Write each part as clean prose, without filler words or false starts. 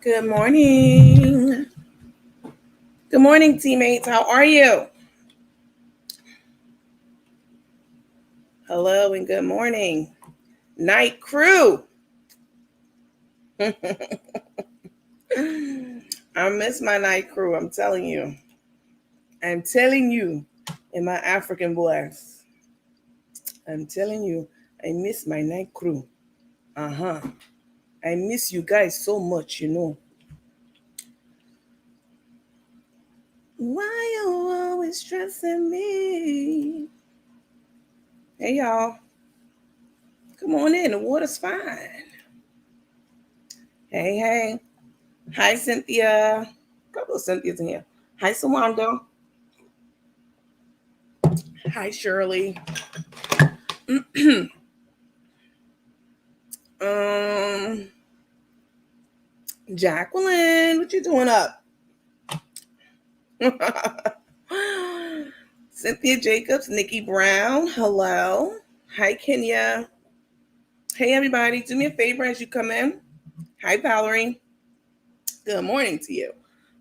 Good morning. Good morning, teammates. How are you? Hello and good morning. Night crew. I miss my night crew. I'm telling you. I'm telling you in my African voice. I'm telling you, I miss my night crew. Uh-huh. I miss you guys so much. Why you always stressing me? Hey y'all. Come on in. The water's fine. Hey, hey. Hi, Cynthia. A couple of Cynthias in here. Hi, Sawanda. Hi, Shirley. um, Jacqueline, what you doing up? Cynthia Jacobs, Nikki Brown. Hello. Hi, Kenya. Hey, everybody. Do me a favor as you come in. Hi, Valerie. Good morning to you.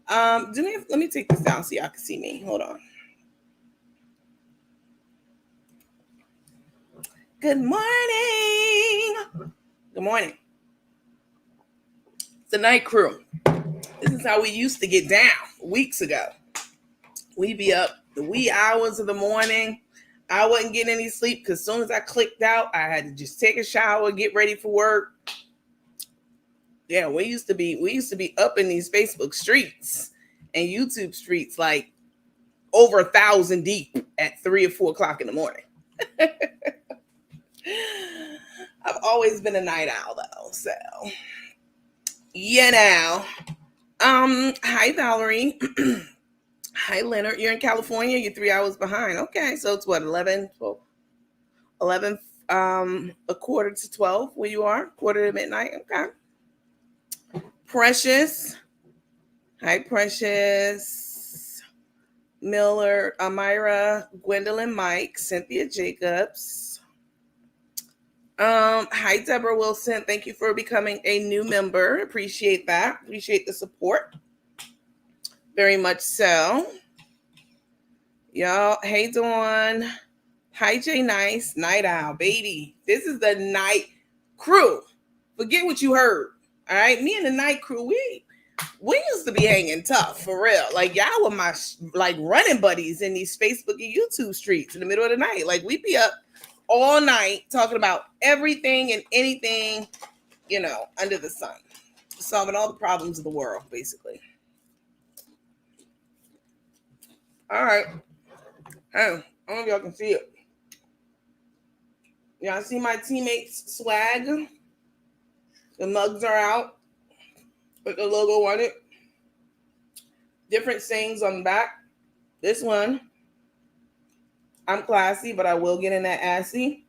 Let me take this down so y'all can see me. Hold on. Good morning. Good morning. It's the night crew. This is how we used to get down weeks ago. We'd be up the wee hours of the morning. I wasn't getting any sleep because as soon as I clicked out, I had to just take a shower, get ready for work. Yeah, we used to be up in these Facebook streets and YouTube streets like over 1,000 deep at 3 or 4 o'clock in the morning. I've always been a night owl though, so now. Hi Valerie. Hi Leonard. You're in California. You're 3 hours behind. Okay, so it's what 11, 12, 11, a quarter to 12 where you are. Quarter to midnight. Okay. Precious. Hi Precious. Miller, Amira, Gwendolyn, Mike, Cynthia Jacobs. Hi Deborah Wilson. Thank you for becoming a new member. Appreciate that. Appreciate the support. Very much so. Y'all, hey Dawn. Hi Jay Nice, Night Owl, baby. This is the night crew. Forget what you heard. All right, me and the night crew, we used to be hanging tough for real. Like y'all were my like running buddies in these Facebook and YouTube streets in the middle of the night. Like we'd be up all night talking about everything and anything, under the sun, solving all the problems of the world, basically. All right. Hey, I don't know if y'all can see it. Y'all see my teammates' swag? The mugs are out with the logo on it. Different sayings on the back. This one, I'm classy, but I will get in that assy.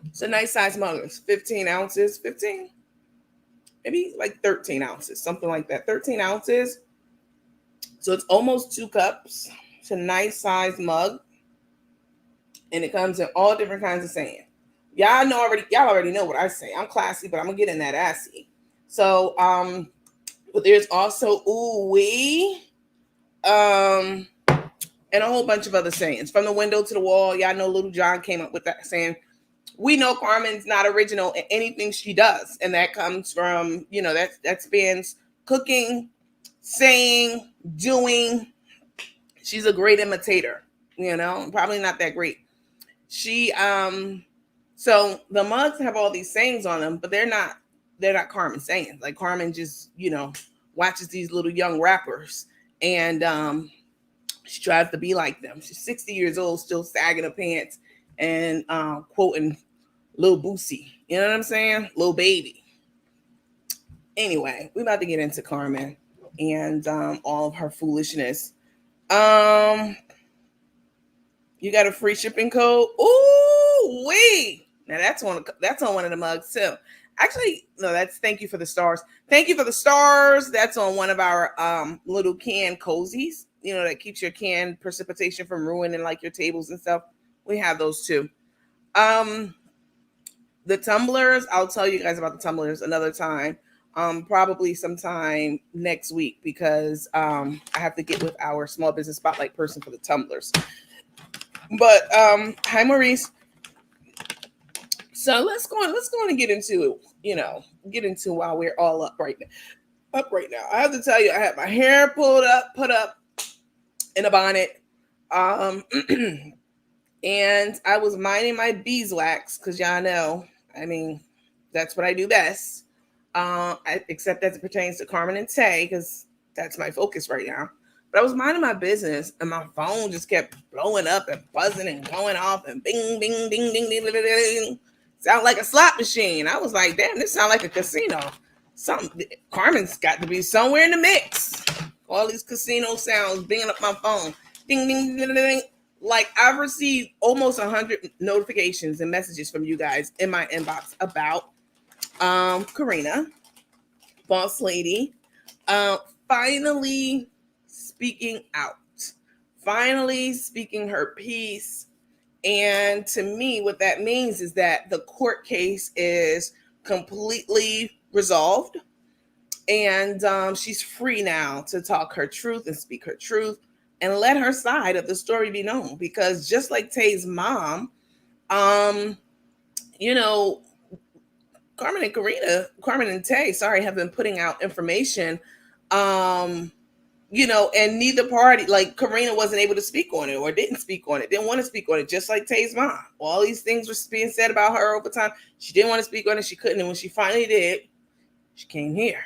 It's a nice size mug. It's 15 ounces. 15? Maybe like 13 ounces. Something like that. 13 ounces. So it's almost 2 cups. It's a nice size mug. And it comes in all different kinds of saying. Y'all already know what I say. I'm classy, but I'm gonna get in that assy. So but there's also ooh wee, and a whole bunch of other sayings. From the window to the wall. Y'all know Little John came up with that saying. We know Carmen's not original in anything she does, and that comes from that spans cooking, saying, doing. She's a great imitator. Probably not that great. She so the mugs have all these sayings on them, but they're not Carmen sayings. Like Carmen just, watches these little young rappers and she tries to be like them. She's 60 years old, still sagging her pants and quoting Lil Boosie. You know what I'm saying? Lil Baby. Anyway, we're about to get into Carmen and all of her foolishness. You got a free shipping code? Ooh, wait. Now that's on one of the mugs too. Actually, no, that's thank you for the stars. Thank you for the stars. That's on one of our little can cozies. That keeps your can precipitation from ruining like your tables and stuff. We have those too. The tumblers, I'll tell you guys about the tumblers another time. Probably sometime next week, because I have to get with our small business spotlight person for the tumblers. But hi Maurice. So let's go on and get into it, get into while we're all up right now. I have to tell you, I had my hair put up in a bonnet. And I was minding my beeswax, because y'all know, I mean, that's what I do best. Except as it pertains to Carmen and Tay, because that's my focus right now. But I was minding my business, and my phone just kept blowing up and buzzing and going off and bing, bing, ding, ding, ding, ding, ding, ding. Sound like a slot machine. I was like, damn, this sound like a casino. Carmen's got to be somewhere in the mix. All these casino sounds binging up my phone. Ding, ding, ding, ding, ding. Like, I've received almost 100 notifications and messages from you guys in my inbox about Corrina, boss lady, finally speaking out, finally speaking her piece. And to me, what that means is that the court case is completely resolved, and she's free now to talk her truth and speak her truth and let her side of the story be known. Because just like Tay's mom, Carmen and Tay, have been putting out information, and neither party, like Corrina wasn't able to speak on it, or didn't speak on it, didn't want to speak on it, just like Tay's mom. All these things were being said about her over time. She didn't want to speak on it. She couldn't. And when she finally did, she came here.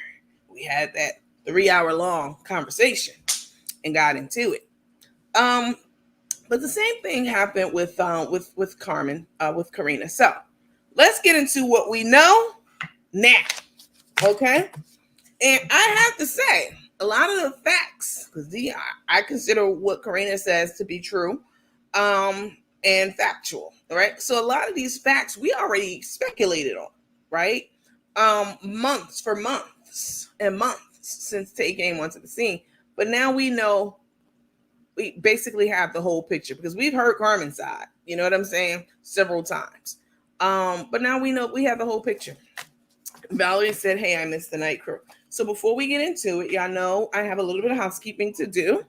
We had that 3-hour-long conversation and got into it. But the same thing happened with Carmen, with Corrina. So let's get into what we know now. Okay. And I have to say, a lot of the facts, because I consider what Corrina says to be true, and factual, right? So a lot of these facts we already speculated on, right? Months and months since Tay came onto the scene. But now we know, we basically have the whole picture, because we've heard Carmen's side, you know what I'm saying, several times. But now we know we have the whole picture. Valerie said, hey, I missed the night crew. So before we get into it, y'all know I have a little bit of housekeeping to do.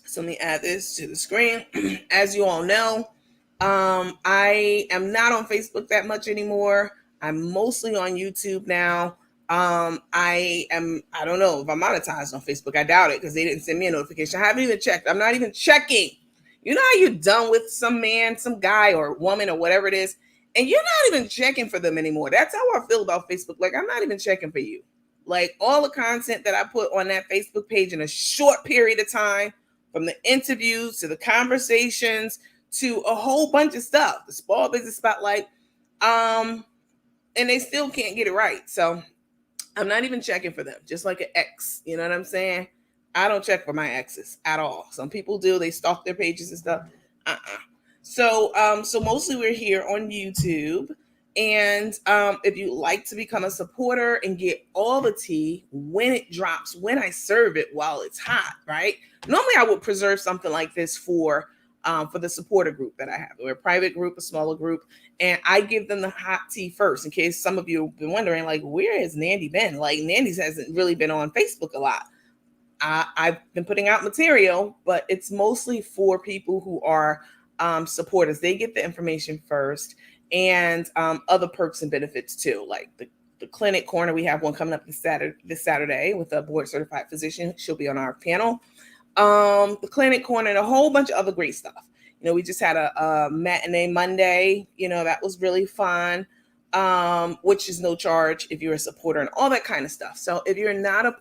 So let me add this to the screen. As you all know, I am not on Facebook that much anymore. I'm mostly on YouTube now. I don't know if I'm monetized on Facebook. I doubt it, because they didn't send me a notification. I haven't even checked. I'm not even checking. You know how you're done with some man, some guy or woman or whatever it is, and you're not even checking for them anymore. That's how I feel about Facebook. Like, I'm not even checking for you. Like, all the content that I put on that Facebook page in a short period of time, from the interviews to the conversations to a whole bunch of stuff, the small business spotlight, and they still can't get it right. So I'm not even checking for them, just like an ex. You know what I'm saying? I don't check for my exes at all. Some people do. They stalk their pages and stuff. So mostly we're here on YouTube. And if you'd like to become a supporter and get all the tea when it drops, when I serve it while it's hot, right? Normally I would preserve something like this for the supporter group that I have. We're a private group, a smaller group, and I give them the hot tea first, in case some of you have been wondering, like, where has Nandy been? Like, Nandy's hasn't really been on Facebook a lot. I've been putting out material, but it's mostly for people who are supporters. They get the information first, and other perks and benefits too, like the clinic corner. We have one coming up this Saturday with a board certified physician. She'll be on our panel. The clinic corner and a whole bunch of other great stuff. We just had a matinee Monday. That was really fun, which is no charge if you're a supporter, and all that kind of stuff. So if you're not a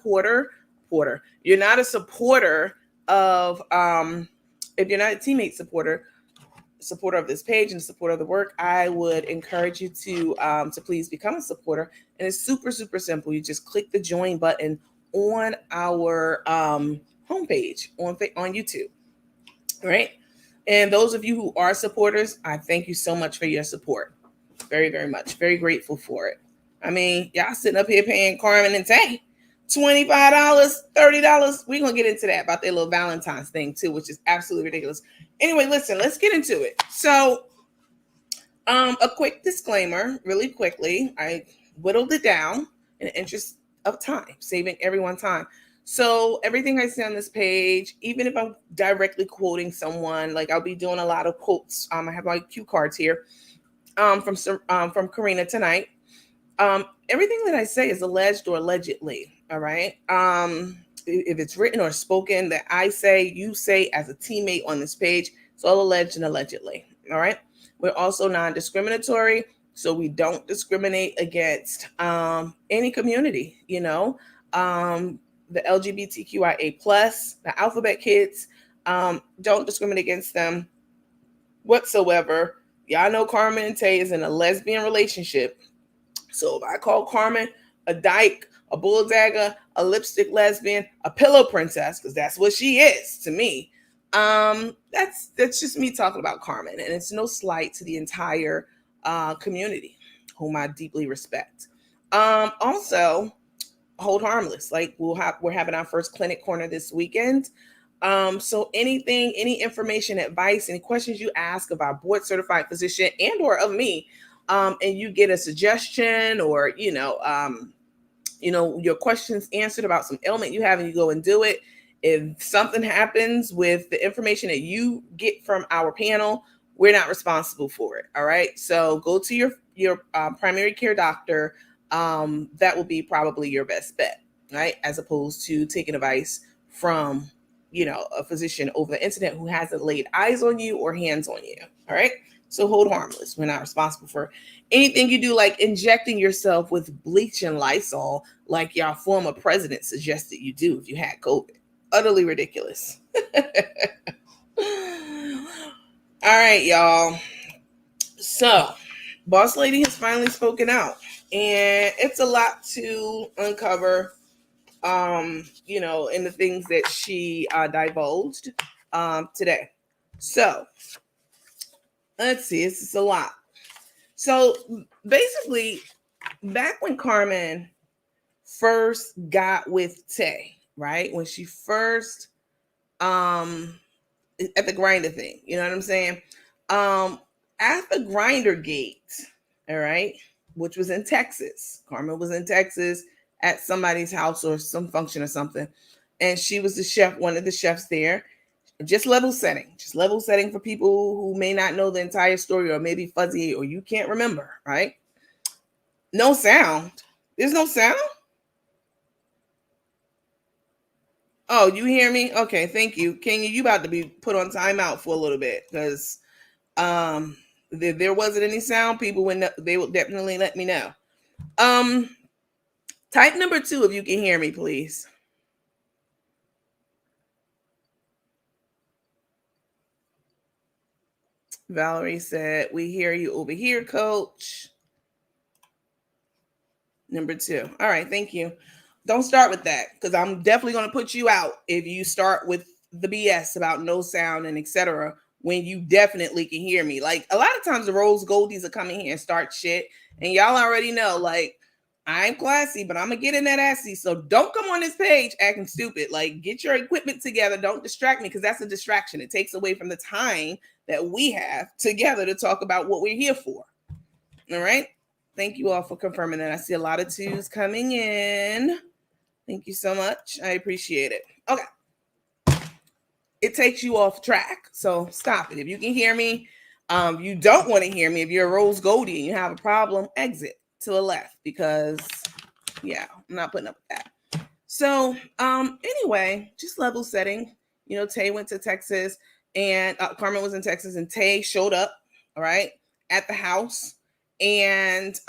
you're not a supporter of, if you're not a teammate supporter of this page and supporter of the work, I would encourage you to please become a supporter. And it's super, super simple. You just click the join button on our homepage on YouTube, right? And those of you who are supporters, I thank you so much for your support. Very, very much. Very grateful for it. I mean, y'all sitting up here paying Carmen and Tay $25, $30. We're going to get into that about their little Valentine's thing too, which is absolutely ridiculous. Anyway, listen, let's get into it. So, a quick disclaimer, really quickly. I whittled it down in the interest of time, saving everyone time. So everything I say on this page, even if I'm directly quoting someone, like I'll be doing a lot of quotes. I have my cue cards here from Corrina tonight. Everything that I say is alleged or allegedly. All right. If it's written or spoken that I say, you say as a teammate on this page, it's all alleged and allegedly. All right. We're also non-discriminatory, so we don't discriminate against any community. The LGBTQIA plus, the alphabet kids, don't discriminate against them whatsoever. Y'all know Carmen and Tay is in a lesbian relationship. So if I call Carmen a dyke, a bulldagger, a lipstick lesbian, a pillow princess, because that's what she is to me, that's just me talking about Carmen, and it's no slight to the entire community, whom I deeply respect. Also, hold harmless. Like we're having our first clinic corner this weekend. So any information, advice, any questions you ask of our board certified physician and or of me, and you get a suggestion or your questions answered about some ailment you have and you go and do it. If something happens with the information that you get from our panel, we're not responsible for it. All right. So go to your primary care doctor. That will be probably your best bet, right? As opposed to taking advice from, a physician over the internet who hasn't laid eyes on you or hands on you. All right. So hold harmless. We're not responsible for anything you do, like injecting yourself with bleach and Lysol, like your former president suggested you do if you had COVID. Utterly ridiculous. All right, y'all. So, Boss Lady has finally spoken out, and it's a lot to uncover, in the things that she divulged today. So, let's see, it's a lot. So, basically, back when Carmen first got with Tay, right? When she first at the grinder thing, you know what I'm saying? At the grinder gate, all right, which was in Texas. Carmen was in Texas at somebody's house or some function or something. And she was the chef, one of the chefs there. Just level setting for people who may not know the entire story or maybe fuzzy or you can't remember, right? No sound. There's no sound. Oh, you hear me? Okay, thank you. Kenya, you about to be put on timeout for a little bit because there wasn't any sound. People they will definitely let me know. Type number 2 if you can hear me, please. Valerie said, we hear you over here, coach. Number 2. All right, thank you. Don't start with that because I'm definitely going to put you out if you start with the BS about no sound and etc. when you definitely can hear me. Like a lot of times the Rose Goldies are coming here and start shit, and y'all already know, like, I'm classy, but I'm gonna get in that assy. So don't come on this page acting stupid. Like, get your equipment together. Don't distract me because that's a distraction. It takes away from the time that we have together to talk about what we're here for. All right. Thank you all for confirming that. I see a lot of 2s coming in. Thank you so much. I appreciate it. Okay. It takes you off track. So stop it. If you can hear me, you don't want to hear me. If you're a Rose Goldie and you have a problem, exit to the left because, yeah, I'm not putting up with that. So anyway, just level setting. Tay went to Texas and Carmen was in Texas and Tay showed up, all right, at the house and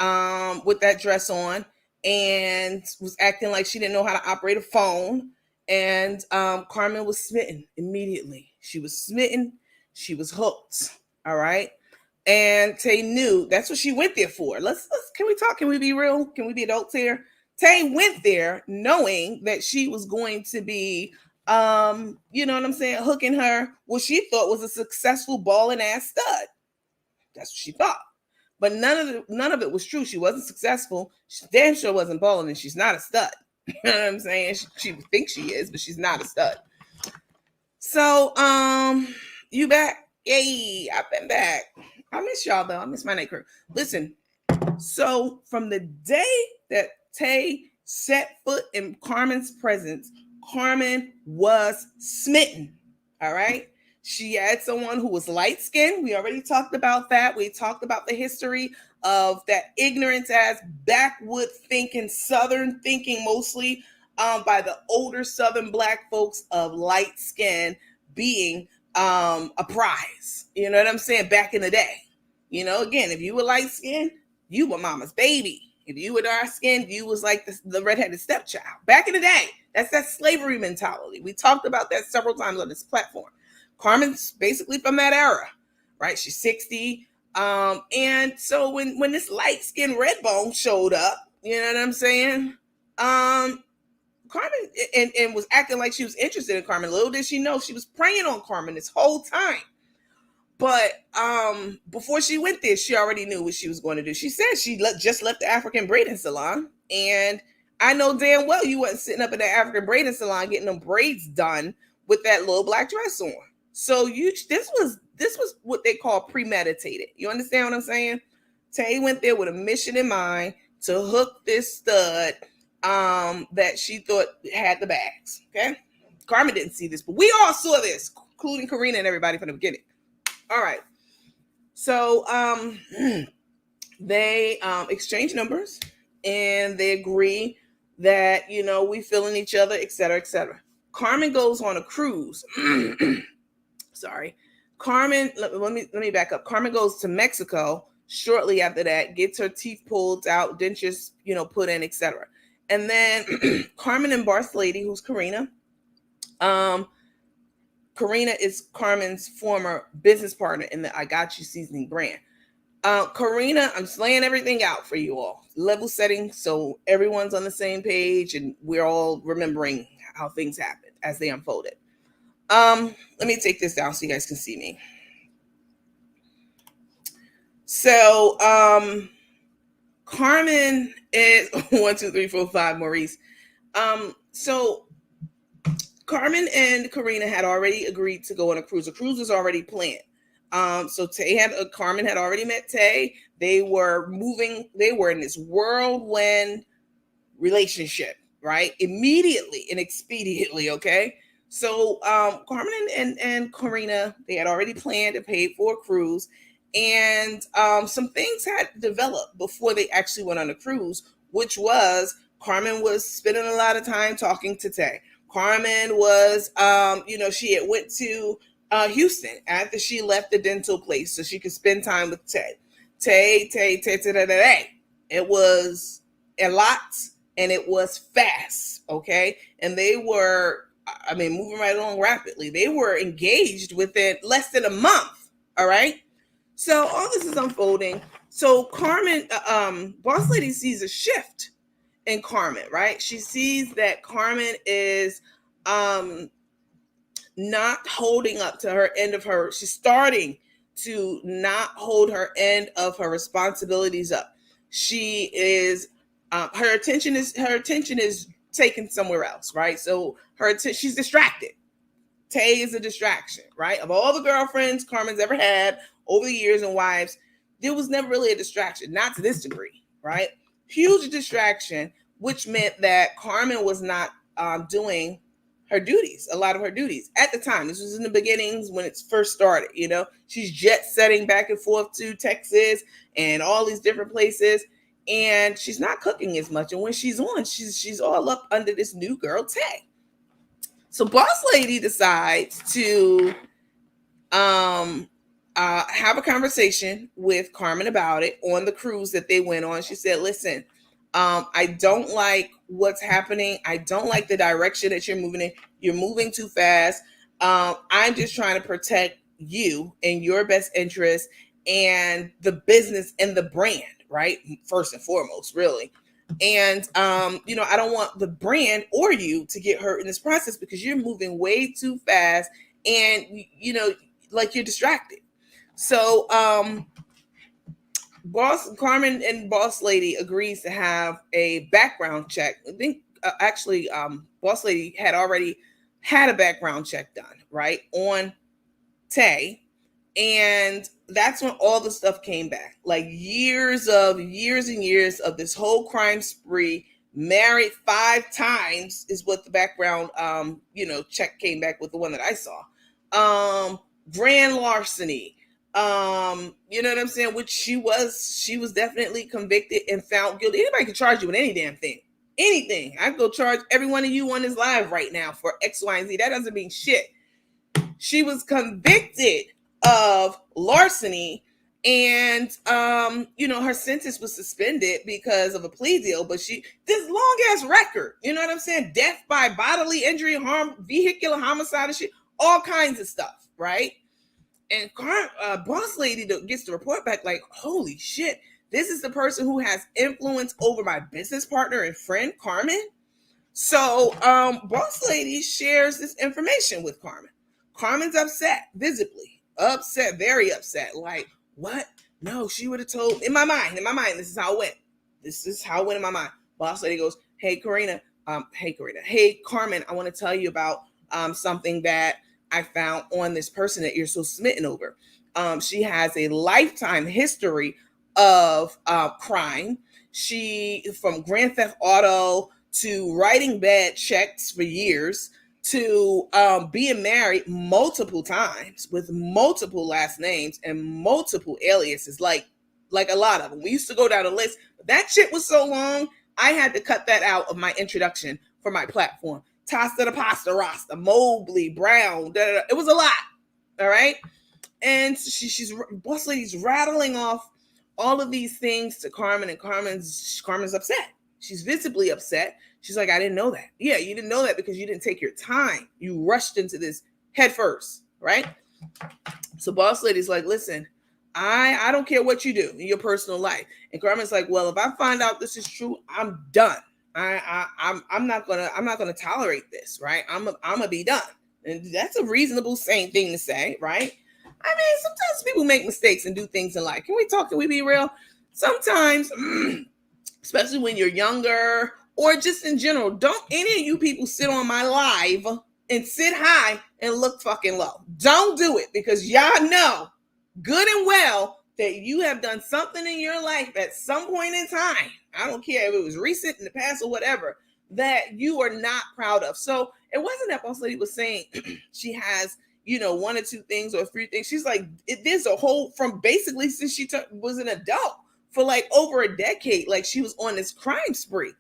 with that dress on and was acting like she didn't know how to operate a phone. And Carmen was smitten immediately. She was smitten. She was hooked. All right. And Tay knew that's what she went there for. Let's can we talk? Can we be real? Can we be adults here? Tay went there knowing that she was going to be, you know what I'm saying, hooking her what she thought was a successful balling ass stud. That's what she thought. But none of it was true. She wasn't successful. She damn sure wasn't balling, and she's not a stud. You know what I'm saying? She thinks she is, but she's not a stud. So, You back? Yay, I've been back. I miss y'all though. I miss my night crew. Listen, so from the day that Tay set foot in Carmen's presence, Carmen was smitten. All right. She had someone who was light skinned. We already talked about that. We talked about the history of that ignorance as backwood thinking, Southern thinking mostly by the older Southern Black folks of light skin being a prize. You know what I'm saying? Back in the day. You know, again, if you were light skinned, you were mama's baby. If you were dark skinned, you was like the redheaded stepchild. Back in the day, that's that slavery mentality. We talked about that several times on this platform. Carmen's basically from that era, right? She's 60. And so when this light-skinned Redbone showed up, you know what I'm saying? Carmen and was acting like she was interested in Carmen. Little did she know she was preying on Carmen this whole time. But before she went there, she already knew what she was going to do. She said she just left the African braiding salon. And I know damn well you wasn't sitting up in the African braiding salon getting them braids done with that little black dress on. So this was what they call premeditated. You understand what I'm saying? Tay went there with a mission in mind to hook this stud that she thought had the bags. Okay. Carmen didn't see this, but we all saw this, including Corrina and everybody from the beginning. All right. So they exchange numbers and they agree that, you know, we feeling each other, et cetera, et cetera. Carmen goes on a cruise. Sorry. Carmen, let me back up. Carmen goes to Mexico shortly after that, gets her teeth pulled out, dentures, you know, put in, et cetera. And then Carmen and Barth's lady, who's Corrina, Corrina is Carmen's former business partner in the I Got You seasoning brand. Corrina, I'm just laying everything out for you all. Level setting so everyone's on the same page and we're all remembering how things happened as they unfolded. Let me take this down so you guys can see me. So Carmen is 1, 2, 3, 4, 5, Maurice. So Carmen and Corrina had already agreed to go on a cruise. A cruise was already planned. So Carmen had already met Tay. They were in this whirlwind relationship, right? Immediately and expediently, okay? So Carmen and Corrina, they had already planned and paid for a cruise. And some things had developed before they actually went on a cruise, which was Carmen was spending a lot of time talking to Tay. Carmen was, she had went to Houston after she left the dental place so she could spend time with Tay. Tay. It was a lot and it was fast, okay? And they were, moving right along rapidly. They were engaged within less than a month, all right? So all this is unfolding. So Carmen, Boss Lady sees a shift in Carmen, right? She sees that Carmen is not holding up to her end of her. She's starting to not hold her end of her responsibilities up. She is her attention is taken somewhere else, right? So she's distracted. Tay is a distraction, right? Of all the girlfriends Carmen's ever had over the years and wives, there was never really a distraction, not to this degree, right? Huge distraction, which meant that Carmen was not doing her duties, a lot of her duties at the time. This was in the beginnings when it first started, you know. She's jet setting back and forth to Texas and all these different places, and she's not cooking as much. And when she's on, she's all up under this new girl, Tay. So Boss Lady decides to have a conversation with Carmen about it on the cruise that they went on. She said, listen, I don't like what's happening. I don't like the direction that you're moving in. You're moving too fast. I'm just trying to protect you and your best interest and the business and the brand, right? First and foremost, really. And, I don't want the brand or you to get hurt in this process because you're moving way too fast and, like you're distracted. So, Carmen and Boss Lady agrees to have a background check. I think Boss Lady had already had a background check done, right, on Tay. And that's when all the stuff came back. Like years and years of this whole crime spree, married 5 times is what the background check came back with, the one that I saw. Grand larceny. You know what I'm saying? Which she was definitely convicted and found guilty. Anybody can charge you with any damn thing. Anything. I can go charge every one of you on this live right now for X, Y, and Z. That doesn't mean shit. She was convicted of larceny, and her sentence was suspended because of a plea deal. But this long ass record, you know what I'm saying? Death by bodily injury, harm, vehicular homicide, and shit, all kinds of stuff, right? And boss lady gets the report back like, holy shit, this is the person who has influence over my business partner and friend, Carmen. So boss lady shares this information with Carmen. Carmen's upset, visibly upset, very upset. Like, what? No, she would have told. In my mind, this is how it went. This is how it went in my mind. Boss lady goes, hey, Corrina. Hey, Carmen, I want to tell you about something that I found on this person that you're so smitten over. She has a lifetime history of crime. She, from grand theft auto to writing bad checks for years, to being married multiple times with multiple last names and multiple aliases, like a lot of them. We used to go down a list, but that shit was so long, I had to cut that out of my introduction for my platform. Tosta the pasta rasta, Mobley, Brown, it was a lot, all right? And she's boss lady's rattling off all of these things to Carmen, and Carmen's upset. She's visibly upset. She's like, I didn't know that. Yeah, you didn't know that because you didn't take your time. You rushed into this head first, right? So boss lady's like, listen, I don't care what you do in your personal life. And Carmen's like, well, if I find out this is true, I'm done. I'm not gonna tolerate this, right? I'm gonna be done. And that's a reasonable, sane thing to say, right? I mean, sometimes people make mistakes and do things in life. Can we be real? Sometimes, especially when you're younger or just in general, don't any of you people sit on my live and sit high and look fucking low. Don't do it, because y'all know good and well that you have done something in your life at some point in time. I don't care if it was recent, in the past, or whatever, that you are not proud of. So it wasn't that boss lady was saying she has, 1 or 2 things or 3 things. She's like, there's a whole, from basically since she was an adult for like over a decade, like she was on this crime spree.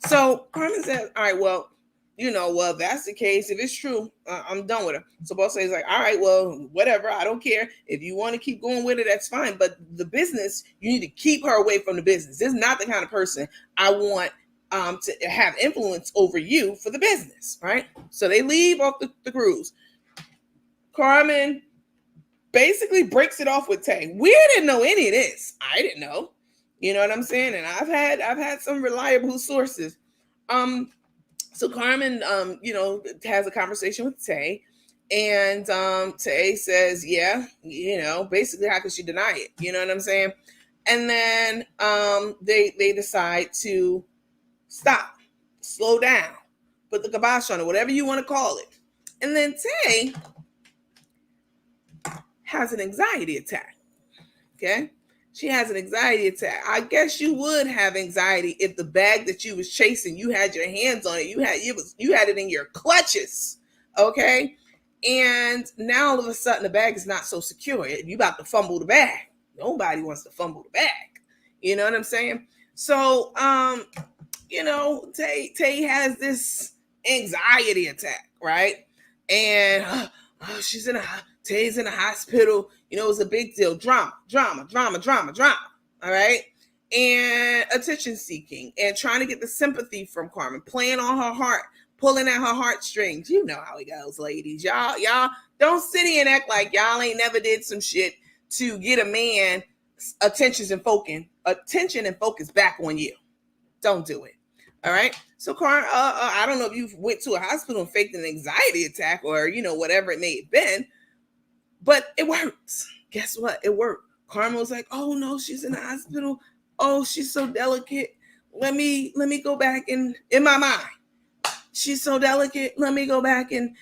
So Carmen says, all right, well, if that's the case, if it's true, I'm done with her. So boss lady's like, all right, well, whatever. I don't care. If you want to keep going with it, that's fine. But the business, you need to keep her away from the business. This is not the kind of person I want to have influence over you for the business, right? So they leave off the cruise. Carmen basically breaks it off with Tay. We didn't know any of this. I didn't know. You know what I'm saying? And I've had some reliable sources. So Carmen, has a conversation with Tay, and Tay says, yeah, basically, how could she deny it? You know what I'm saying? And then they decide to stop, slow down, put the kibosh on it, whatever you want to call it. And then Tay has an anxiety attack. Okay? She has an anxiety attack. I guess you would have anxiety if the bag that you was chasing, you had your hands on it. You had it in your clutches. Okay? And now all of a sudden the bag is not so secure. You about to fumble the bag. Nobody wants to fumble the bag. You know what I'm saying? So Tay has this anxiety attack, right? And Tay's in the hospital. It was a big deal. Drama. All right. And attention seeking and trying to get the sympathy from Carmen, playing on her heart, pulling at her heartstrings. You know how it goes, ladies. Y'all don't sit here and act like y'all ain't never did some shit to get a man attention and focus back on you. Don't do it. All right. So Carmen, I don't know if you went to a hospital and faked an anxiety attack or, whatever it may have been, but it works. Guess what? It worked. Carmen was like, oh no, she's in the hospital. Oh, she's so delicate. Let me go back in my mind. She's so delicate. Let me go back and,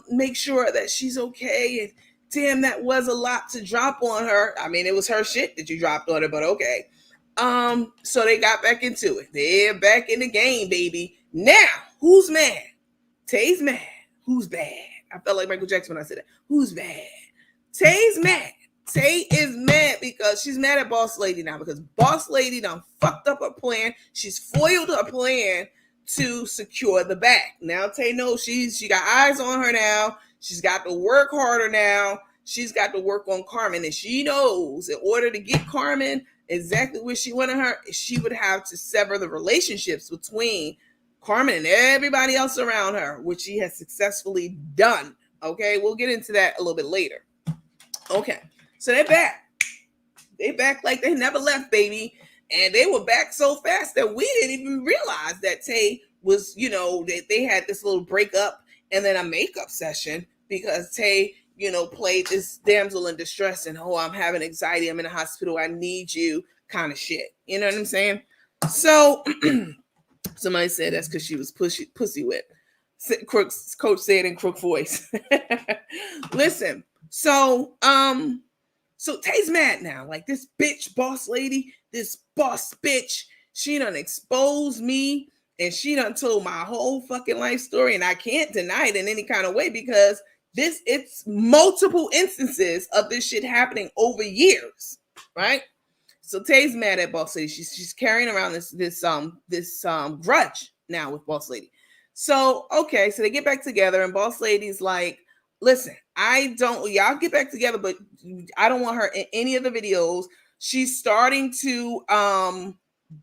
make sure that she's okay. And damn, that was a lot to drop on her. I mean, it was her shit that you dropped on her, but okay. So they got back into it. They're back in the game, baby. Now, who's mad? Tay's mad. Who's bad? I felt like Michael Jackson when I said that. Who's bad? Tay's mad. Tay is mad because she's mad at Boss Lady now because Boss Lady done fucked up her plan. She's foiled her plan to secure the bag. Now Tay knows she got eyes on her now. She's got to work harder now. She's got to work on Carmen, and she knows in order to get Carmen exactly where she wanted her, she would have to sever the relationships between Carmen and everybody else around her, which she has successfully done. Okay, we'll get into that a little bit later. Okay, so they're back. They back like they never left, baby. And they were back so fast that we didn't even realize that Tay was, they had this little breakup and then a makeup session because Tay, played this damsel in distress and, oh, I'm having anxiety. I'm in the hospital. I need you kind of shit. You know what I'm saying? So somebody said that's because she was pussy whipped. Crook's coach said in Crook voice. Listen, so Tay's mad now. Like this bitch boss lady, this boss bitch, she done exposed me and she done told my whole fucking life story, and I can't deny it in any kind of way because it's multiple instances of this shit happening over years, right? So Tay's mad at Boss Lady. She's carrying around this grudge now with Boss Lady. So okay, so they get back together, and Boss Lady's like, listen, y'all get back together, but I don't want her in any of the videos. She's starting to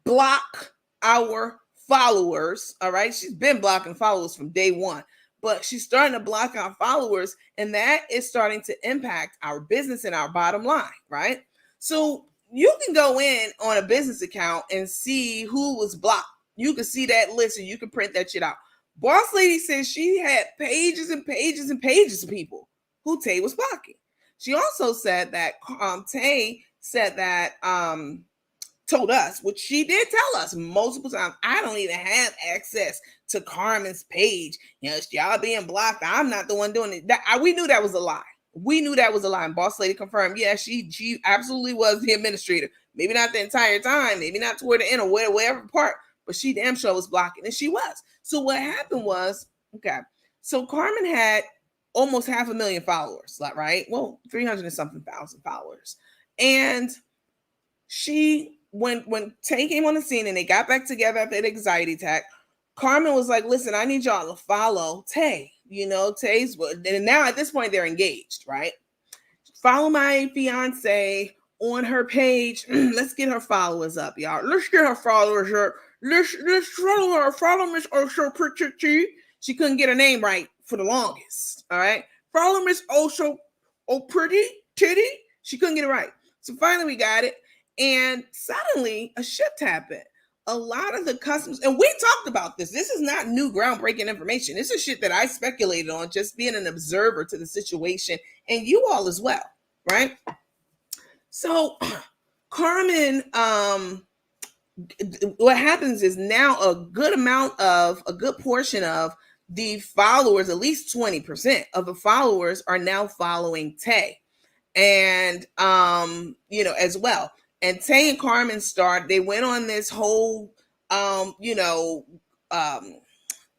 block our followers. All right, she's been blocking followers from day one. But she's starting to block our followers, and that is starting to impact our business and our bottom line, right? So you can go in on a business account and see who was blocked. You can see that list and you can print that shit out. Boss Lady says she had pages and pages and pages of people who Tay was blocking. She also said that Tay said that told us, which she did tell us multiple times, I don't even have access to Carmen's page. Y'all being blocked. I'm not the one doing it. We knew that was a lie. We knew that was a lie. And Boss Lady confirmed, yeah, she absolutely was the administrator. Maybe not the entire time, maybe not toward the end or whatever part, but she damn sure was blocking, and she was. So what happened was, okay, so Carmen had almost 500,000 followers, right? Well, 300 and something thousand followers. And when Tay came on the scene and they got back together after the anxiety attack, Carmen was like, listen, I need y'all to follow Tay. Tay's, and now at this point they're engaged, right? Follow my fiance on her page. Let's get her followers up, y'all. Let's get her followers up. Let's follow her. Follow Miss Osho Pretty. She couldn't get her name right for the longest. All right. Follow Miss Osho Pretty Titty. She couldn't get it right. So finally we got it. And suddenly a shift happened. A lot of the customers, and we talked about this. This is not new groundbreaking information. This is shit that I speculated on, just being an observer to the situation, and you all as well, right? So Carmen, what happens is now a good portion of the followers, at least 20% of the followers are now following Tay. And as well. And Tay and Carmen they went on this whole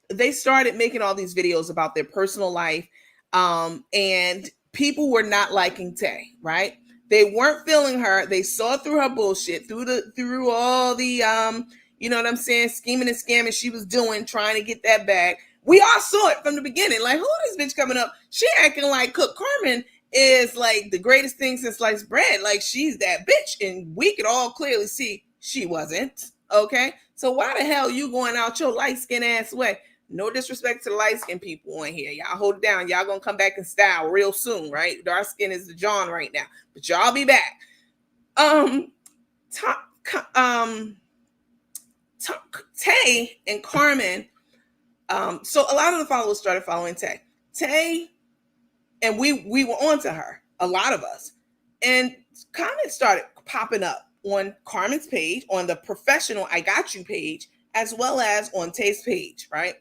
they started making all these videos about their personal life. And people were not liking Tay, right? They weren't feeling her. They saw through her bullshit, through all the scheming and scamming she was doing, trying to get that bag. We all saw it from the beginning. Like, who is this bitch coming up? She acting like Cook Carmen is like the greatest thing since sliced bread. Like, she's that bitch. And we could all clearly see she wasn't. Okay? So why the hell you going out your light-skinned ass way? No disrespect to the light-skinned people on here. Y'all hold it down. Y'all gonna come back in style real soon, right? Dark skin is the John right now. But y'all be back. Tay and Carmen, so a lot of the followers started following Tay. Tay, and we were on to her, a lot of us. And comments started popping up on Carmen's page, on the professional I Got You page, as well as on Tay's page, right?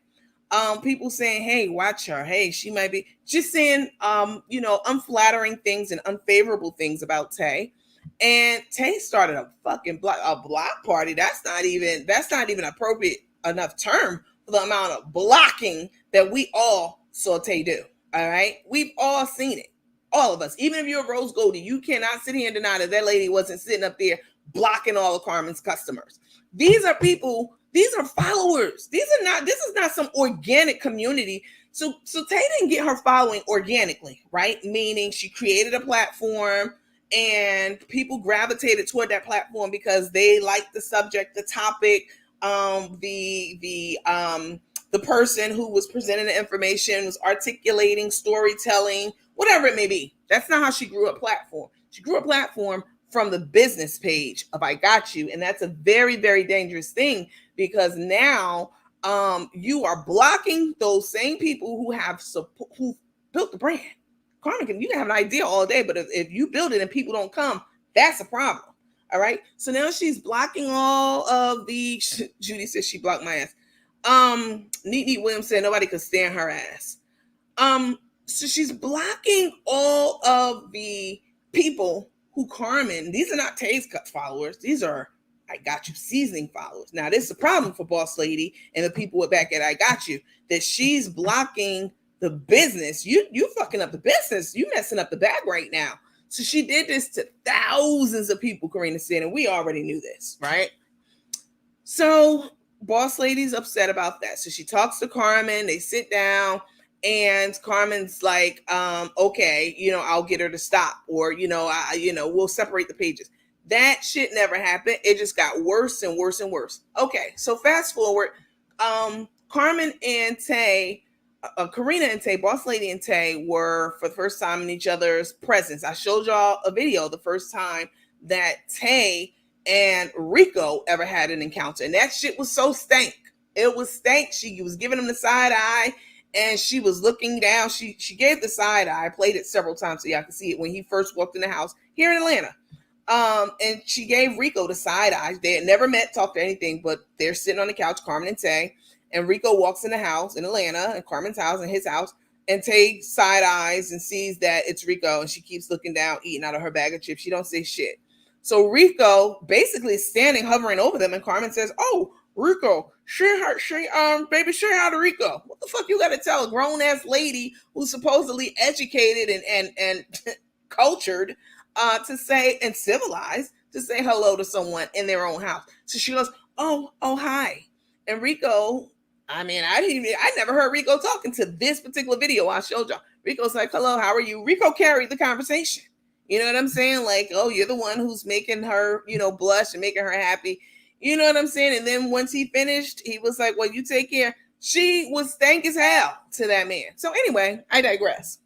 People saying, hey, watch her. Hey, she might be just saying, unflattering things and unfavorable things about Tay. And Tay started a fucking block party. That's not even appropriate enough term for the amount of blocking that we all saw Tay do. All right. We've all seen it. All of us. Even if you're a Rose Goldie, you cannot sit here and deny that lady wasn't sitting up there blocking all of Carmen's customers. These are people. These are followers. This is not some organic community. So Tay didn't get her following organically, right? Meaning she created a platform and people gravitated toward that platform because they liked the subject, the topic, the person who was presenting the information was articulating, storytelling, whatever it may be. That's not how she grew a platform. She grew a platform from the business page of I Got You. And that's a very, very dangerous thing because now you are blocking those same people who built the brand. Carmen, you can have an idea all day, but if you build it and people don't come, that's a problem. All right. So now she's blocking all of the. Judy says she blocked my ass. Neat Williams said nobody could stand her ass. So she's blocking all of the people who Carmen. These are not Tay's cut followers. These are I Got You seasoning followers. Now this is a problem for Boss Lady and the people back at I Got You that she's blocking the business. You fucking up the business. You messing up the bag right now. So she did this to thousands of people, Corrina said, and we already knew this, right? So Boss Lady's upset about that. So she talks to Carmen, they sit down, and Carmen's like, okay, I'll get her to stop, or, we'll separate the pages. That shit never happened. It just got worse and worse and worse. Okay, so fast forward, Carmen and Tay, Corrina and Tay, Boss Lady and Tay were for the first time in each other's presence. I showed y'all a video the first time that Tay and Rico ever had an encounter, and that shit was so stank. It was stank. She was giving him the side eye, and she was looking down. She gave the side eye. I played it several times so y'all can see it when he first walked in the house here in Atlanta. And she gave Rico the side eye. They had never met, talked or anything, but they're sitting on the couch, Carmen and Tay. And Rico walks in the house in Atlanta, and Carmen's house and his house, and Tay side eyes and sees that it's Rico, and she keeps looking down, eating out of her bag of chips. She don't say shit. So Rico basically is standing, hovering over them, and Carmen says, "Oh, Rico, baby, say hi to Rico." What the fuck you got to tell a grown ass lady who's supposedly educated and cultured to say, and civilized, to say hello to someone in their own house? So she goes, "Oh, hi." And Rico, I never heard Rico talking to this particular video I showed y'all. Rico's like, "Hello, how are you?" Rico carried the conversation. You know what I'm saying? Like, "Oh, you're the one who's making her, blush and making her happy." You know what I'm saying? And then once he finished, he was like, "Well, you take care." She was stank as hell to that man. So anyway, I digress.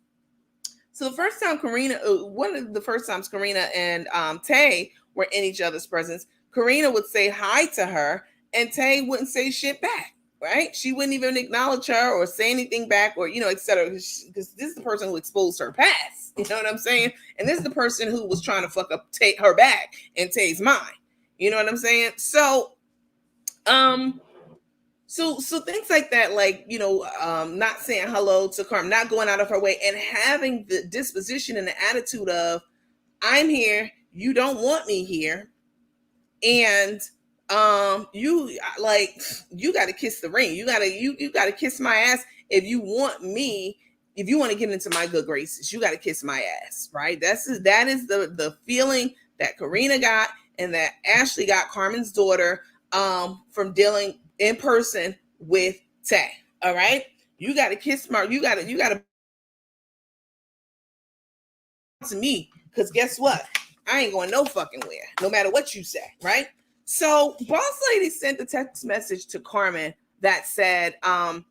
So the first time one of the first times Corrina and Tay were in each other's presence, Corrina would say hi to her, and Tay wouldn't say shit back, right? She wouldn't even acknowledge her or say anything back, or, etc. Because this is the person who exposed her past. You know what I'm saying? And this is the person who was trying to fuck up her back in Tay's mind. You know what I'm saying? So, so things like that, like, not saying hello to Carmen, not going out of her way, and having the disposition and the attitude of, "I'm here, you don't want me here, and you got to kiss the ring. You got to kiss my ass if you want me. If you want to get into my good graces, you got to kiss my ass," right? That is the feeling that Corrina got and that Ashely got, Carmen's daughter, from dealing in person with Tay. All right, you got to kiss you got to to me, because guess what? I ain't going no fucking where, no matter what you say, right? So Boss Lady sent a text message to Carmen that said,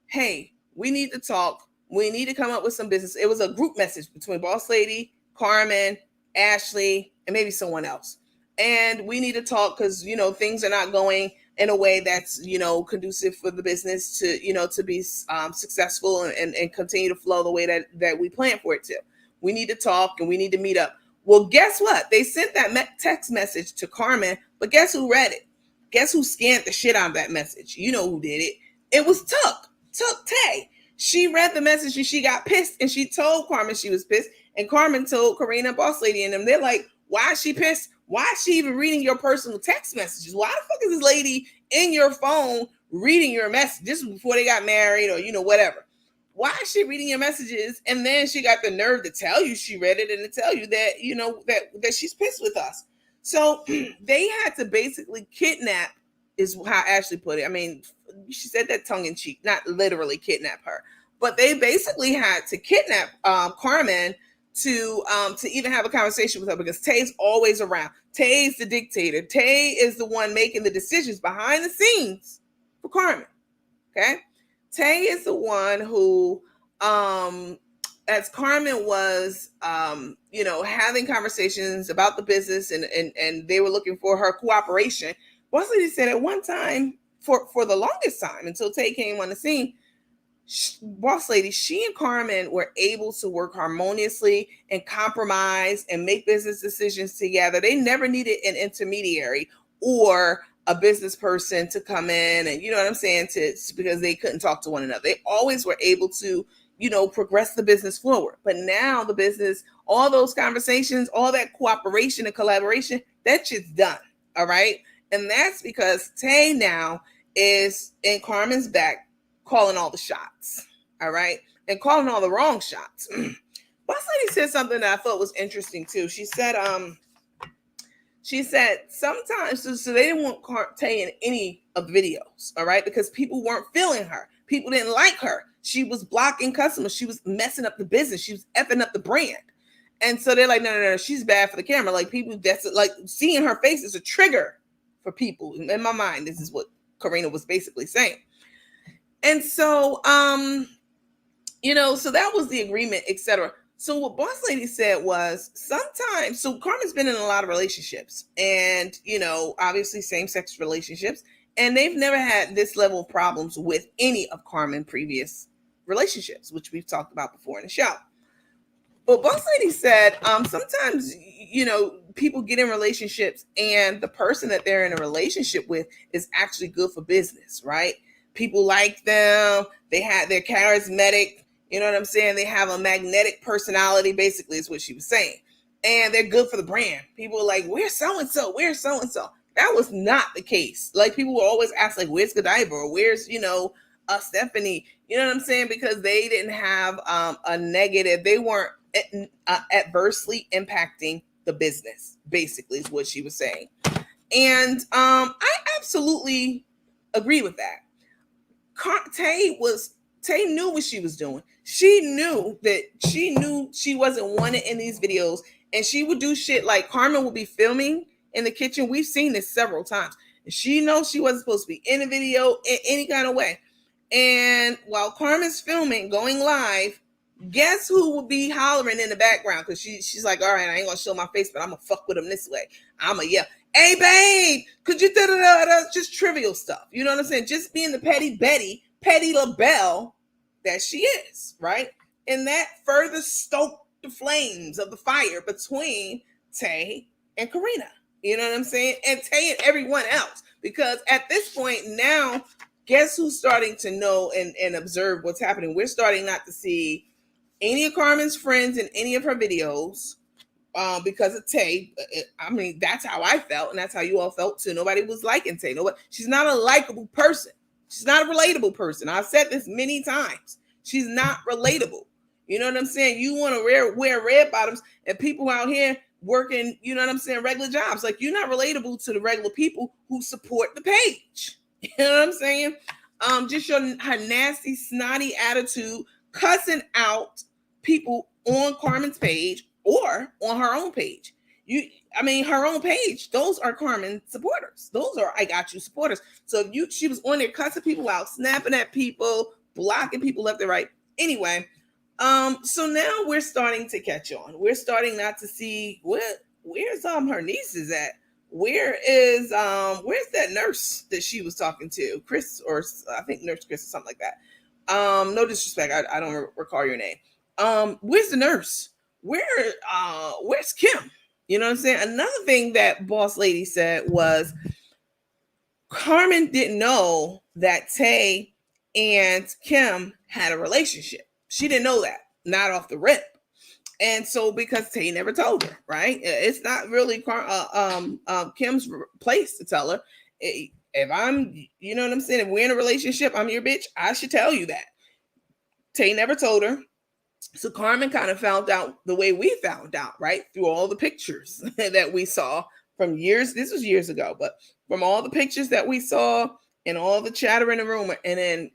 "Hey, we need to talk. We need to come up with some business." It was a group message between Boss Lady, Carmen, Ashely, and maybe someone else. "And we need to talk because, things are not going in a way that's, conducive for the business to be successful and continue to flow the way that we plan for it to. We need to talk and we need to meet up." Well, guess what? They sent that text message to Carmen, but guess who read it? Guess who scanned the shit out of that message? You know who did it. It was Tuck. took Tay. She read the message and she got pissed, and she told Carmen she was pissed, and Carmen told Corrina, boss lady, and them. They're like, why is she pissed? Why is she even reading your personal text messages? Why the fuck is this lady in your phone reading your messages before they got married, or whatever? Why is she reading your messages? And then she got the nerve to tell you she read it and to tell you that that she's pissed with us. So they had to basically kidnap, is how Ashely put it. I mean, she said that tongue in cheek, not literally kidnap her, but they basically had to kidnap Carmen to even have a conversation with her, because Tay's always around. Tay's the dictator. Tay is the one making the decisions behind the scenes for Carmen. Okay, Tay is the one who, as Carmen was, having conversations about the business, and they were looking for her cooperation. Boss lady said at one time, for the longest time, until Tay came on the scene, boss lady, she and Carmen were able to work harmoniously and compromise and make business decisions together. They never needed an intermediary or a business person to come in and, you know what I'm saying, because they couldn't talk to one another. They always were able to, progress the business forward. But now the business, all those conversations, all that cooperation and collaboration, that shit's done. All right. And that's because Tay now is in Carmen's back, calling all the shots. All right. And calling all the wrong shots. Boss lady said something that I thought was interesting too. She said sometimes, so they didn't want Tay in any of the videos, all right, because people weren't feeling her. People didn't like her. She was blocking customers. She was messing up the business. She was effing up the brand. And so they're like, no, she's bad for the camera. Like, people, that's like, seeing her face is a trigger for people. In my mind, this is what Corrina was basically saying. And so, so that was the agreement, etc. So what boss lady said was, sometimes, so Carmen's been in a lot of relationships, and, obviously same-sex relationships, and they've never had this level of problems with any of Carmen's previous relationships, which we've talked about before in the show. But boss lady said, sometimes, people get in relationships and the person that they're in a relationship with is actually good for business, right? People like them. They're charismatic. You know what I'm saying? They have a magnetic personality, basically, is what she was saying. And they're good for the brand. People are like, where's so-and-so? Where's so-and-so? That was not the case. Like, people will always ask, like, where's Godiva? Or where's, Stephanie? You know what I'm saying? Because they didn't have a negative. They weren't adversely impacting the business, basically, is what she was saying. And I absolutely agree with that. Tay knew what she was doing. She knew she wasn't wanted in these videos, and she would do shit like Carmen would be filming in the kitchen. We've seen this several times. And she knows she wasn't supposed to be in the video in any kind of way. And while Carmen's filming, going live, guess who would be hollering in the background? Because she's like, all right, I ain't gonna show my face, but I'm gonna fuck with him this way. I'm gonna yell, hey babe, could you just trivial stuff. You know what I'm saying? Just being the petty LaBelle that she is, right? And that further stoked the flames of the fire between Tay and Corrina. You know what I'm saying? And Tay and everyone else. Because at this point now, guess who's starting to know and observe what's happening? We're starting not to see any of Carmen's friends in any of her videos because of Tay. I mean, that's how I felt, and that's how you all felt too. Nobody was liking Tay. She's not a likable person. She's not a relatable person. I've said this many times. She's not relatable. You know what I'm saying? You want to wear red bottoms, and people out here working, you know what I'm saying, regular jobs. Like, you're not relatable to the regular people who support the page. You know what I'm saying? Just her nasty, snotty attitude, cussing out people on Carmen's page or on her own page. Her own page, those are Carmen supporters. Those are I got you supporters. So she was on there cussing people out, snapping at people, blocking people left and right. Anyway, so now we're starting to catch on. We're starting not to see where's her nieces at. Where's that nurse that she was talking to? Chris, or I think Nurse Chris or something like that. No disrespect, I don't recall your name. Where's the nurse? Where's Kim? You know what I'm saying? Another thing that boss lady said was Carmen didn't know that Tay and Kim had a relationship. She didn't know that, not off the rip. And so, because Tay never told her, right? It's not really Kim's place to tell her. If I'm, you know what I'm saying? If we're in a relationship, I'm your bitch. I should tell you that. Tay never told her. So Carmen kind of found out the way we found out, right? Through all the pictures that we saw from years. This was years ago, but from all the pictures that we saw and all the chatter in the room. And then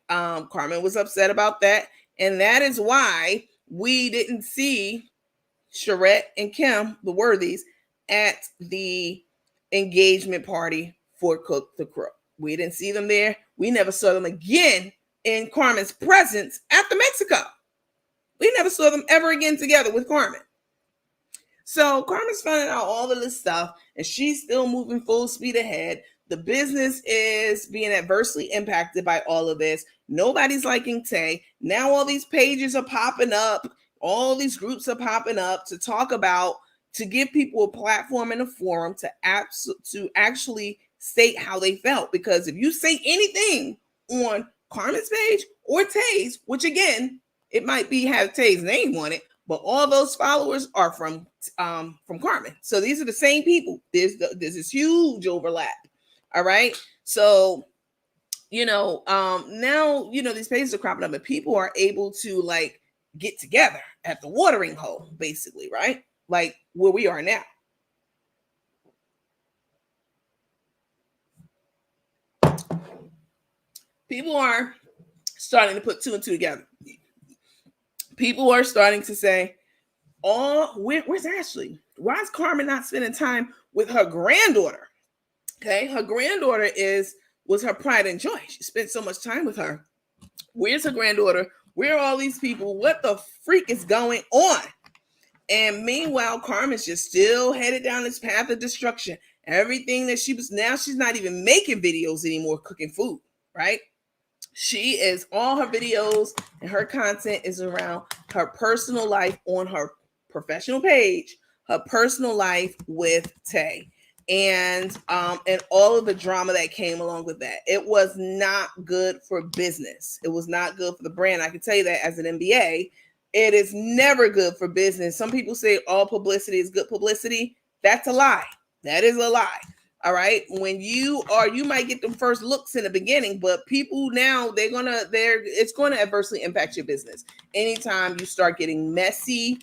Carmen was upset about that. And that is why we didn't see Sherette and Kim, the Worthies, at the engagement party for Cook the Crook. We didn't see them there. We never saw them again in Carmen's presence after Mexico. We never saw them ever again together with Carmen. So Carmen's finding out all of this stuff, and she's still moving full speed ahead. The business is being adversely impacted by all of this. Nobody's liking Tay. Now all these pages are popping up. All these groups are popping up to talk about, to give people a platform and a forum to actually state how they felt. Because if you say anything on Carmen's page or Tay's, which again, it might be have Tay's name on it, but all those followers are from Carmen. So these are the same people. There's this huge overlap. All right. So, now, these pages are cropping up and people are able to like get together at the watering hole, basically, right? Like where we are now. People are starting to put two and two together. People are starting to say, where's Ashely? Why is Carmen not spending time with her granddaughter? Okay, her granddaughter was her pride and joy. She spent so much time with her. Where's her granddaughter? Where are all these people? What the freak is going on? And meanwhile, Carmen's just still headed down this path of destruction. Everything that she's not even making videos anymore, cooking food, right? She is, all her videos and her content is around her personal life on her professional page, her personal life with Tay, and all of the drama that came along with that. It was not good for business. It was not good for the brand. I can tell you that as an MBA, it is never good for business. Some people say all publicity is good publicity. That's a lie. That is a lie. All right. When you might get them first looks in the beginning, but people now it's going to adversely impact your business. Anytime you start getting messy,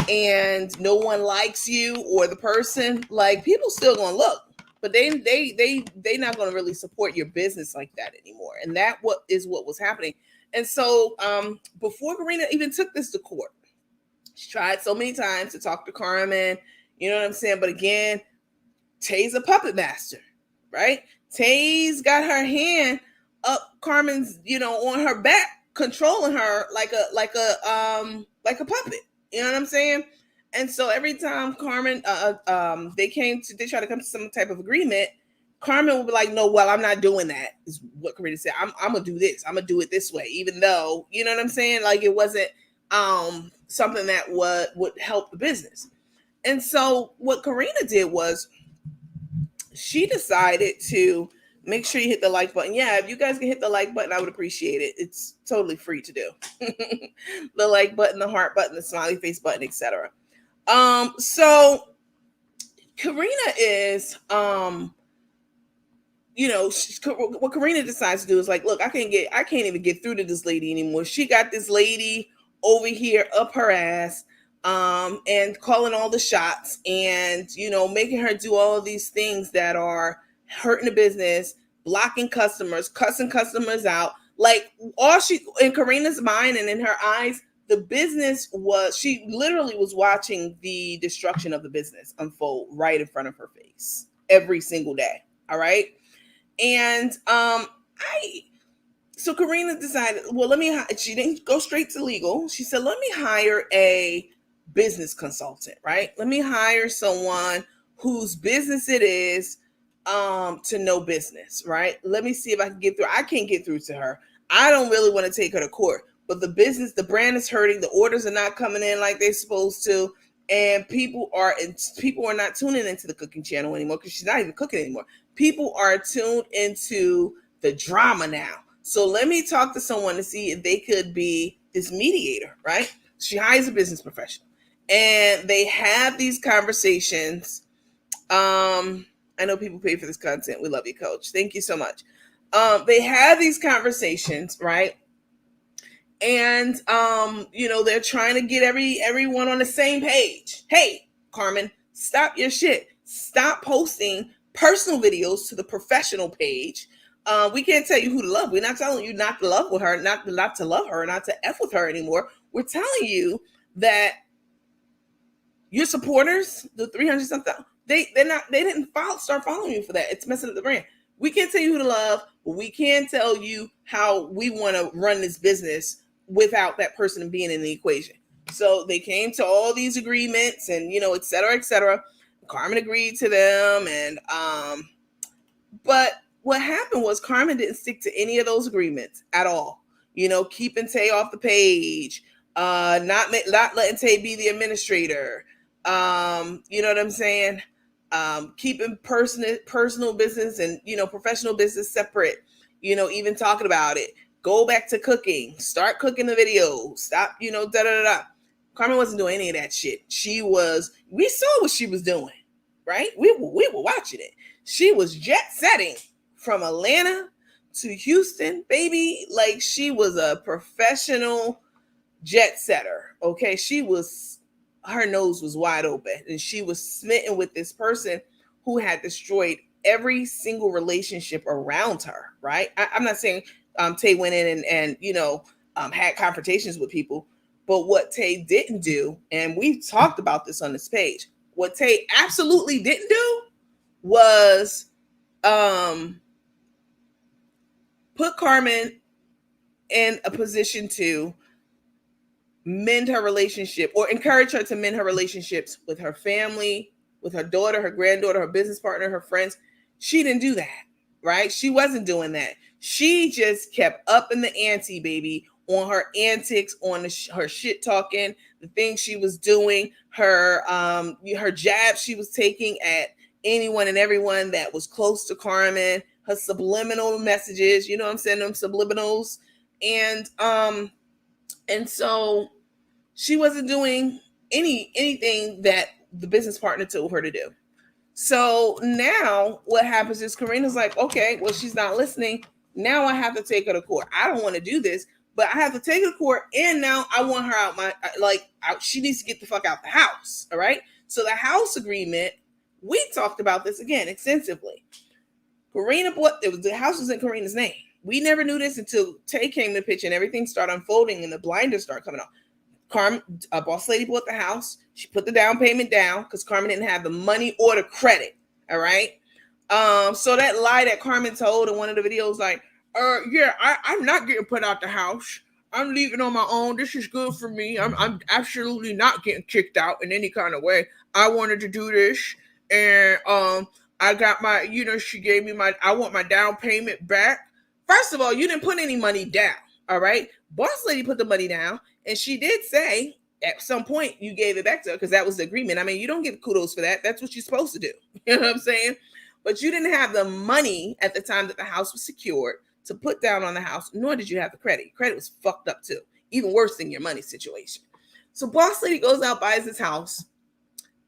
and no one likes you or the person, like people still going to look, but they not going to really support your business like that anymore. And that what was happening. And so, before Corrina even took this to court, she tried so many times to talk to Carmen, you know what I'm saying? But again, Tay's a puppet master, right? Tay's got her hand up Carmen's, on her back, controlling her like a puppet. You know what I'm saying? And so every time Carmen, they try to come to some type of agreement, Carmen will be like, no, well, I'm not doing that, is what Corrina said. I'm going to do this. I'm going to do it this way, even though, you know what I'm saying? Like it wasn't something that would help the business. And so what Corrina did was, she decided to make sure you hit the like button. Yeah, if you guys can hit the like button, I would appreciate it. It's totally free to do. The like button, the heart button, the smiley face button, etc. So Corrina is, what Corrina decides to do is like, look, I can't even get through to this lady anymore. She got this lady over here up her ass, and calling all the shots and, making her do all of these things that are hurting the business, blocking customers, cussing customers out. Like all in Corrina's mind and in her eyes, the business she literally was watching the destruction of the business unfold right in front of her face every single day. All right. And, so Corrina decided, well, she didn't go straight to legal. She said, let me hire a business consultant, right? Let me hire someone whose business it is to know business, right? Let me see if I can get through. I can't get through to her. I don't really want to take her to court, but the brand is hurting. The orders are not coming in like they're supposed to. And people are not tuning into the cooking channel anymore because she's not even cooking anymore. People are tuned into the drama now. So let me talk to someone to see if they could be this mediator, right? She hires a business professional and they have these conversations. I know people pay for this content. We love you, coach. Thank you so much. They have these conversations, right? And they're trying to get everyone on the same page. Hey, Carmen, stop your shit. Stop posting personal videos to the professional page. We can't tell you who to love. We're not telling you not to love with her, not to love her, not to F with her anymore. We're telling you that your supporters, the 300 something, they didn't start following you for that. It's messing up the brand. We can't tell you who to love, but we can tell you how we want to run this business without that person being in the equation. So they came to all these agreements and, et cetera, et cetera. Carmen agreed to them. And, but what happened was Carmen didn't stick to any of those agreements at all. Keeping Tay off the page, not letting Tay be the administrator. You know what I'm saying? Keeping personal business and, professional business separate, even talking about it. Go back to cooking, start cooking the videos, stop, da-da-da-da. Carmen wasn't doing any of that shit. We saw what she was doing, right? We were watching it. She was jet setting from Atlanta to Houston, baby. Like she was a professional jet setter. Okay. Her nose was wide open and she was smitten with this person who had destroyed every single relationship around her. Right. I'm not saying Tay went in and had confrontations with people, but what Tay didn't do, and we've talked about this on this page, what Tay absolutely didn't do was put Carmen in a position to mend her relationship or encourage her to mend her relationships with her family, with her daughter, her granddaughter, her business partner, her friends. She didn't do that, right? She wasn't doing that. She just kept up in the ante, baby, on her antics, on her shit talking, the things she was doing, her jabs she was taking at anyone and everyone that was close to Carmen, her subliminal messages, you know what I'm saying, them subliminals. And so she wasn't doing anything that the business partner told her to do. So now what happens is Corrina's like, okay, well, she's not listening. Now I have to take her to court. I don't want to do this, but I have to take her to court. And now I want her out she needs to get the fuck out the house. All right. So the house agreement, we talked about this again extensively. The house was in Corrina's name. We never knew this until Tay came to the picture and everything started unfolding and the blinders started coming off. Carmen, a boss lady, bought the house. She put the down payment down because Carmen didn't have the money or the credit. All right. So that lie that Carmen told in one of the videos, like, I'm not getting put out the house. I'm leaving on my own. This is good for me. I'm absolutely not getting kicked out in any kind of way. I wanted to do this. And I got my, she gave me I want my down payment back. First of all, you didn't put any money down. All right. Boss lady put the money down. And she did say at some point you gave it back to her because that was the agreement. I mean, you don't get kudos for that. That's what you're supposed to do. You know what I'm saying? But you didn't have the money at the time that the house was secured to put down on the house, nor did you have the credit. Credit was fucked up too. Even worse than your money situation. So boss lady goes out, buys this house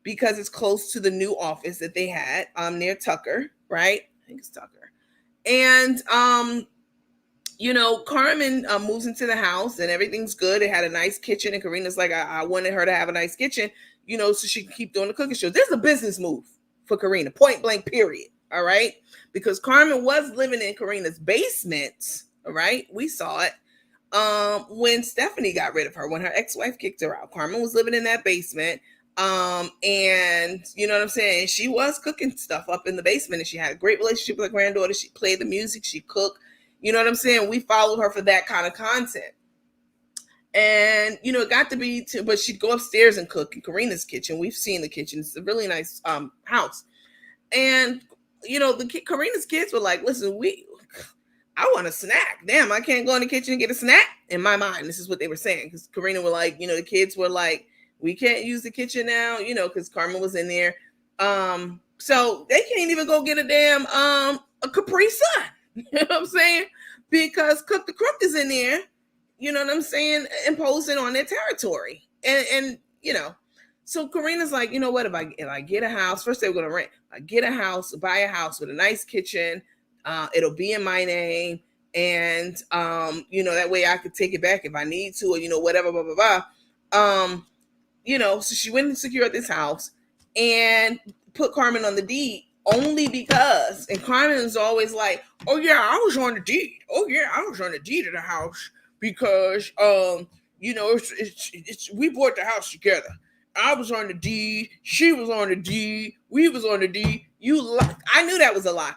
because it's close to the new office that they had near Tucker, right? I think it's Tucker. And Carmen moves into the house and everything's good. It had a nice kitchen and Corrina's like, I wanted her to have a nice kitchen, so she can keep doing the cooking show. This is a business move for Corrina, point blank, period. All right. Because Carmen was living in Corrina's basement. All right. We saw it when Stephanie got rid of her, when her ex-wife kicked her out. Carmen was living in that basement. And you know what I'm saying? She was cooking stuff up in the basement and she had a great relationship with her granddaughter. She played the music, she cooked. You know what I'm saying? We followed her for that kind of content. And, it got to be, but she'd go upstairs and cook in Corrina's kitchen. We've seen the kitchen. It's a really nice house. And, Corrina's kids were like, listen, I want a snack. Damn, I can't go in the kitchen and get a snack. In my mind, this is what they were saying. Because Corrina were like, the kids were like, we can't use the kitchen now, because Carmen was in there. So they can't even go get a damn a Capri Sun. You know what I'm saying? because Cook the Crook is in there, you know what I'm saying, imposing on their territory. And so Corrina's like, you know what, if I get a house, first they were gonna rent. I get a house, buy a house with a nice kitchen, it'll be in my name, and that way I could take it back if I need to, or whatever, blah blah blah. So she went and secured this house and put Carmen on the deed only because, and Carmen was always like, oh yeah, I was on the deed. Oh yeah, I was on the deed of the house because, we bought the house together. I was on the deed. She was on the deed. We was on the deed. I knew that was a lie.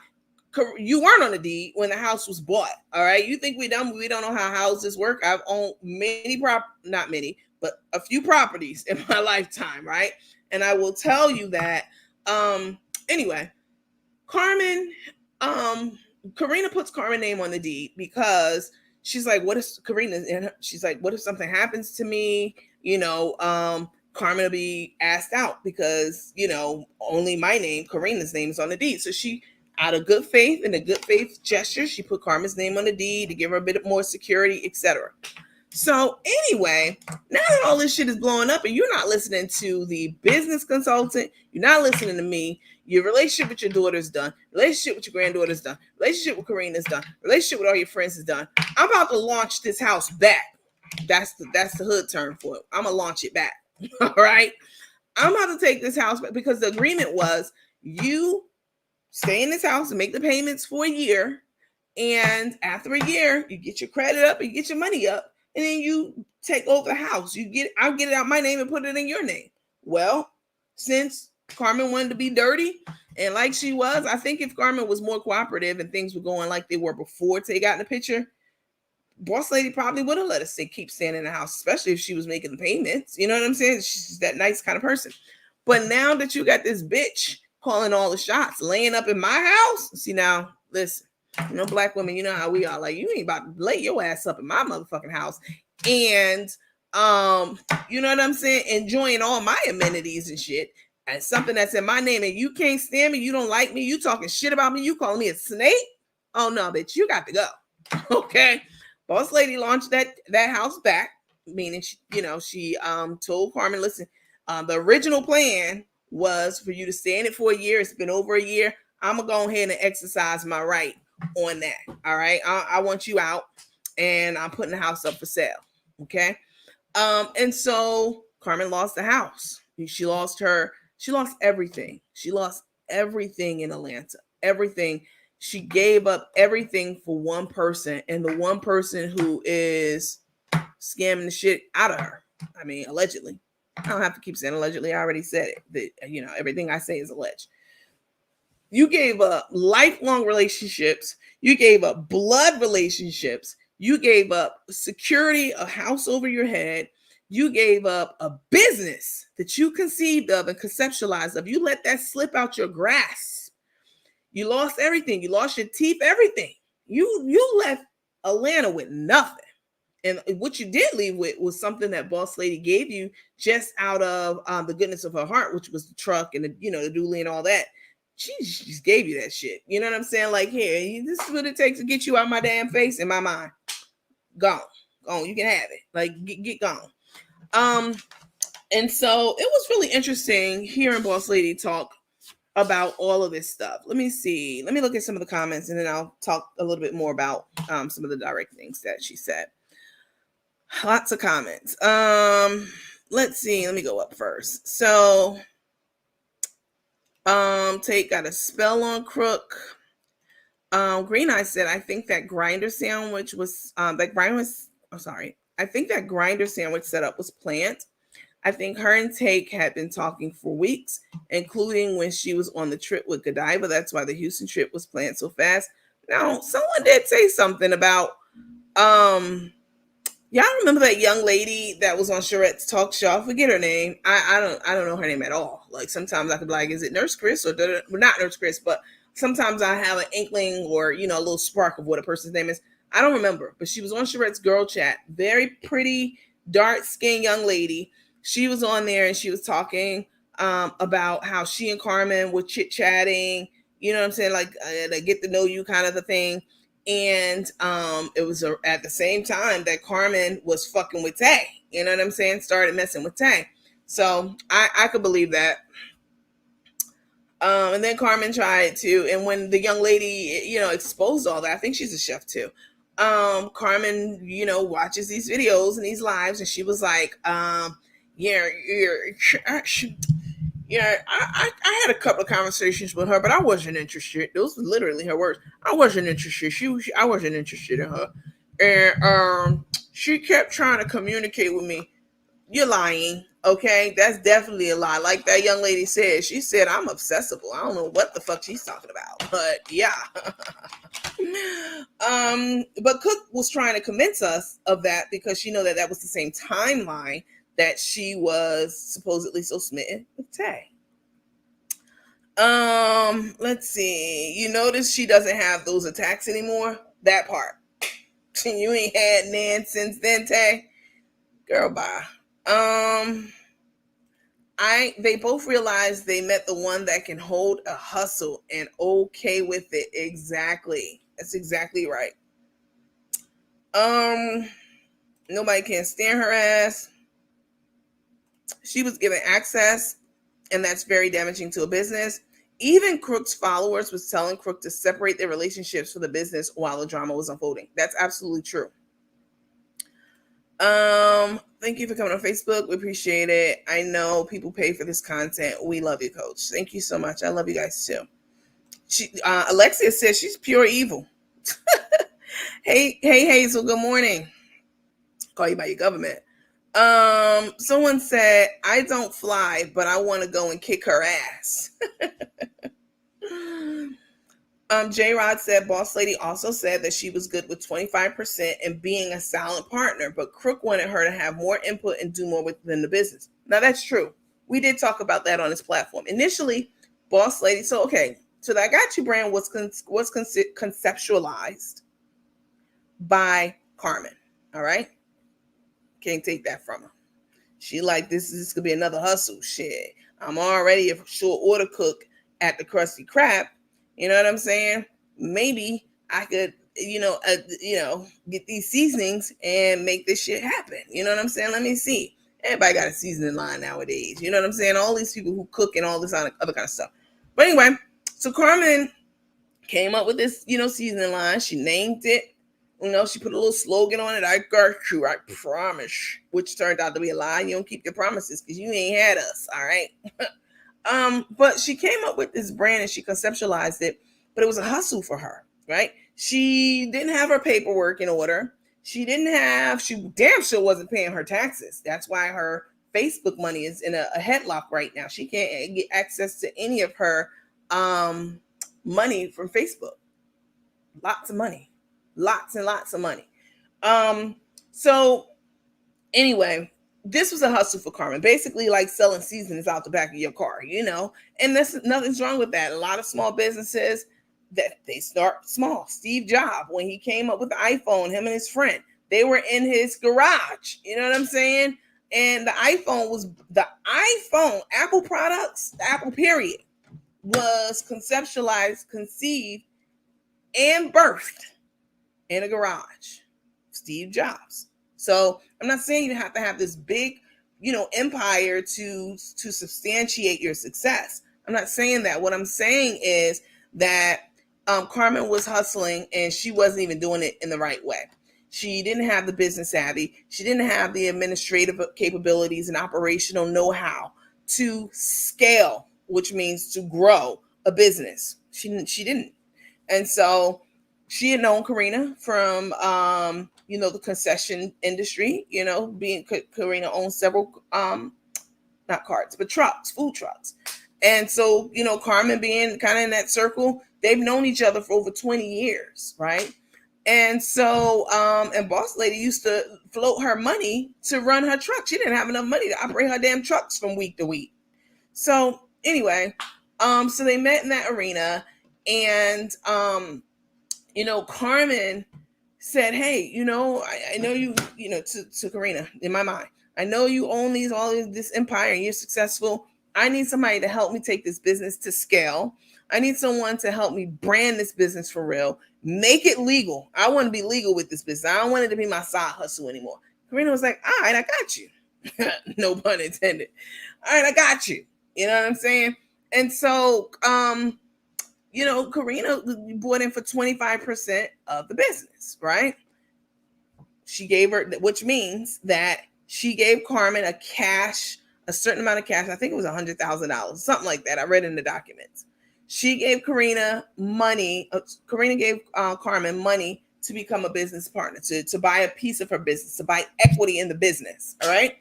You weren't on the deed when the house was bought. All right. You think we don't know how houses work. I've owned not many, but a few properties in my lifetime. Right. And I will tell you that, anyway, Corrina puts Carmen's name on the deed because she's like, what if something happens to me? Carmen will be asked out because, only my name, Corrina's name, is on the deed. So she, out of good faith and a good faith gesture, she put Carmen's name on the deed to give her a bit more security, etc. So anyway, now that all this shit is blowing up and you're not listening to the business consultant, you're not listening to me, your relationship with your daughter's done, relationship with your granddaughter's done, relationship with Corrina's done, relationship with all your friends is done. I'm about to launch this house back. That's the hood term for it. I'm gonna launch it back. All right. I'm about to take this house back because the agreement was you stay in this house and make the payments for a year. And after a year, you get your credit up and you get your money up. And then you take over the house. I'll get it out my name and put it in your name. Well, since Carmen wanted to be dirty and like she was, I think if Carmen was more cooperative and things were going like they were before they got in the picture, boss lady probably would have let us keep staying in the house, especially if she was making the payments. You know what I'm saying? She's that nice kind of person. But now that you got this bitch calling all the shots, laying up in my house, see now, listen. Black women, you know how we are. Like, you ain't about to lay your ass up in my motherfucking house. And, you know what I'm saying? Enjoying all my amenities and shit. And something that's in my name and you can't stand me, you don't like me, you talking shit about me, you calling me a snake? Oh, no, bitch, you got to go. Okay? Boss lady launched that house back, meaning, she told Carmen, listen, the original plan was for you to stay in it for a year. It's been over a year. I'm going to go ahead and exercise my right on that. All right. I want you out and I'm putting the house up for sale. Okay. And so Carmen lost the house. She lost everything. She lost everything in Atlanta. Everything. She gave up everything for one person, and the one person who is scamming the shit out of her. I mean, allegedly. I don't have to keep saying allegedly. I already said it. That, everything I say is alleged. You gave up lifelong relationships. You gave up blood relationships. You gave up security, a house over your head. You gave up a business that you conceived of and conceptualized of. You let that slip out your grasp. You lost everything. You lost your teeth, everything. You left Atlanta with nothing. And what you did leave with was something that boss lady gave you just out of the goodness of her heart, which was the truck and the dually and all that. She just gave you that shit. You know what I'm saying? Like, here, this is what it takes to get you out my damn face and my mind. Gone. You can have it. Like, get gone. And so it was really interesting hearing boss lady talk about all of this stuff. Let me see. Let me look at some of the comments and then I'll talk a little bit more about some of the direct things that she said. Lots of comments. Let's see. Let me go up first. So, Tate got a spell on Crook. Green Eye said, I think that grinder sandwich was, I think that grinder sandwich setup was planned. I think her and Tate had been talking for weeks, including when she was on the trip with Godiva. That's why the Houston trip was planned so fast. Now, someone did say something about, y'all remember that young lady that was on Charette's talk show? I forget her name. I don't know her name at all. Like, sometimes I could be like, is it Nurse Chris or not Nurse Chris? But sometimes I have an inkling or a little spark of what a person's name is. I don't remember, but she was on Charette's Girl Chat. Very pretty, dark-skinned young lady. She was on there and she was talking about how she and Carmen were chit-chatting. You know what I'm saying? Like, they get to know you kind of the thing. And it was at the same time that Carmen was fucking with Tay. You know what I'm saying? Started messing with Tay. So I could believe that. And then Carmen tried to, and when the young lady, exposed all that, I think she's a chef too. Carmen, watches these videos and these lives, and she was like, yeah, I had a couple of conversations with her, but I wasn't interested. Those were literally her words. I wasn't interested. I wasn't interested in her, and she kept trying to communicate with me. You're lying. Okay, that's definitely a lie. Like that young lady said, she said I'm obsessible. I don't know what the fuck she's talking about, but yeah. But Cook was trying to convince us of that because she know that was the same timeline that she was supposedly so smitten with Tay. Let's see. You notice she doesn't have those attacks anymore. That part. You ain't had Nan since then, Tay. Girl, bye. They both realized they met the one that can hold a hustle and okay with it. Exactly. That's exactly right. Nobody can stand her ass. She was given access, and that's very damaging to a business. Even Crook's followers was telling Crook to separate their relationships for the business while the drama was unfolding. That's absolutely true. Thank you for coming on Facebook. We appreciate it. I know people pay for this content. We love you, Coach. Thank you so much. I love you guys too. Alexia says she's pure evil. Hey, Hazel, good morning. Call you by your government. Someone said, I don't fly, but I want to go and kick her ass. J-Rod said, Boss Lady also said that she was good with 25% and being a silent partner, but Crook wanted her to have more input and do more within the business. Now, that's true. We did talk about that on this platform. Initially, Boss Lady, so the I Got You brand was conceptualized by Carmen, all right? Can't take that from her. She like, this could be another hustle. Shit, I'm already a short order cook at the Krusty Krab. You know what I'm saying? Maybe I could, get these seasonings and make this shit happen. You know what I'm saying? Let me see. Everybody got a seasoning line nowadays. You know what I'm saying? All these people who cook and all this other kind of stuff. But anyway, so Carmen came up with this, seasoning line. She named it. She put a little slogan on it. I got you, I promise. Which turned out to be a lie. You don't keep your promises because you ain't had us, all right? But she came up with this brand and she conceptualized it, but it was a hustle for her, right? She didn't have her paperwork in order. She damn sure wasn't paying her taxes. That's why her Facebook money is in a headlock right now. She can't get access to any of her money from Facebook. Lots of money. Lots and lots of money. So anyway, this was a hustle for Carmen, basically like selling seasonings out the back of your car, and nothing's wrong with that. A lot of small businesses that they start small. Steve Jobs, when he came up with the iPhone, him and his friend, they were in his garage. You know what I'm saying? And the iPhone, Apple products, the Apple period, was conceptualized, conceived, and birthed in a garage. Steve Jobs. So I'm not saying you have to have this big, empire to substantiate your success. I'm not saying that. What I'm saying is that Carmen was hustling and she wasn't even doing it in the right way. She didn't have the business savvy. She didn't have the administrative capabilities and operational know-how to scale, which means to grow a business. She didn't. And so she had known Corrina from, the concession industry, Corrina owns several, not carts, but trucks, food trucks. And so, Carmen being kind of in that circle, they've known each other for over 20 years, right? And so, and Boss Lady used to float her money to run her truck. She didn't have enough money to operate her damn trucks from week to week. So anyway, so they met in that arena, and, Carmen said, hey, I know you, to Corrina, in my mind, I know you own all of this empire and you're successful. I need somebody to help me take this business to scale. I need someone to help me brand this business for real, make it legal. I want to be legal with this business. I don't want it to be my side hustle anymore. Corrina was like, all right, I got you. No pun intended. All right, I got you. You know what I'm saying? And so, Corrina bought in for 25% of the business, right? She gave her, which means that she gave Carmen a certain amount of cash. I think it was $100,000, something like that. I read in the documents. She gave Corrina money. Corrina gave Carmen money to become a business partner, to buy a piece of her business, to buy equity in the business. All right,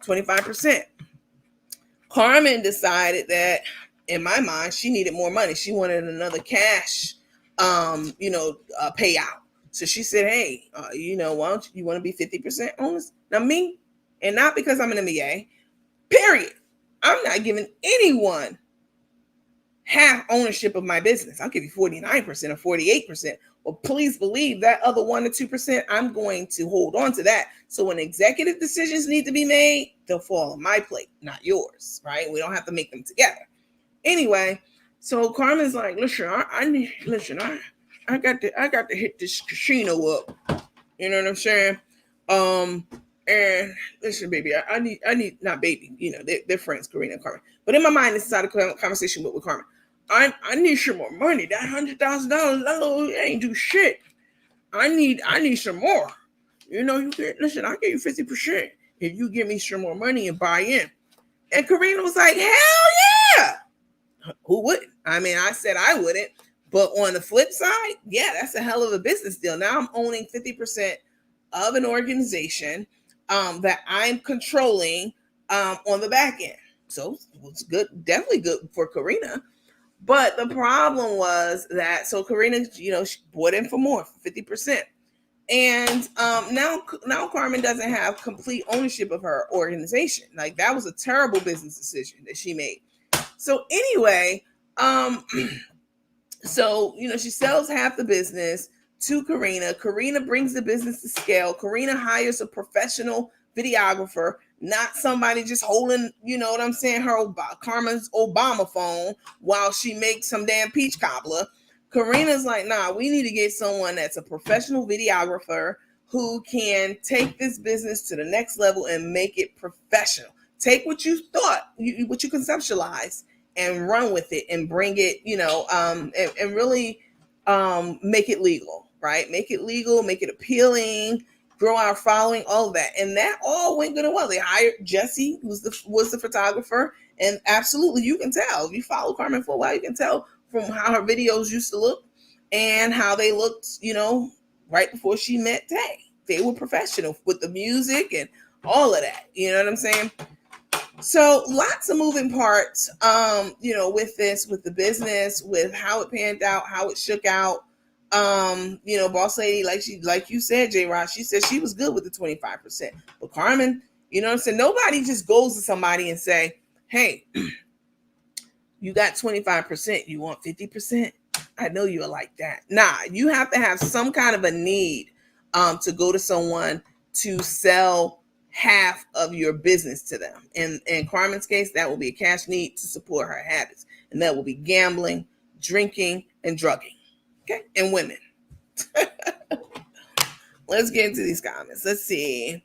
25%. Carmen decided that, in my mind, she needed more money. She wanted another cash, payout. So she said, hey, why don't you want to be 50% on this? Now me, and not because I'm an MBA, period. I'm not giving anyone half ownership of my business. I'll give you 49% or 48%. Well, please believe that other 1 or 2%, I'm going to hold on to that. So when executive decisions need to be made, they'll fall on my plate, not yours, right? We don't have to make them together. Anyway, so Carmen's like, listen, I got to hit this casino up. You know what I'm saying? And listen, baby, I need not baby. They're friends, Corrina and Carmen. But in my mind, this is how the conversation with Carmen. I need some more money. That $100,000 ain't do shit. I need some more. You get, listen, I'll give you 50% if you give me some more money and buy in. And Corrina was like, hell yeah. Who wouldn't? I mean, I said I wouldn't. But on the flip side, yeah, that's a hell of a business deal. Now I'm owning 50% of an organization that I'm controlling on the back end. So it's good, definitely good for Corrina. But the problem was that, so Corrina, she bought in for more, 50%. And now Carmen doesn't have complete ownership of her organization. Like, that was a terrible business decision that she made. So anyway, so, she sells half the business to Corrina. Corrina brings the business to scale. Corrina hires a professional videographer, not somebody just holding, Carmen's Obama phone while she makes some damn peach cobbler. Corrina's like, nah, we need to get someone that's a professional videographer who can take this business to the next level and make it professional. Take what you thought, what you conceptualized, and run with it and bring it, and really make it legal, right? Make it legal, make it appealing, grow our following, all of that. And that all went good and well. They hired Jesse, who was the photographer. And absolutely, you can tell. If you follow Carmen for a while, you can tell from how her videos used to look and how they looked, right before she met Tay. They were professional with the music and all of that. You know what I'm saying? So lots of moving parts, with this, with the business, with how it panned out, how it shook out. Boss lady, like you said, J-Rod, she said she was good with the 25%. But Carmen, nobody just goes to somebody and say, hey, you got 25%, you want 50%? I know you're like that. Nah, you have to have some kind of a need to go to someone to sell half of your business to them. And in Carmen's case, that will be a cash need to support her habits. And that will be gambling, drinking, and drugging. Okay? And women. Let's get into these comments. Let's see.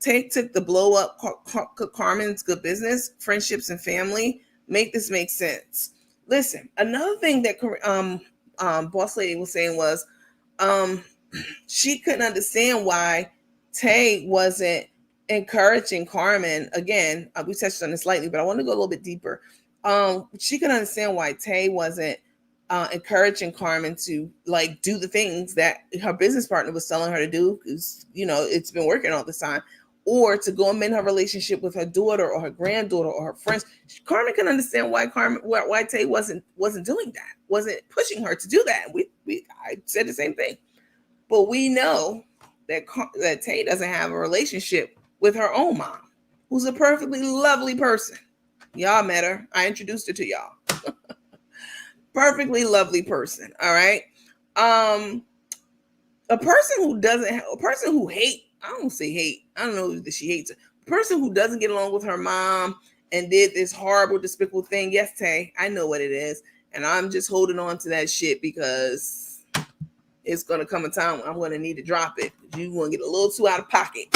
Tay took the blow up Carmen's good business, friendships, and family. Make this make sense. Listen, another thing that boss lady was saying was she couldn't understand why Tay wasn't encouraging Carmen. Again, we touched on this slightly, but I want to go a little bit deeper. She could understand why Tay wasn't encouraging Carmen to do the things that her business partner was telling her to do, because it's been working all this time, or to go and mend her relationship with her daughter or her granddaughter or her friends. Carmen can understand why Tay wasn't doing that, wasn't pushing her to do that. I said the same thing, but we know that Tay doesn't have a relationship with her own mom, who's a perfectly lovely person. Y'all met her. I introduced her to y'all. Perfectly lovely person. All right. A person who hate, I don't say hate. I don't know that she hates her. A person who doesn't get along with her mom and did this horrible, despicable thing. Yes, Tay, I know what it is. And I'm just holding on to that shit because it's going to come a time when I'm going to need to drop it. You're going to get a little too out of pocket.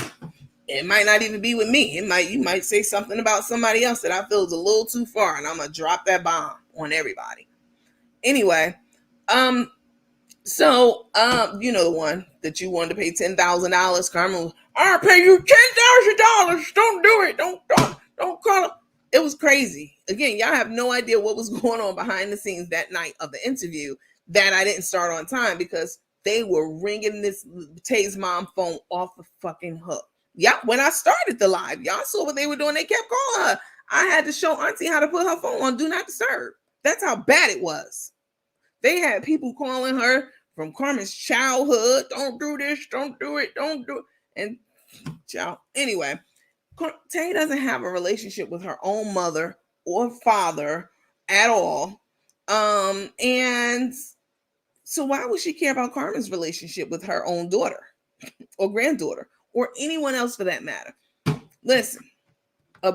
It might not even be with me. You might say something about somebody else that I feel is a little too far, and I'm going to drop that bomb on everybody. Anyway, so, the one that you wanted to pay $10,000, Carmen, I'll pay you $10,000. Don't do it. Don't call it. It was crazy. Again, y'all have no idea what was going on behind the scenes that night of the interview that I didn't start on time because they were ringing Tay's mom phone off the fucking hook. Yeah, when I started the live, y'all saw what they were doing. They kept calling her. I had to show Auntie how to put her phone on Do Not Disturb. That's how bad it was. They had people calling her from Carmen's childhood. Don't do this. Don't do it. Don't do it. And child. Anyway, Tay doesn't have a relationship with her own mother or father at all. And so why would she care about Carmen's relationship with her own daughter or granddaughter or anyone else for that matter? Listen, an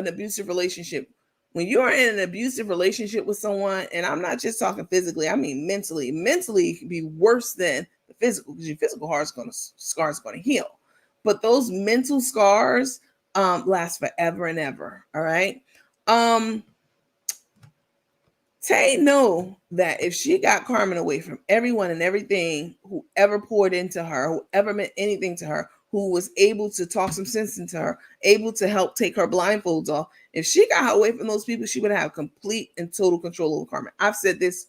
abusive relationship. When you're in an abusive relationship with someone, and I'm not just talking physically, I mean mentally it can be worse than the physical because your physical scar is going to heal. But those mental scars last forever and ever. All right. Tay know that if she got Carmen away from everyone and everything, whoever poured into her, whoever meant anything to her, who was able to talk some sense into her, able to help take her blindfolds off, if she got her away from those people, she would have complete and total control over Carmen. I've said this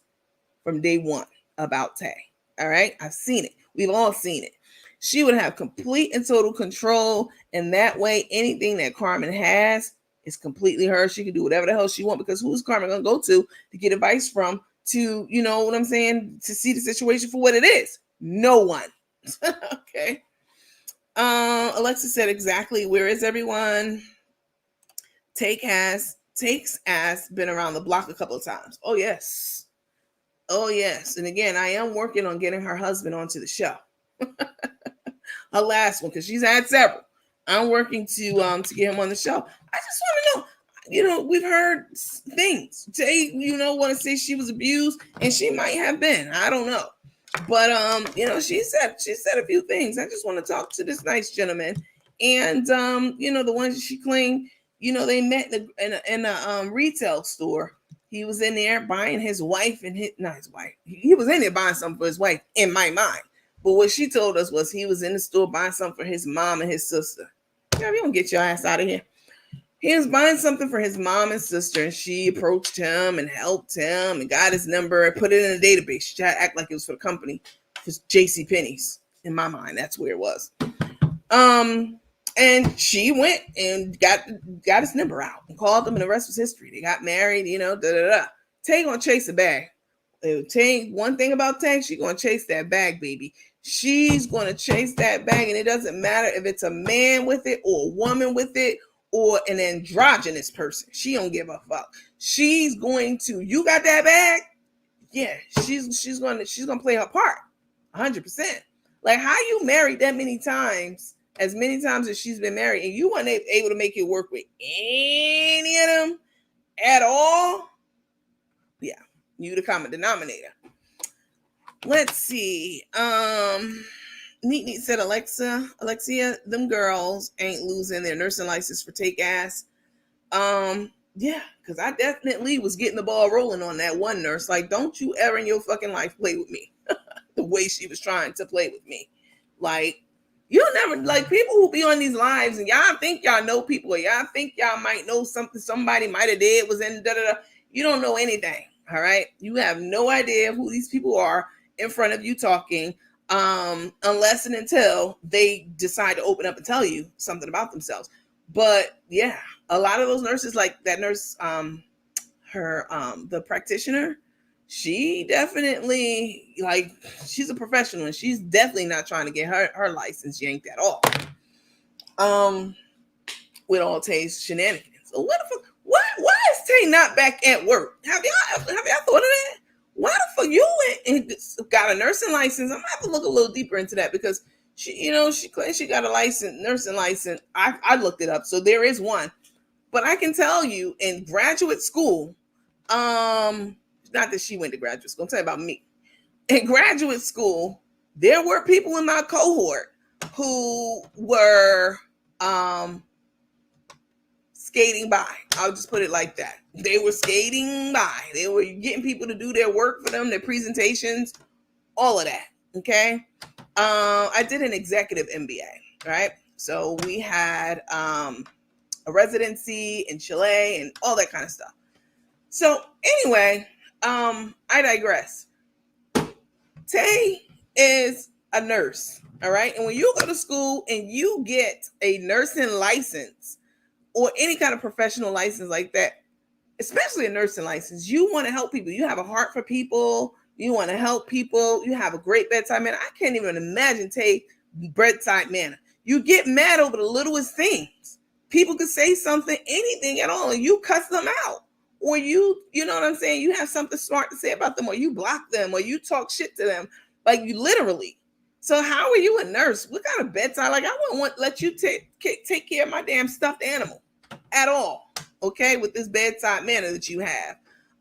from day one about Tay. All right. I've seen it. We've all seen it. She would have complete and total control. And that way, anything that Carmen has is completely hers. She can do whatever the hell she wants because who's Carmen going to go to get advice from to, you know what I'm saying, to see the situation for what it is? No one. Okay. Alexa said exactly. Where is everyone? Take's ass been around the block a couple of times. Oh, yes. Oh, yes. And again, I am working on getting her husband onto the show. Her last one, because she's had several. I'm working to get him on the show. I just want to know, we've heard things. Tay, want to say she was abused, and she might have been. I don't know. But she said a few things. I just want to talk to this nice gentleman. And the ones she claimed, they met in a retail store. He was in there buying his wife and not his wife. He was in there buying something for his wife, in my mind. But what she told us was he was in the store buying something for his mom and his sister. Yeah, you don't get your ass out of here. He was buying something for his mom and sister, and she approached him and helped him and got his number and put it in a database. She tried to act like it was for the company. It was JCPenney's. In my mind, that's where it was. And she went and got his number out and called him, and the rest was history. They got married, Tay gonna chase a bag. Tay, one thing about Tay, she's gonna chase that bag, baby. She's gonna chase that bag, and it doesn't matter if it's a man with it or a woman with it or an androgynous person. She don't give a fuck. She's going to. You got that bag? Yeah, she's gonna play her part, 100%. Like, how you married that many times, as many times as she's been married, and you weren't able to make it work with any of them at all? Yeah, you the common denominator. Let's see. Neat said, Alexia, them girls ain't losing their nursing license for take ass. Yeah, because I definitely was getting the ball rolling on that one nurse. Like, don't you ever in your fucking life play with me the way she was trying to play with me. Like, you'll never, like, people who be on these lives and y'all think y'all know people or y'all think y'all might know something somebody might have did was in da-da-da. You don't know anything, all right? You have no idea who these people are in front of you talking, unless and until they decide to open up and tell you something about themselves. But yeah, a lot of those nurses, like that nurse, the practitioner, she definitely, like, she's a professional and she's definitely not trying to get her license yanked at all. With all Tay's shenanigans. So what the fuck? Why is Tay not back at work? Have y'all thought of that? Why the fuck you went and got a nursing license? I'm gonna have to look a little deeper into that because she claims she got a nursing license. I looked it up, so there is one. But I can tell you, in graduate school, no, not that she went to graduate school, I'm talking about me. In graduate school, there were people in my cohort who were skating by. I'll just put it like that. They were skating by. They were getting people to do their work for them, their presentations, all of that. Okay. I did an executive MBA, right? So we had a residency in Chile and all that kind of stuff. So anyway, I digress. Tay is a nurse, all right? And when you go to school and you get a nursing license or any kind of professional license like that, especially a nursing license, you want to help people. You have a heart for people. You want to help people. You have a great bedside manner. I can't even imagine Tay bedside manner. You get mad over the littlest things. People could say something, anything at all, and you cuss them out. Or you know what I'm saying? You have something smart to say about them, or you block them, or you talk shit to them. Like, you literally. So how are you a nurse? What kind of bedside? Like, I wouldn't want to let you take care of my damn stuffed animal at all. Okay, with this bedside manner that you have,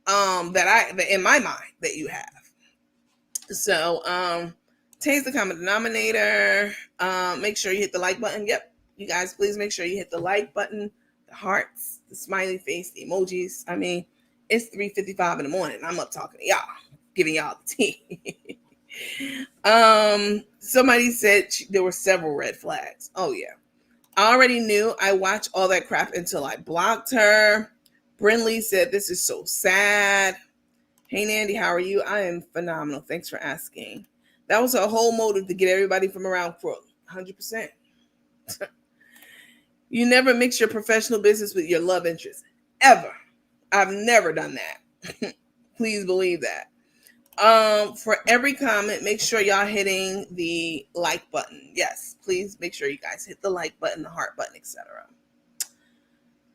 that in my mind that you have. So Tay's the common denominator. Make sure you hit the like button. Yep, you guys, please make sure you hit the like button, the hearts, the smiley face, the emojis. I mean, it's 3:55 in the morning. I'm up talking to y'all, giving y'all the tea. Somebody said there were several red flags. Oh yeah. I already knew. I watched all that crap until I blocked her. Brinley said, this is so sad. Hey, Nandy, how are you? I am phenomenal. Thanks for asking. That was her whole motive to get everybody from around Crook. 100%. You never mix your professional business with your love interest. Ever. I've never done that. Please believe that. For every comment, make sure y'all hitting the like button. Yes, please make sure you guys hit the like button, the heart button, etc.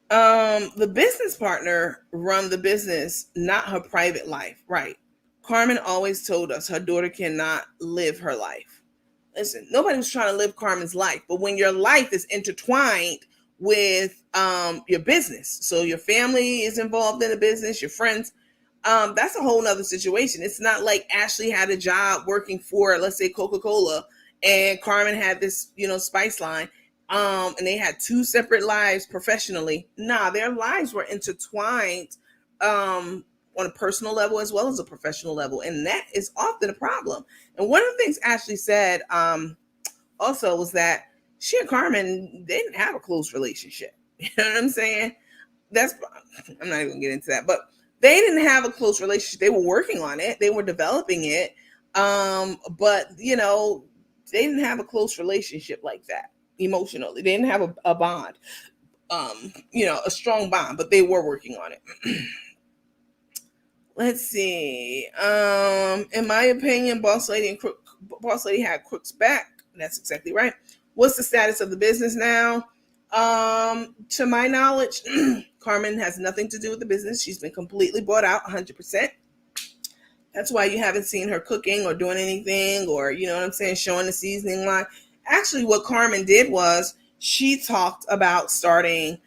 The business partner run the business, not her private life. Right. Carmen always told us her daughter cannot live her life. Listen, nobody was trying to live Carmen's life, but when your life is intertwined with your business, so your family is involved in the business, your friends, that's a whole nother situation. It's not like Ashely had a job working for, let's say, Coca-Cola, and Carmen had this, spice line, and they had two separate lives professionally. Nah, their lives were intertwined on a personal level as well as a professional level, and that is often a problem. And one of the things Ashely said also was that she and Carmen, they didn't have a close relationship. You know what I'm saying? I'm not even gonna get into that, but they didn't have a close relationship. They were working on it. They were developing it. But, they didn't have a close relationship like that emotionally. They didn't have a bond, a strong bond, but they were working on it. Let's see. In my opinion, Boss Lady had Crook's back. That's exactly right. What's the status of the business now? To my knowledge, Carmen has nothing to do with the business. She's been completely bought out 100%. That's why you haven't seen her cooking or doing anything or, showing the seasoning line. Actually, what Carmen did was she talked about starting,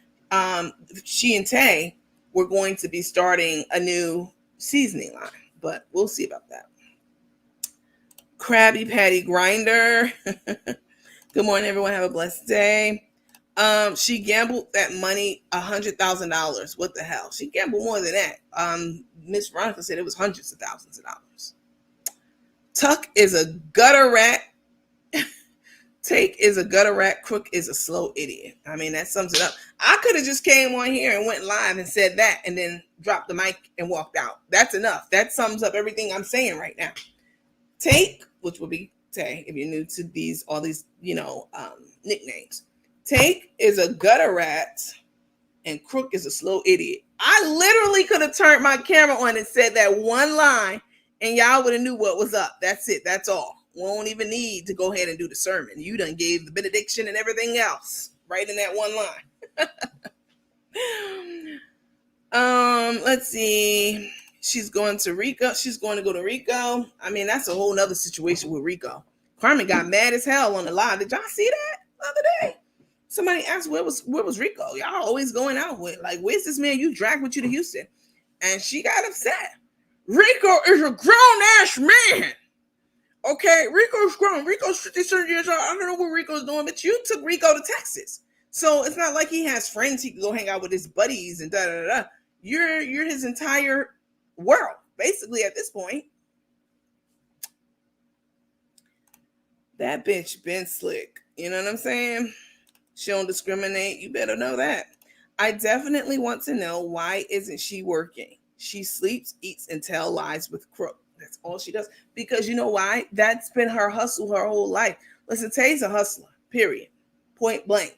she and Tay were going to be starting a new seasoning line, but we'll see about that. Krabby Patty Grinder. Good morning, everyone. Have a blessed day. She gambled that money, $100,000. What the hell? She gambled more than that. Miss Veronica said it was hundreds of thousands of dollars. Tuck is a gutter rat. Take is a gutter rat. Crook is a slow idiot. I mean, that sums it up. I could have just came on here and went live and said that and then dropped the mic and walked out. That's enough. That sums up everything I'm saying right now. Take, which will be Tay, if you're new to all these, nicknames. Take is a gutter rat and Crook is a slow idiot. I literally could have turned my camera on and said that one line and y'all would have knew what was up. That's it. That's all. We won't even need to go ahead and do the sermon. You done gave the benediction and everything else right in that one line. Let's see. She's going to Rico. She's going to go to Rico. I mean, that's a whole nother situation with Rico. Carmen got mad as hell on the live. Did y'all see that the other day? Somebody asked, where was Rico? Y'all always going out with, like, where's this man you dragged with you to Houston? And she got upset. Rico is a grown-ass man. Okay, Rico's grown. Rico's 57 years old. I don't know what Rico's doing, but you took Rico to Texas. So it's not like he has friends he can go hang out with his buddies and da-da-da-da. You're his entire world, basically, at this point. That bitch been slick. You know what I'm saying? She don't discriminate. You better know that. I definitely want to know, why isn't she working? She sleeps, eats, and tells lies with Crook. That's all she does. Because you know why? That's been her hustle her whole life. Listen, Tay's a hustler, period. Point blank.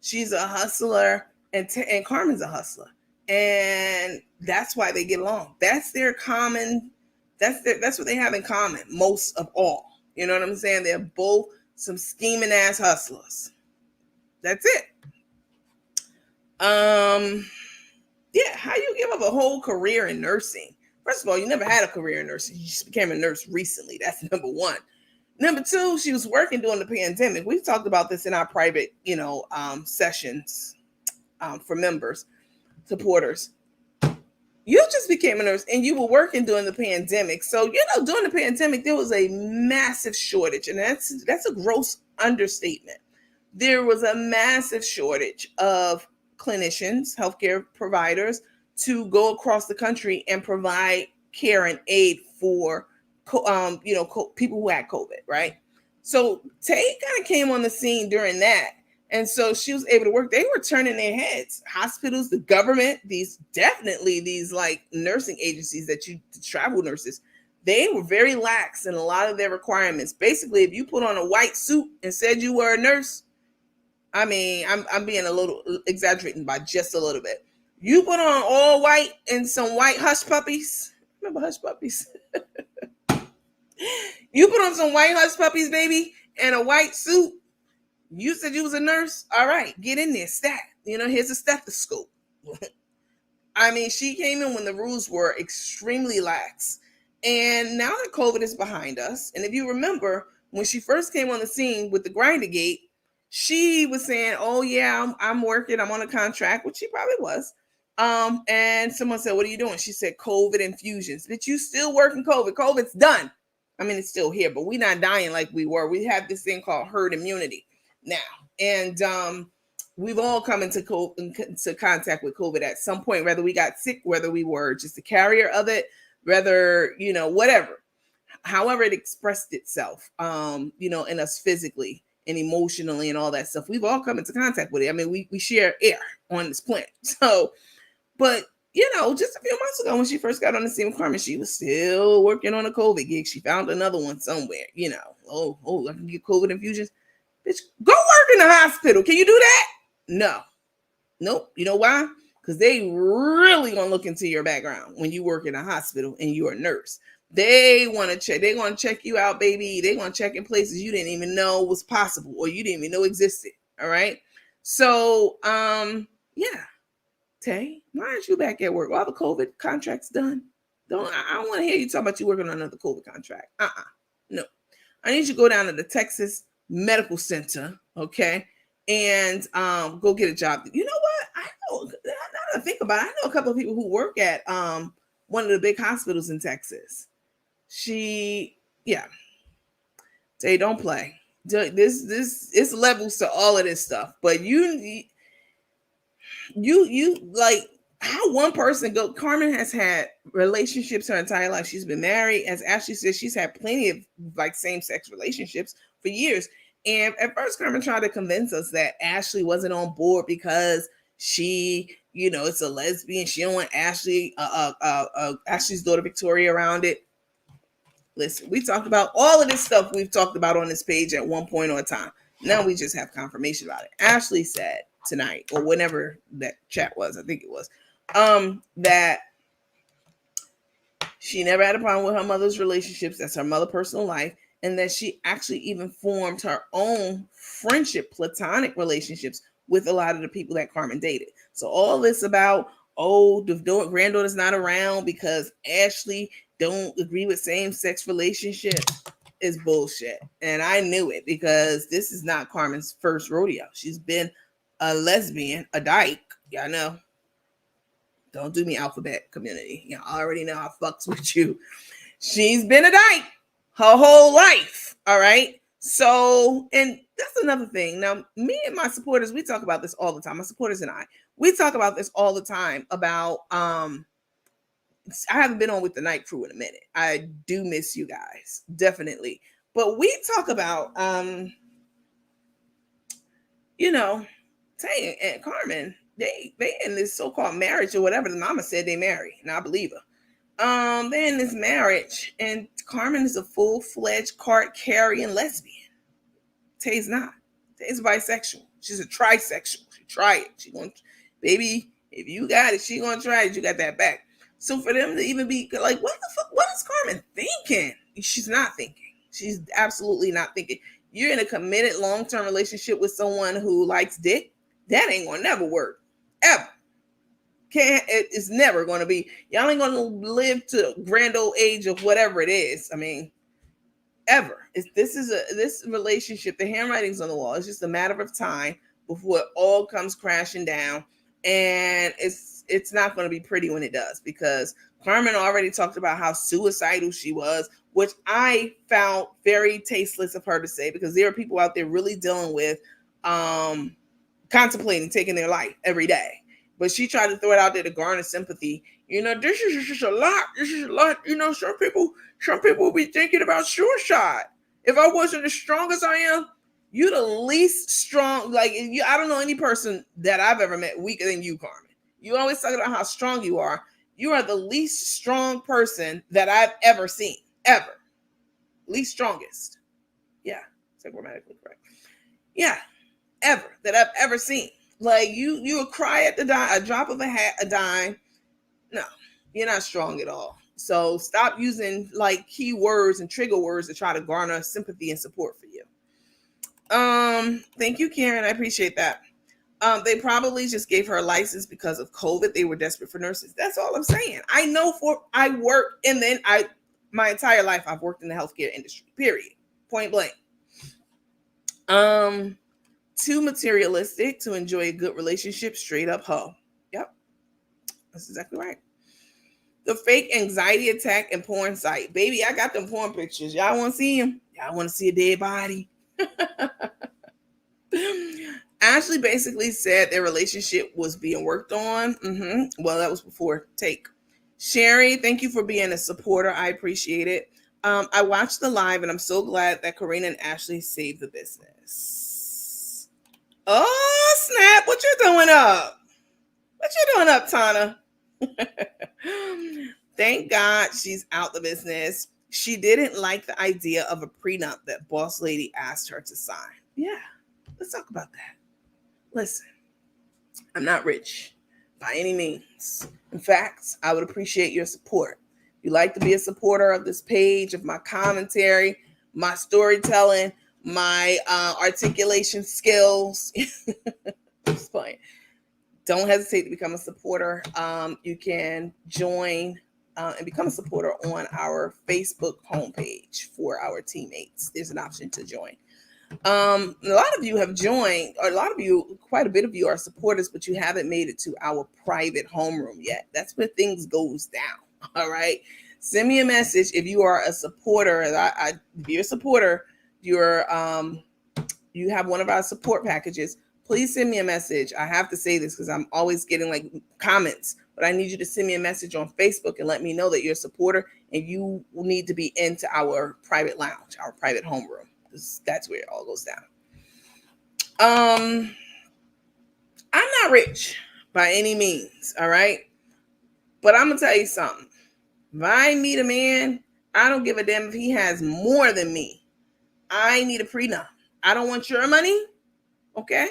She's a hustler, and Carmen's a hustler. And that's why they get along. That's their common, that's what they have in common, most of all. You know what I'm saying? They're both some scheming ass hustlers. That's it. Yeah, how you give up a whole career in nursing? First of all, you never had a career in nursing. You just became a nurse recently. That's number one. Number two, she was working during the pandemic. We've talked about this in our private, sessions for members, supporters. You just became a nurse and you were working during the pandemic. So, during the pandemic, there was a massive shortage, and that's a gross understatement. There was a massive shortage of clinicians, healthcare providers, to go across the country and provide care and aid for, people who had COVID, right? So Tay kind of came on the scene during that. And so she was able to work. They were turning their heads. Hospitals, the government, these like nursing agencies travel nurses, they were very lax in a lot of their requirements. Basically, if you put on a white suit and said you were a nurse, I mean, I'm being a little exaggerating by just a little bit. You put on all white and some white hush puppies. Remember hush puppies? You put on some white hush puppies, baby, and a white suit. You said you was a nurse. All right, get in there, stat. Here's a stethoscope. I mean, she came in when the rules were extremely lax. And now that COVID is behind us, and if you remember, when she first came on the scene with the Grindergate, she was saying, oh yeah, I'm working, I'm on a contract, which she probably was. And someone said, what are you doing? She said, COVID infusions. But you still working COVID. COVID's done. I mean, it's still here, but we're not dying like we were. We have this thing called herd immunity now. And we've all come into contact with COVID at some point, whether we got sick, whether we were just a carrier of it, whether, whatever. However it expressed itself, in us physically and emotionally and all that stuff. We've all come into contact with it. I mean, we share air on this planet. So, but, just a few months ago when she first got on the scene with Carmen, she was still working on a COVID gig. She found another one somewhere, I can get COVID infusions. Bitch, go work in the hospital. Can you do that? No. Nope. You know why? Because they really gonna look into your background when you work in a hospital and you're a nurse. They want to check. They're gonna check you out, baby. They're gonna check in places you didn't even know was possible or you didn't even know existed. All right. So, yeah. Tay, why aren't you back at work? All the COVID contracts done. I don't want to hear you talk about you working on another COVID contract. No. I need you to go down to the Texas Medical Center, okay, and go get a job. You know what? I know. Now that I think about it, I know a couple of people who work at one of the big hospitals in Texas. Tay, don't play. This it's levels to all of this stuff, but you like how one person go. Carmen has had relationships her entire life. She's been married. As Ashely says, she's had plenty of like same-sex relationships for years. And at first, Carmen tried to convince us that Ashely wasn't on board because she, it's a lesbian. She don't want Ashley's daughter Victoria around it. Listen, we talked about all of this stuff we've talked about on this page at one point or a time. Now we just have confirmation about it. Ashely said tonight, or whenever that chat was, I think it was, that she never had a problem with her mother's relationships. That's her mother's personal life. And that she actually even formed her own friendship, platonic relationships with a lot of the people that Carmen dated. So all this about, the granddaughter's not around because Ashely don't agree with same-sex relationships is bullshit. And I knew it because this is not Carmen's first rodeo. She's been a lesbian, a dyke. Y'all know. Don't do me, alphabet community. You know, I already know I fucks with you. She's been a dyke her whole life. All right. So, and that's another thing. Now, me and my supporters, we talk about this all the time. My supporters and we talk about this all the time about, I haven't been on with the night crew in a minute. I do miss you guys, definitely. But we talk about, you know, Tay and Carmen, they in this so-called marriage or whatever. The mama said they married, and I believe her. They're in this marriage, and Carmen is a full-fledged card-carrying lesbian. Tay's not. Tay's bisexual. She's a trisexual. She try it. She gonna, baby, if you got it, she gonna try it. You got that back. So for them to even be like, what the fuck? What is Carmen thinking? She's not thinking. She's absolutely not thinking. You're in a committed long-term relationship with someone who likes dick. That ain't gonna never work. Ever. It's never going to be. Y'all ain't going to live to grand old age of whatever it is. I mean, ever. This relationship, the handwriting's on the wall. It's just a matter of time before it all comes crashing down. And it's not going to be pretty when it does, because Carmen already talked about how suicidal she was, which I found very tasteless of her to say, because there are people out there really dealing with contemplating taking their life every day. But she tried to throw it out there to garner sympathy. You know, this is just a lot. This is a lot. You know, some people will be thinking about suicide. If I wasn't as strong as I am, you're the least strong. Like, I don't know any person that I've ever met weaker than you, Carmen. You always talk about how strong you are. You are the least strong person that I've ever seen, ever. Least strongest. Yeah, it's grammatically correct. Yeah, ever that I've ever seen. Like, you will cry at the dime, a drop of a hat, a dime. No, you're not strong at all. So stop using like key words and trigger words to try to garner sympathy and support for you. Thank you, Karen. I appreciate that. They probably just gave her a license because of COVID. They were desperate for nurses. That's all I'm saying. I work, and then my entire life I've worked in the healthcare industry. Period. Point blank. Too materialistic to enjoy a good relationship. Straight up hoe. Yep. That's exactly right. The fake anxiety attack and porn site. Baby, I got them porn pictures. Y'all want to see them? Y'all want to see a dead body? Ashely basically said their relationship was being worked on. Well, that was before Take. Sherry, thank you for being a supporter. I appreciate it. I watched the live, and I'm so glad that Corrina and Ashely saved the business. Oh, snap. What you doing up? What you doing up, Tana? Thank God she's out the business. She didn't like the idea of a prenup that boss lady asked her to sign. Yeah, let's talk about that. Listen, I'm not rich by any means. In fact, I would appreciate your support. If you'd like to be a supporter of this page, of my commentary, my storytelling, my articulation skills, just playing. Don't hesitate to become a supporter. You can join and become a supporter on our Facebook homepage for our teammates. There's an option to join. A lot of you have joined, or quite a bit of you are supporters, but you haven't made it to our private homeroom yet. That's where things goes down. All right. Send me a message if you are a supporter. If you're a supporter, you have one of our support packages. Please send me a message. I have to say this because I'm always getting like comments, but I need you to send me a message on Facebook and let me know that you're a supporter and you will need to be into our private lounge, our private homeroom. That's where it all goes down. I'm not rich by any means, all right? But I'm going to tell you something. If I meet a man, I don't give a damn if he has more than me. I need a prenup. I don't want your money, okay?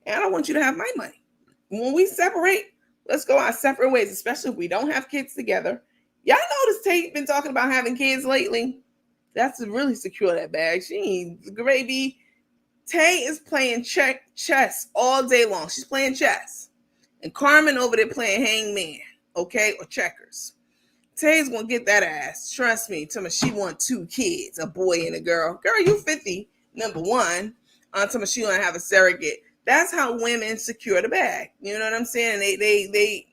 And I don't want you to have my money. When we separate, let's go our separate ways, especially if we don't have kids together. Y'all notice Tate been talking about having kids lately? That's to really secure that bag. She ain't gravy. Tay is playing chess all day long. She's playing chess. And Carmen over there playing hangman, okay, or checkers. Tay's gonna get that ass. Trust me. Tell me she want 2 kids, a boy and a girl. Girl, you 50, number one. Tell me she gonna have a surrogate. That's how women secure the bag. You know what I'm saying? They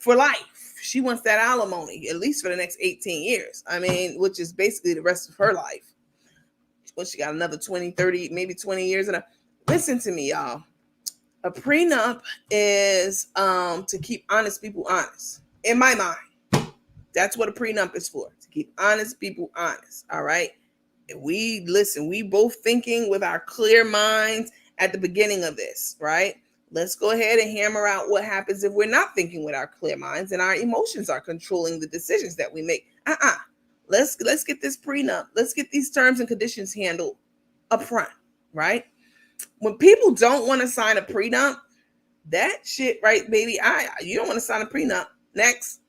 for life. She wants that alimony, at least for the next 18 years. I mean, which is basically the rest of her life. Well, she got another 20, 30, maybe 20 years. Listen to me, y'all. A prenup is to keep honest people honest. In my mind, that's what a prenup is for, to keep honest people honest. All right. We both thinking with our clear minds at the beginning of this, right? Let's go ahead and hammer out what happens if we're not thinking with our clear minds and our emotions are controlling the decisions that we make. Let's get this prenup. Let's get these terms and conditions handled up front, right? When people don't want to sign a prenup, that shit, right, baby? You don't want to sign a prenup. Next.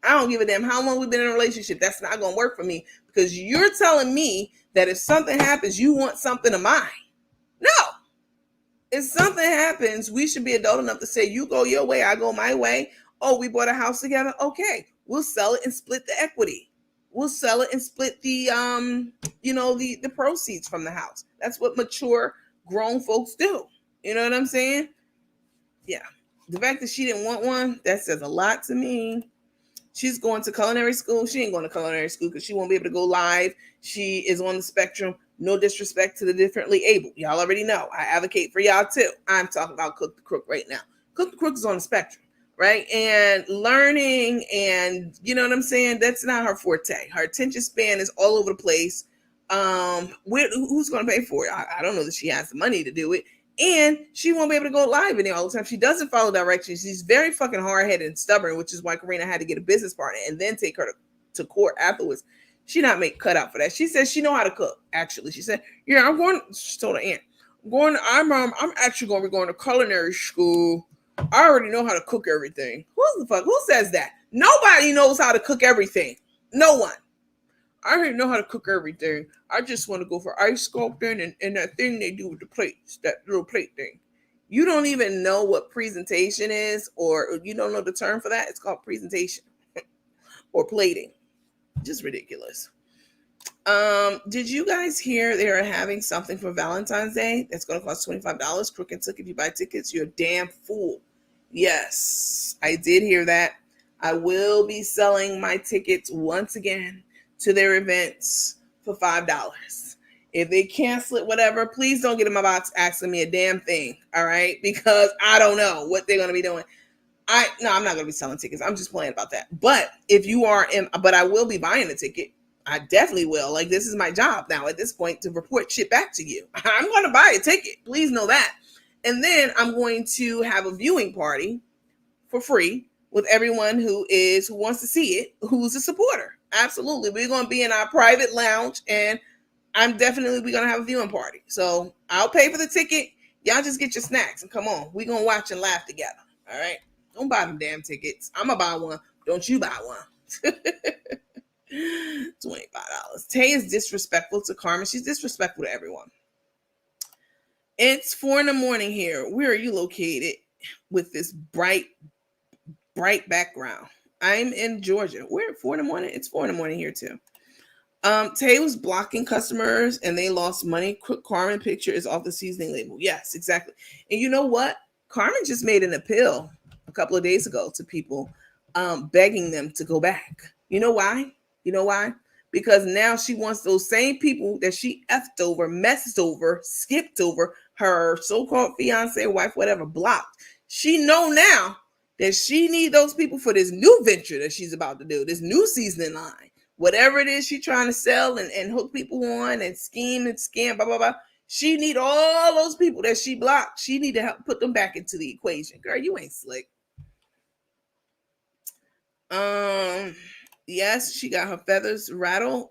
I don't give a damn how long we've been in a relationship. That's not going to work for me because you're telling me that if something happens, you want something of mine. No. If something happens, we should be adult enough to say, you go your way, I go my way. Oh, we bought a house together. Okay. We'll sell it and split the equity. We'll sell it and split the, the proceeds from the house. That's what mature grown folks do. You know what I'm saying? Yeah. The fact that she didn't want one, that says a lot to me. She's going to culinary school. She ain't going to culinary school because she won't be able to go live. She is on the spectrum. No disrespect to the differently able. Y'all already know. I advocate for y'all too. I'm talking about Cook the Crook right now. Cook the Crook is on the spectrum, right? And learning and, you know what I'm saying? That's not her forte. Her attention span is all over the place. Who's going to pay for it? I don't know that she has the money to do it. And she won't be able to go live in there all the time. She doesn't follow directions. She's very fucking hard-headed and stubborn, which is why Corrina had to get a business partner and then take her to court afterwards. She not make cut out for that. She says she know how to cook. Actually, she said, "Yeah, She told her aunt, I'm actually going to be going to culinary school. I already know how to cook everything." Who says that? Nobody knows how to cook everything. No one. I already know how to cook everything. I just want to go for ice sculpting and that thing they do with the plates, that little plate thing. You don't even know what presentation is, or you don't know the term for that. It's called presentation or plating. Just ridiculous. Did you guys hear they are having something for Valentine's Day that's going to cost $25? Crook and Took, if you buy tickets, you're a damn fool. Yes, I did hear that. I will be selling my tickets once again to their events for $5. If they cancel it, whatever, please don't get in my box asking me a damn thing, all right? Because I don't know what they're going to be doing. I'm not going to be selling tickets. I'm just playing about that. But if you are but I will be buying a ticket. I definitely will. Like, this is my job now at this point to report shit back to you. I'm going to buy a ticket. Please know that. And then I'm going to have a viewing party for free with everyone who wants to see it, who's a supporter. Absolutely. We're going to be in our private lounge, and we're going to have a viewing party. So I'll pay for the ticket. Y'all just get your snacks and come on. We're going to watch and laugh together. All right. Don't buy them damn tickets. I'm going to buy one. Don't you buy one. $25. Tay is disrespectful to Carmen. She's disrespectful to everyone. It's 4 a.m. here. Where are you located with this bright background? I'm in Georgia. We're at 4 a.m. It's 4 a.m. here too. Tay was blocking customers and they lost money. Carmen picture is off the seasoning label. Yes, exactly. And you know what? Carmen just made an appeal a couple of days ago to people, begging them to go back. You know why? Because now she wants those same people that she effed over, messed over, skipped over, her so-called fiance, wife, whatever, blocked. She know now that she need those people for this new venture that she's about to do, this new seasoning line. Whatever it is she's trying to sell and hook people on and scheme and scam, blah, blah, blah. She need all those people that she blocked. She need to help put them back into the equation. Girl, you ain't slick. Yes, she got her feathers rattled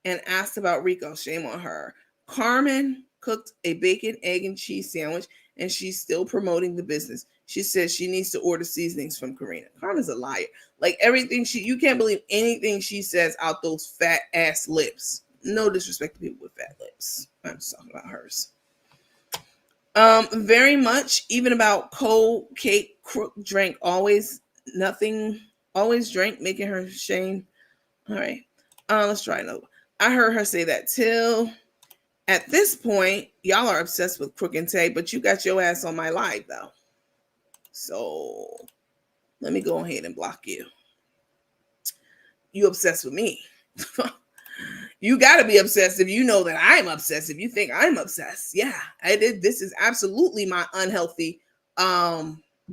and asked about Rico. Shame on her. Carmen cooked a bacon, egg, and cheese sandwich, and she's still promoting the business. She says she needs to order seasonings from Corrina. Carmen's a liar. Like, everything you can't believe anything she says out those fat ass lips. No disrespect to people with fat lips. I'm just talking about hers. Very much, even about cold cake, Crook drank always drank, making her shame. All right. Let's try another. I heard her say that till at this point, y'all are obsessed with Crook and Tay, but you got your ass on my live though. So Let me go ahead and block you. You obsessed with me. You got to be obsessive. You know that I'm obsessive. You think I'm obsessed. Yeah, I did. This is absolutely my unhealthy,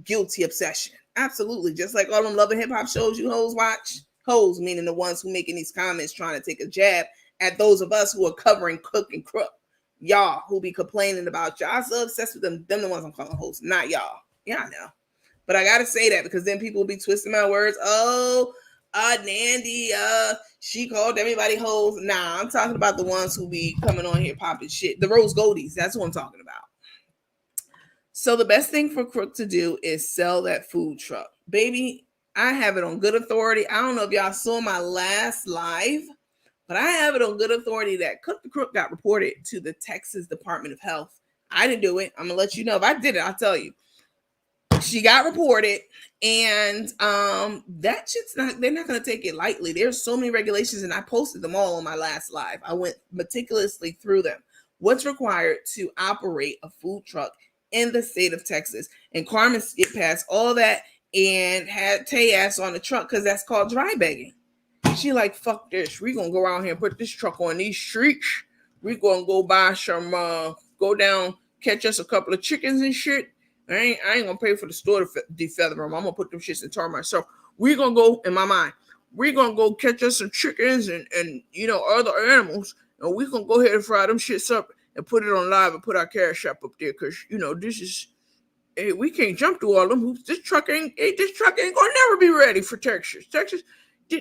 guilty obsession. Absolutely. Just like all them Love and Hip Hop shows you hoes watch. Hoes, meaning the ones who making these comments trying to take a jab at those of us who are covering Cook and Crook. Y'all who be complaining about y'all so obsessed with them. Them the ones I'm calling hoes, not y'all. Yeah, I know. But I got to say that because then people will be twisting my words. Oh, Nandy, she called everybody hoes. Nah, I'm talking about the ones who be coming on here popping shit. The Rose Goldies, that's what I'm talking about. So the best thing for Crook to do is sell that food truck. Baby, I have it on good authority. I don't know if y'all saw my last live, but I have it on good authority that Cook the Crook got reported to the Texas Department of Health. I didn't do it. I'm going to let you know. If I did it, I'll tell you. She got reported, and that shit's not, they're not going to take it lightly. There's so many regulations, and I posted them all on my last live. I went meticulously through them. What's required to operate a food truck in the state of Texas? And Carmen skipped past all that and had Tay ass on the truck because that's called dry begging. She like, fuck this. We gonna go around here and put this truck on these streets. We gonna go buy some, go down, catch us a couple of chickens and shit. I ain't gonna pay for the store to defeather them. I'm gonna put them shits in tar myself. We're gonna go, in my mind, we're gonna go catch us some chickens and you know, other animals, and we're gonna go ahead and fry them shits up and put it on live and put our cash app up there, because you know, this is, hey, we can't jump through all them hoops. This truck ain't gonna never be ready for Texas. Texas,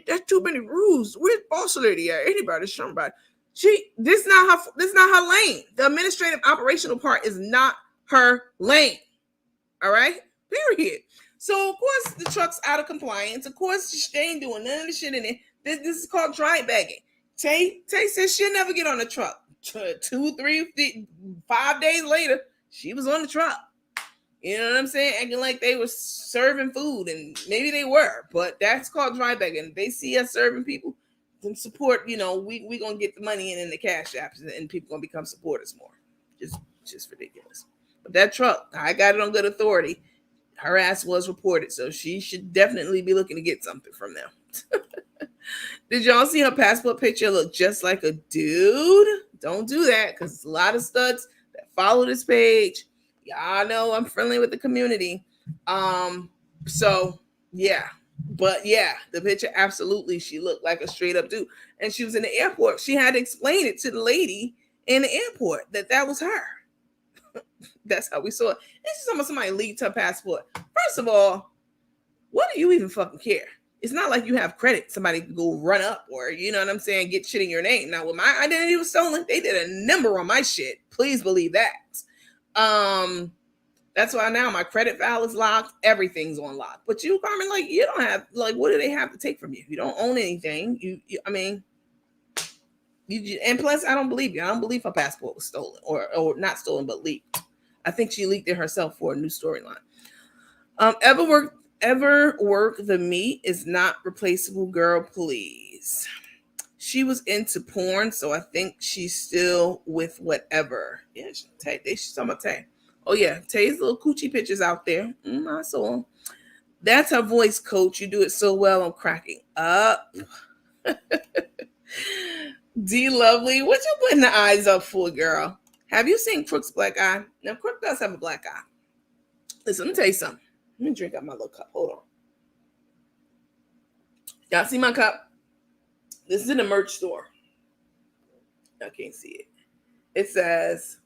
that's too many rules. Where's boss lady at? Anybody, somebody. This is not her lane. The administrative operational part is not her lane. All right, period. So of course the truck's out of compliance. Of course she ain't doing none of the shit in it. This is called dry bagging. Tay says she'll never get on the truck. 2, 3, 5 days later, she was on the truck. You know what I'm saying? Acting like they were serving food, and maybe they were, but that's called dry bagging. They see us serving people, some support. You know, we gonna get the money in the cash apps, and people gonna become supporters more. Just ridiculous. But that truck, I got it on good authority. Her ass was reported, so she should definitely be looking to get something from them. Did y'all see her passport picture look just like a dude? Don't do that, because a lot of studs that follow this page, y'all know I'm friendly with the community. So yeah, but yeah, the picture, absolutely, she looked like a straight up dude, and she was in the airport. She had to explain it to the lady in the airport that was her. That's how we saw it. It's just somebody leaked her passport. First of all, what do you even fucking care? It's not like you have credit. Somebody could go run up, or you know what I'm saying, get shit in your name. Now, when my identity was stolen, they did a number on my shit. Please believe that. That's why now my credit file is locked. Everything's on lock. But you, Carmen, like, you don't have, like, what do they have to take from you? You don't own anything. I mean, and plus, I don't believe you. I don't believe her passport was stolen, or not stolen, but leaked. I think she leaked it herself for a new storyline. Ever work the meat is not replaceable, girl, please. She was into porn, so I think she's still with whatever. Yeah, she's talking about Tay. Oh yeah, Tay's little coochie pictures out there. I saw them. That's her voice, coach. You do it so well. I'm cracking up. D Lovely, what you putting the eyes up for, girl? Have you seen Crook's black eye? Now, Crook does have a black eye. Listen, let me tell you something. Let me drink out my little cup. Hold on. Y'all see my cup? This is in the merch store. Y'all can't see it. It says,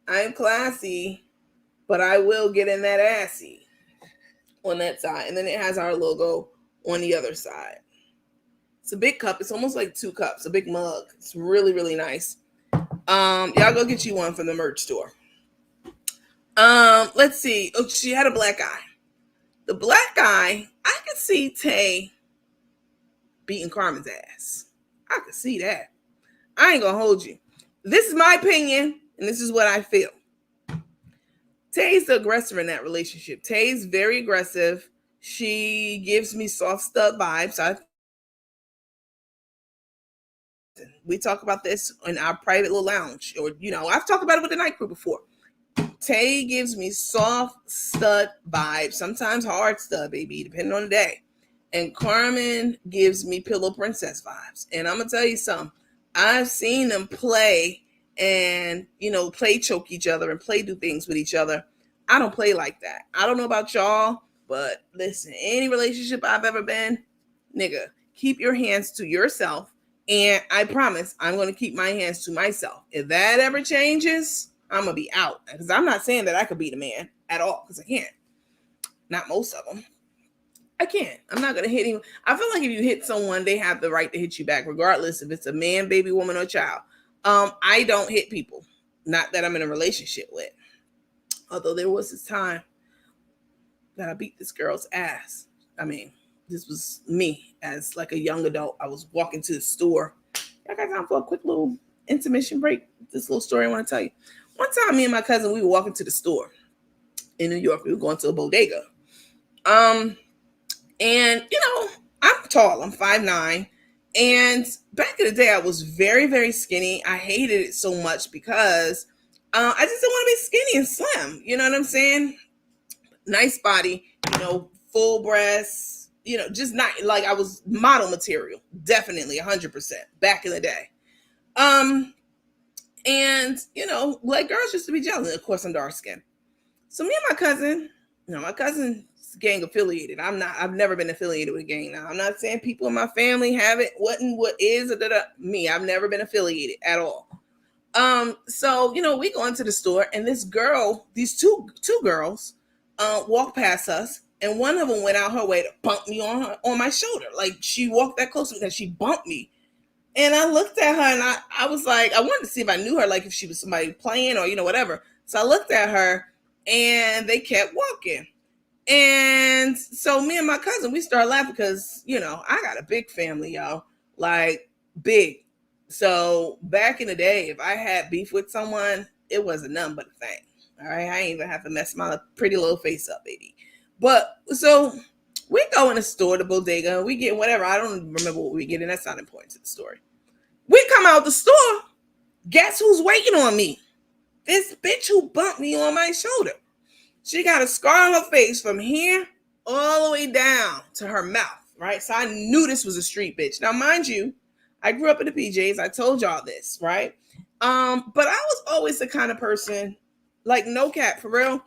I'm classy, but I will get in that assy on that side. And then it has our logo on the other side. It's a big cup. It's almost like 2 cups, a big mug. It's really, really nice. Y'all go get you one from the merch store. Let's see. Oh, she had a black eye. The black eye, I could see Tay beating Carmen's ass. I could see that. I ain't gonna hold you. This is my opinion, and this is what I feel. Tay's the aggressor in that relationship. Tay's very aggressive. She gives me soft stud vibes. We talk about this in our private little lounge, or, you know, I've talked about it with the night crew before. Tay gives me soft stud vibes, sometimes hard stud, baby, depending on the day. And Carmen gives me pillow princess vibes. And I'm gonna tell you something. I've seen them play and, play choke each other and play do things with each other. I don't play like that. I don't know about y'all, but listen, any relationship I've ever been, nigga, keep your hands to yourself. And I promise I'm going to keep my hands to myself. If that ever changes, I'm going to be out. Because I'm not saying that I could beat a man at all, because I can't. Not most of them. I can't. I'm not going to hit him. I feel like if you hit someone, they have the right to hit you back, regardless if it's a man, baby, woman, or child. I don't hit people. Not that I'm in a relationship with. Although there was this time that I beat this girl's ass. I mean, this was me as like a young adult. I was walking to the store. I got time for a quick little intermission break. This little story I want to tell you. One time, me and my cousin, we were walking to the store in New York. We were going to a bodega. And, I'm tall. I'm 5'9". And back in the day, I was very, very skinny. I hated it so much because I just didn't want to be skinny and slim. You know what I'm saying? Nice body, full breasts, just not like I was model material. Definitely 100% back in the day. And, like girls used to be jealous. Of course, I'm dark skinned. So me and my cousin's gang affiliated. I've never been affiliated with a gang. Now, I'm not saying people in my family have it. What is me? I've never been affiliated at all. So, we go into the store and these two girls, walked past us, and one of them went out her way to bump me on my shoulder. Like she walked that close to me and she bumped me. And I looked at her and I was like, I wanted to see if I knew her, like if she was somebody playing or, whatever. So I looked at her and they kept walking. And so me and my cousin, we started laughing because, I got a big family, y'all, like big. So back in the day, if I had beef with someone, it wasn't nothing but a thing. All right. I ain't even have to mess my pretty little face up, baby. But so we go in the store, the bodega, we get whatever. I don't remember what we get, and that's not important to the story. We come out the store. Guess who's waiting on me? This bitch who bumped me on my shoulder. She got a scar on her face from here all the way down to her mouth, right? So I knew this was a street bitch. Now, mind you, I grew up in the PJs. I told y'all this, right? But I was always the kind of person, like no cap, for real.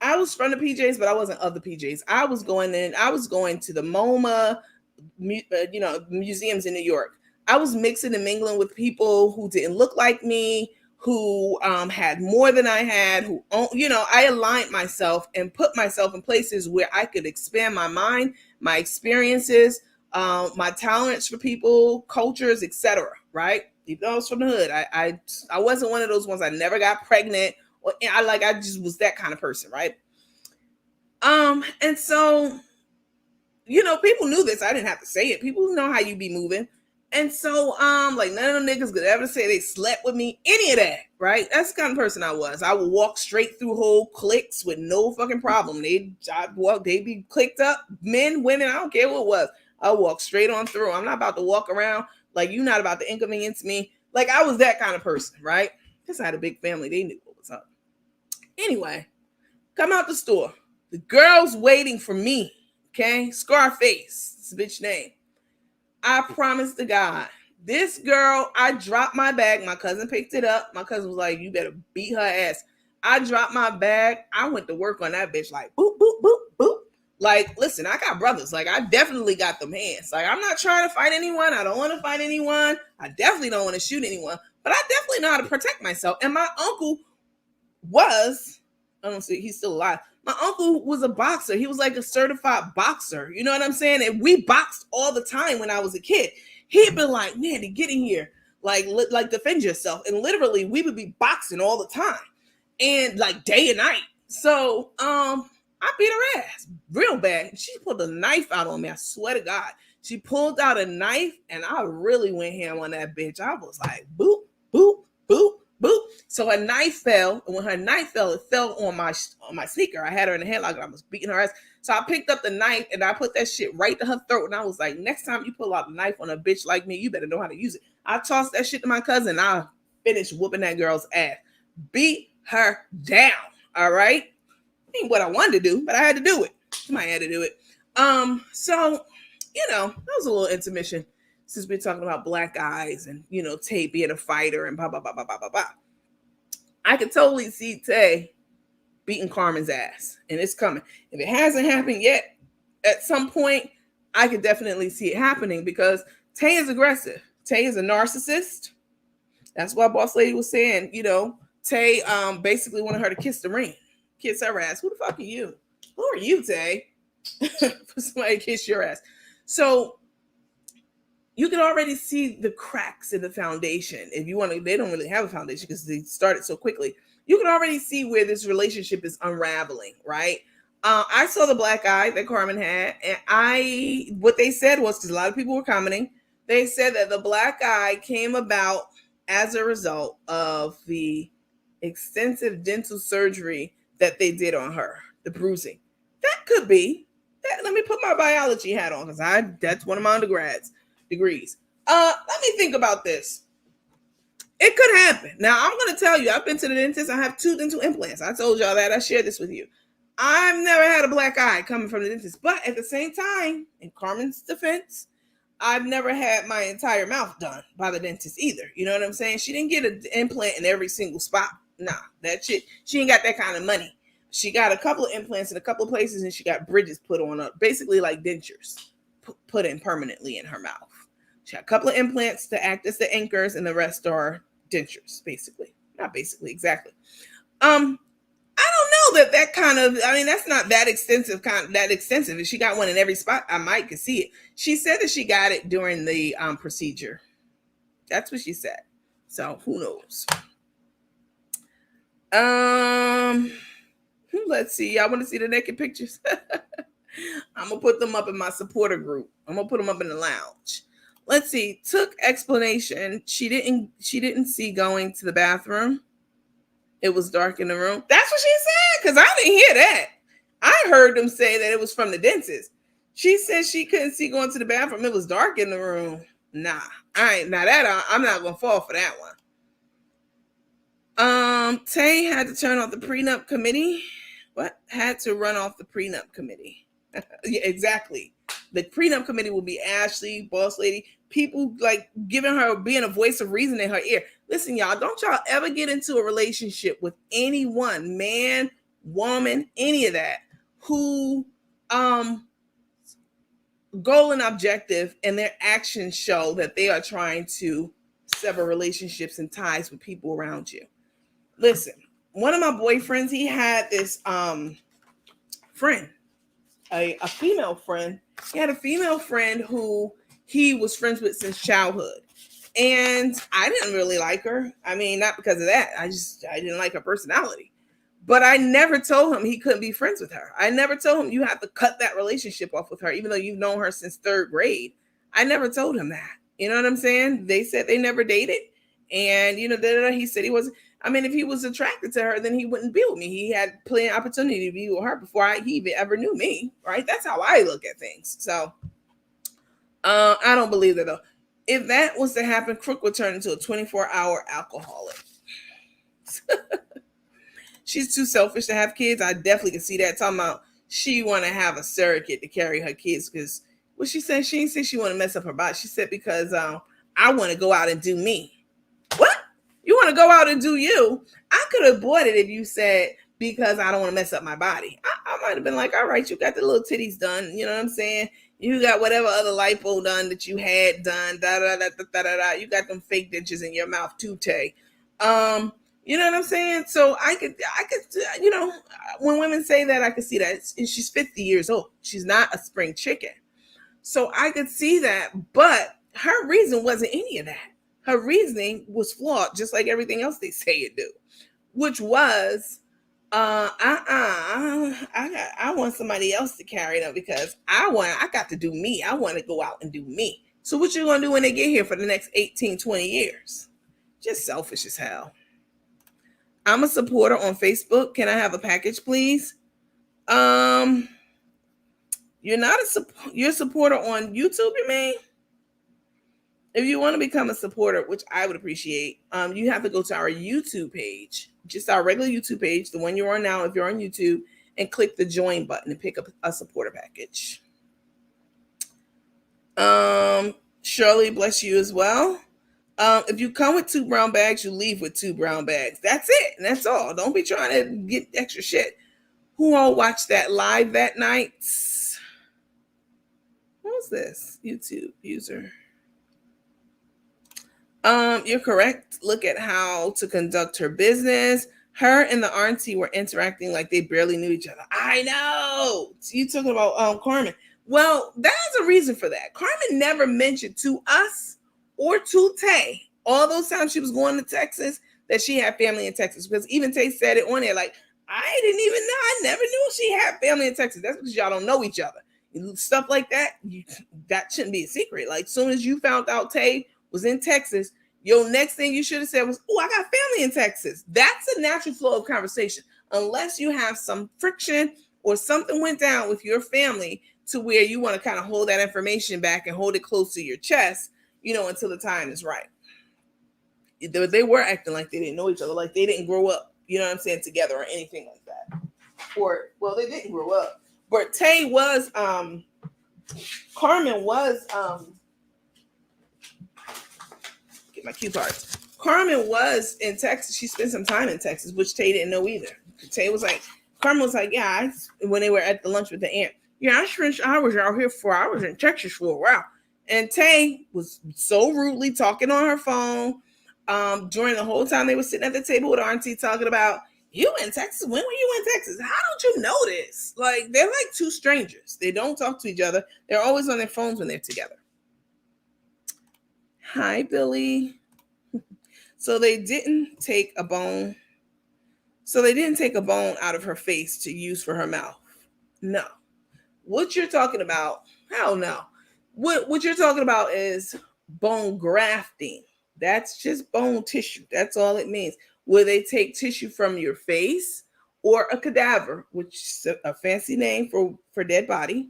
I was from the PJs, but I wasn't of the PJs. I was going to the MoMA, museums in New York. I was mixing and mingling with people who didn't look like me, who had more than I had, I aligned myself and put myself in places where I could expand my mind, my experiences, my tolerance for people, cultures, etc. Right? Even though I was from the hood, I wasn't one of those ones. I never got pregnant. I just was that kind of person, right? And so, people knew this. I didn't have to say it. People know how you be moving. And so, like none of them niggas could ever say they slept with me, any of that, right? That's the kind of person I was. I would walk straight through whole cliques with no fucking problem. They'd be clicked up, men, women, I don't care what it was. I walk straight on through. I'm not about to walk around like you're not about to inconvenience me. Like I was that kind of person, right? Because I had a big family. They knew what was up. Anyway, come out the store. The girl's waiting for me, okay? Scarface, it's a bitch name. I promise to God, this girl, I dropped my bag. My cousin picked it up. My cousin was like, you better beat her ass. I dropped my bag. I went to work on that bitch like, boop, boop, boop, boop. Like, listen, I got brothers. Like, I definitely got them hands. Like, I'm not trying to fight anyone. I don't want to fight anyone. I definitely don't want to shoot anyone. But I definitely know how to protect myself. And my uncle was, I don't see, he's still alive. My uncle was a boxer. He was like a certified boxer. You know what I'm saying? And we boxed all the time when I was a kid. He'd be like, Mandy, get in here. Like defend yourself. And literally we would be boxing all the time. And like day and night. So I beat her ass real bad. She pulled a knife out on me. I swear to God. She pulled out a knife and I really went ham on that bitch. I was like, boop, boop, boop, boop. So her knife fell, and when her knife fell, it fell on my sneaker. I had her in the headlock and I was beating her ass. So I picked up the knife and I put that shit right to her throat. And I was like, next time you pull out a knife on a bitch like me, you better know how to use it. I tossed that shit to my cousin. I finished whooping that girl's ass. Beat her down. All right. Ain't what I wanted to do, but I had to do it. Somebody had to do it. So, that was a little intermission since we're talking about black eyes and, Tay being a fighter and blah, blah, blah, blah, blah, blah, blah. I could totally see Tay beating Carmen's ass, and it's coming. If it hasn't happened yet, at some point, I could definitely see it happening because Tay is aggressive. Tay is a narcissist. That's why Boss Lady was saying, Tay basically wanted her to kiss the ring. Kiss her ass. Who the fuck are you? Who are you, Tay? For somebody to kiss your ass. So you can already see the cracks in the foundation. If you want to, they don't really have a foundation because they started so quickly. You can already see where this relationship is unraveling, right? I saw the black eye that Carmen had, and what they said was, because a lot of people were commenting, they said that the black eye came about as a result of the extensive dental surgery that they did on her, the bruising. That could be. Let me put my biology hat on because that's one of my undergrads degrees. Let me think about this. It could happen. Now, I'm going to tell you, I've been to the dentist. I have 2 dental implants. I told y'all that. I shared this with you. I've never had a black eye coming from the dentist. But at the same time, in Carmen's defense, I've never had my entire mouth done by the dentist either. You know what I'm saying? She didn't get an implant in every single spot. Nah, that shit. She ain't got that kind of money. She got a couple of implants in a couple of places, and she got bridges put on, basically like dentures, put in permanently in her mouth. She got a couple of implants to act as the anchors, and the rest are dentures, basically. Not basically, exactly. I don't know that kind of, that's not that extensive. If she got one in every spot, I might could see it. She said that she got it during the procedure. That's what she said. So who knows? Let's see. Y'all want to see the naked pictures? I'm gonna put them up in my supporter group. I'm gonna put them up in the lounge. Let's see. Took explanation. She didn't see going to the bathroom. It was dark in the room. That's what she said, because I didn't hear that. I heard them say that it was from the dentist. She said she couldn't see going to the bathroom. It was dark in the room. Nah, I'm not gonna fall for that one. Tay had to turn off the prenup committee. What? Had to run off the prenup committee. Yeah, exactly. The prenup committee will be Ashely, Boss Lady, people like being a voice of reason in her ear. Listen, y'all, don't y'all ever get into a relationship with anyone, man, woman, any of that, who goal and objective and their actions show that they are trying to sever relationships and ties with people around you. Listen, one of my boyfriends, he had this friend, a female friend. He had a female friend who he was friends with since childhood. And I didn't really like her. Not because of that. I didn't like her personality. But I never told him he couldn't be friends with her. I never told him you have to cut that relationship off with her, even though you've known her since 3rd grade. I never told him that. You know what I'm saying? They said they never dated. And, he said he wasn't. If he was attracted to her, then he wouldn't be with me. He had plenty of opportunity to be with her before he even ever knew me, right? That's how I look at things. So I don't believe that, though. If that was to happen, Crook would turn into a 24-hour alcoholic. She's too selfish to have kids. I definitely can see that. Talking about she want to have a surrogate to carry her kids because what she said, she didn't say she want to mess up her body. She said because I want to go out and do me. What? You want to go out and do you? I could have bought it if you said because I don't want to mess up my body. I might have been like, all right, you got the little titties done. You know what I'm saying? You got whatever other lipo done that you had done. You got them fake dentures in your mouth too, Tay. You know what I'm saying? So I could, when women say that, I could see that. She's 50 years old. She's not a spring chicken. So I could see that, but her reason wasn't any of that. Her reasoning was flawed, just like everything else they say it do, which was, I want somebody else to carry them because I got to do me. I want to go out and do me. So what you going to do when they get here for the next 18, 20 years? Just selfish as hell. I'm a supporter on Facebook. Can I have a package, please? You're not you're a supporter on YouTube, you mean? If you want to become a supporter, which I would appreciate, you have to go to our YouTube page, just our regular YouTube page, the one you're on now if you're on YouTube, and click the join button and pick up a supporter package. Shirley, bless you as well. If you come with 2 brown bags, you leave with 2 brown bags. That's it. And that's all. Don't be trying to get extra shit. Who all watched that live that night? What was this? YouTube user. You're correct. Look at how to conduct her business. Her and the auntie were interacting like they barely knew each other. I know. You talking about Carmen. Well, there's a reason for that. Carmen never mentioned to us or to Tay all those times she was going to Texas that she had family in Texas. Because even Tay said it on there, like, I didn't even know. I never knew she had family in Texas. That's because y'all don't know each other. Stuff like that, that shouldn't be a secret. Like, as soon as you found out Tay was in Texas, your next thing you should have said was, oh, I got family in Texas. That's a natural flow of conversation. Unless you have some friction or something went down with your family to where you want to kind of hold that information back and hold it close to your chest, until the time is right. They were acting like they didn't know each other, like they didn't grow up, together or anything like that. Or, well, they didn't grow up. But Tay was, Carmen was, get my cue cards. Carmen was in Texas. She spent some time in Texas, which Tay didn't know either. Carmen was like, yeah, when they were at the lunch with the aunt, yeah, I spent hours out here 4 hours in Texas for a while. And Tay was so rudely talking on her phone during the whole time they were sitting at the table with auntie talking about, you in Texas? When were you in Texas? How don't you know this? Like, they're like 2 strangers. They don't talk to each other. They're always on their phones when they're together. Hi, Billy. So they didn't take a bone. So they didn't take a bone out of her face to use for her mouth. No. What you're talking about, hell no. What you're talking about is bone grafting. That's just bone tissue. That's all it means. Where they take tissue from your face or a cadaver, which is a fancy name for dead body,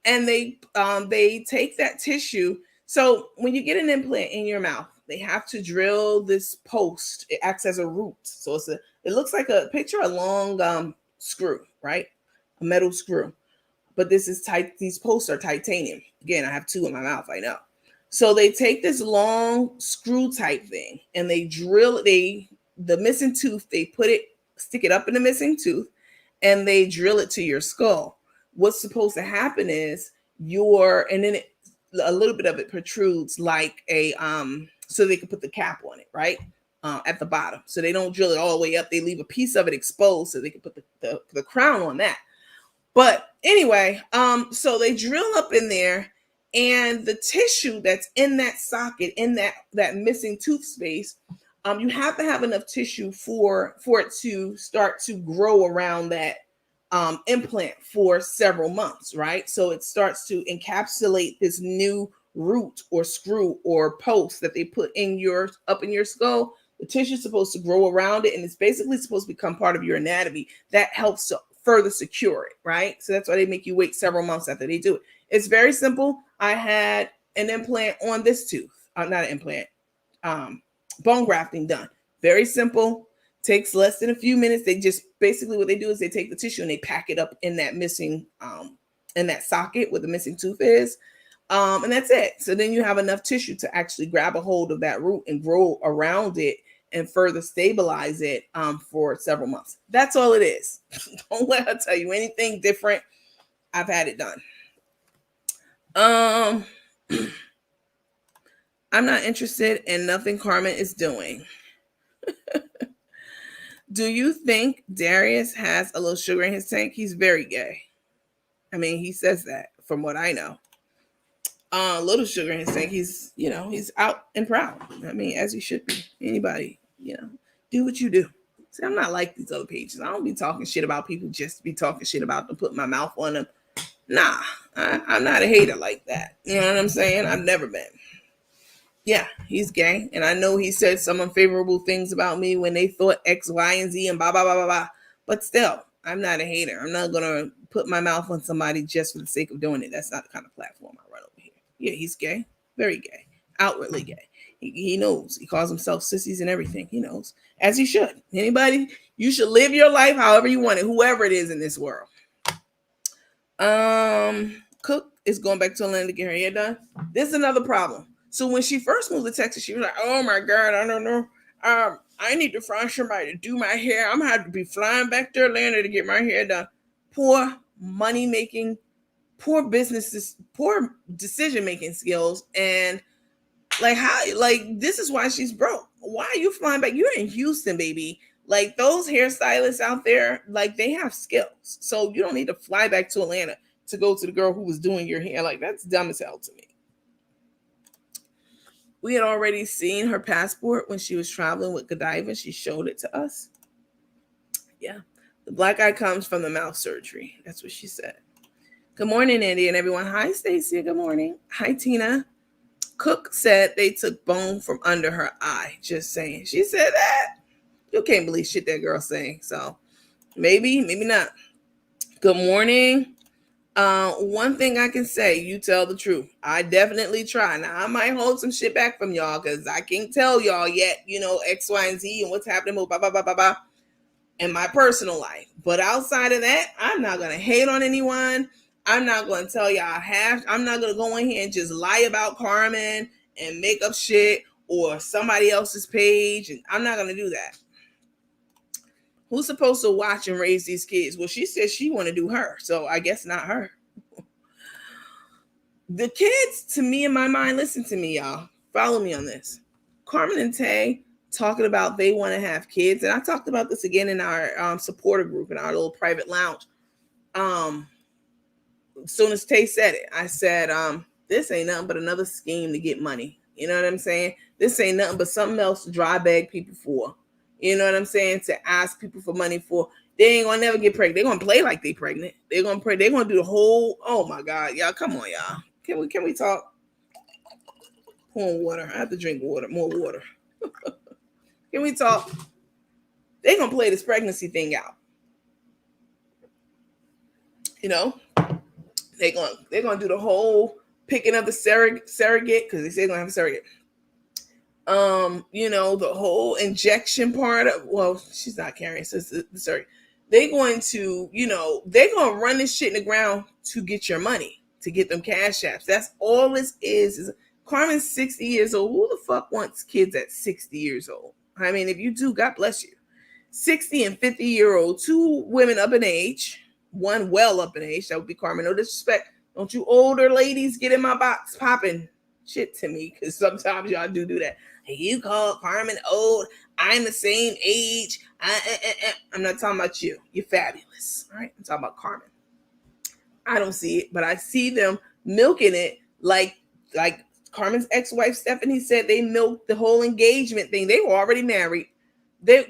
and they take that tissue. So when you get an implant in your mouth, they have to drill this post. It acts as a root. So it looks like a long screw, right? A metal screw. But this is tight. These posts are titanium. Again, I have 2 in my mouth, I know. So they take this long screw type thing and they drill the missing tooth, they stick it up in the missing tooth and they drill it to your skull. What's supposed to happen is and then a little bit of it protrudes like so they can put the cap on it, right? At the bottom. So they don't drill it all the way up. They leave a piece of it exposed so they can put the crown on that. But anyway, so they drill up in there and the tissue that's in that socket, in that missing tooth space, you have to have enough tissue for it to start to grow around that implant for several months, right? So it starts to encapsulate this new root or screw or post that they put up in your skull. The tissue is supposed to grow around it and it's basically supposed to become part of your anatomy. That helps to further secure it, right? So that's why they make you wait several months after they do it. It's very simple. I had an implant on this tooth, not an implant, bone grafting done. Very simple. Takes less than a few minutes. They just basically what they do is they take the tissue and they pack it up in that missing, in that socket where the missing tooth is. And that's it. So then you have enough tissue to actually grab a hold of that root and grow around it and further stabilize it for several months. That's all it is. Don't let her tell you anything different. I've had it done. I'm not interested in nothing Carmen is doing. Do you think Darius has a little sugar in his tank? He's very gay. I mean, he says that from what I know. Little sugar in his tank. He's out and proud. I mean, as he should be. Anybody, do what you do. See, I'm not like these other pages. I don't be talking shit about people just to be talking shit about them, putting my mouth on them. Nah, I'm not a hater like that. You know what I'm saying? I've never been. Yeah, he's gay. And I know he said some unfavorable things about me when they thought X, Y, and Z and blah, blah, blah, blah, blah. But still, I'm not a hater. I'm not going to put my mouth on somebody just for the sake of doing it. That's not the kind of platform I run over here. Yeah, he's gay. Very gay. outwardly gay. He knows. He calls himself sissies and everything. He knows, as he should. Anybody, you should live your life however you want it, whoever it is in this world. Cook is going back to Atlanta to get her hair done. This is another problem. So when she first moved to Texas, she was like, "Oh my God, I don't know. I need to find somebody to do my hair. I'm gonna have to be flying back to Atlanta to get my hair done." Poor money making, poor businesses, poor decision making skills, and like how, like this is why she's broke. Why are you flying back? You're in Houston, baby. Like those hairstylists out there, like they have skills. So you don't need to fly back to Atlanta to go to the girl who was doing your hair. Like that's dumb as hell to me. We had already seen her passport when she was traveling with Godiva. She showed it to us. Yeah. The black eye comes from the mouth surgery. That's what she said. Good morning, Andy and everyone. Hi, Stacy. Good morning. Hi, Tina. Cook said they took bone from under her eye. Just saying. She said that. You can't believe shit that girl's saying. So maybe not. Good morning. One thing I can say, you tell the truth. I definitely try. Now I might hold some shit back from y'all because I can't tell y'all yet, X, Y, and Z and what's happening with blah, blah, blah, blah, blah in my personal life. But outside of that, I'm not gonna hate on anyone. I'm not gonna tell y'all I'm not gonna go in here and just lie about Carmen and make up shit or somebody else's page. And I'm not gonna do that. Who's supposed to watch and raise these kids? Well, she says she want to do her, so I guess not her. The kids, to me, in my mind, listen to me, y'all. Follow me on this. Carmen and Tay talking about they want to have kids, and I talked about this again in our supporter group in our little private lounge. As soon as Tay said it, I said, this ain't nothing but another scheme to get money. You know what I'm saying? This ain't nothing but something else to dry bag people for. You know what I'm saying? To ask people for money for. They ain't gonna never get pregnant. They're gonna play like they pregnant. They're gonna pray. They're gonna do the whole. Oh my God, y'all! Come on, y'all. Can we talk? Pour water. I have to drink water. More water. Can we talk? They're gonna play this pregnancy thing out. They're gonna do the whole picking up the surrogate because they say they're gonna have a surrogate. The whole injection part of, well, she's not carrying, so it's the surrogate. They're going to, they're gonna run this shit in the ground to get your money, to get them cash apps. That's all this is Carmen's 60 years old. Who the fuck wants kids at 60 years old? I mean, if you do, God bless you. 60 and 50-year-old, two women up in age, one well up in age. That would be Carmen. No disrespect. Don't you older ladies get in my box popping shit to me, because sometimes y'all do that. Hey, you call Carmen old. I'm the same age. I'm not talking about you. You're fabulous. All right. I'm talking about Carmen. I don't see it, but I see them milking it like Carmen's ex-wife Stephanie said. They milked the whole engagement thing. They were already married.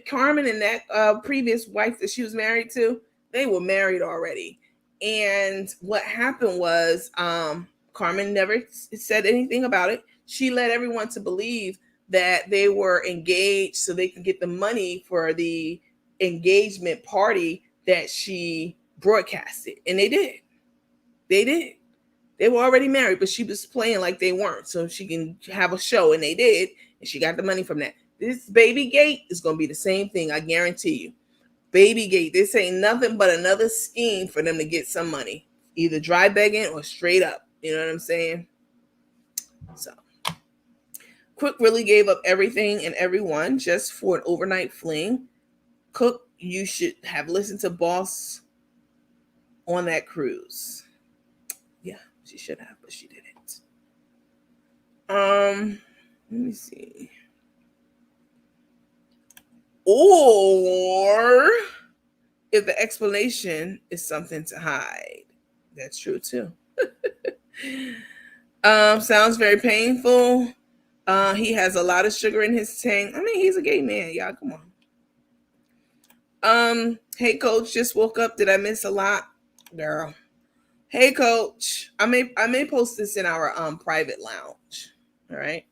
Carmen and that previous wife that she was married to, they were married already. And what happened was Carmen never said anything about it. She led everyone to believe that they were engaged so they could get the money for the engagement party that she broadcasted. And they did. They were already married, but she was playing like they weren't so she can have a show, and they did. And she got the money from that. This baby gate is going to be the same thing. I guarantee you. Baby gate. This ain't nothing but another scheme for them to get some money, either dry begging or straight up. You know what I'm saying? So Crook really gave up everything and everyone just for an overnight fling. Cook, you should have listened to Boss on that cruise. Yeah, she should have, but she didn't. Let me see. Or if the explanation is something to hide. That's true too. Sounds very painful. He has a lot of sugar in his tank. I mean, he's a gay man, y'all. Come on. Hey coach, just woke up. Did I miss a lot? Girl. Hey coach. I may post this in our private lounge. All right.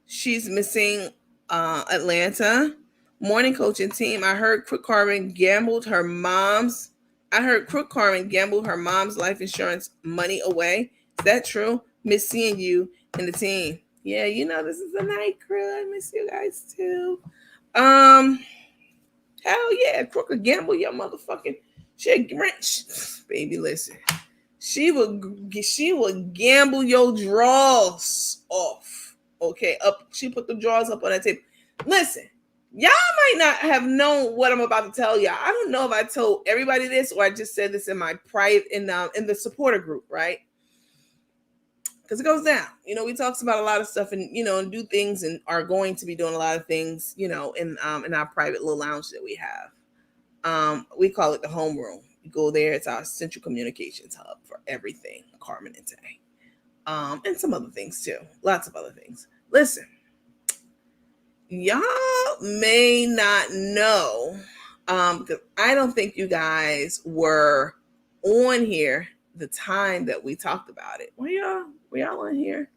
She's missing Atlanta. Morning coach and team. I heard Carmen gambled her mom's I heard Crook Carmen gambled her mom's life insurance money away. Is that true? Miss seeing you and the team. Yeah, you know this is a night crew. I miss you guys too. Hell yeah, Crook would gamble your motherfucking shit. Baby, listen. She would gamble your drawers off. Okay, up. She put the drawers up on that table. Listen, y'all might not have known what I'm about to tell y'all. I don't know if I told everybody this or I just said this in my private in the supporter group, right? Because it goes down. You know, we talks about a lot of stuff and and do things and are going to be doing a lot of things, in our private little lounge that we have. We call it the homeroom. You go there, it's our central communications hub for everything, Carmen and Tay. And some other things too. Lots of other things. Listen, y'all may not know, because I don't think you guys were on here the time that we talked about it. Were y'all on here?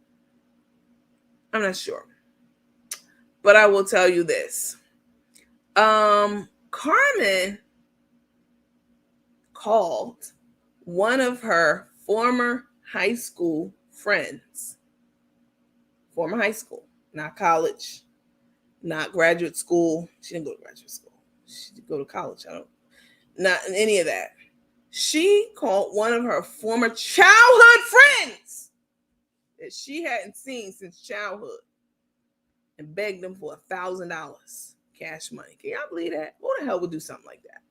I'm not sure. But I will tell you this. Carmen called one of her former high school friends. Former high school, not college, not graduate school. She didn't go to graduate school. She didn't go to college. Not in any of that. She called one of her former childhood friends that she hadn't seen since childhood and begged them for $1,000 cash money. Can y'all believe that? Who the hell would do something like that?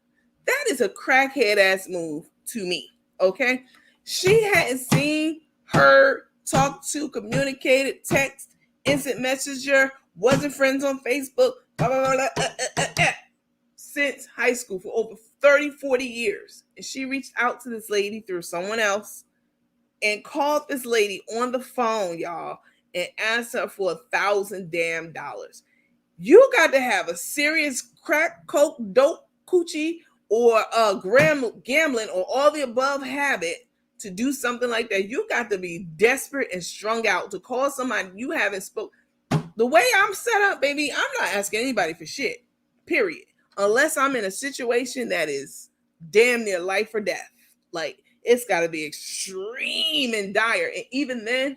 That is a crackhead ass move to me. Okay. She hadn't seen her, talked to, communicated, text, instant messenger, wasn't friends on Facebook, blah, blah, blah, blah, since high school for over 30, 40 years. And she reached out to this lady through someone else and called this lady on the phone, y'all, and asked her for $1,000. You got to have a serious crack, coke, dope, coochie, or gambling, or all the above habit to do something like that. You got to be desperate and strung out to call somebody you haven't spoke. The way I'm set up, baby, I'm not asking anybody for shit, period. Unless I'm in a situation that is damn near life or death. Like, it's got to be extreme and dire. And even then,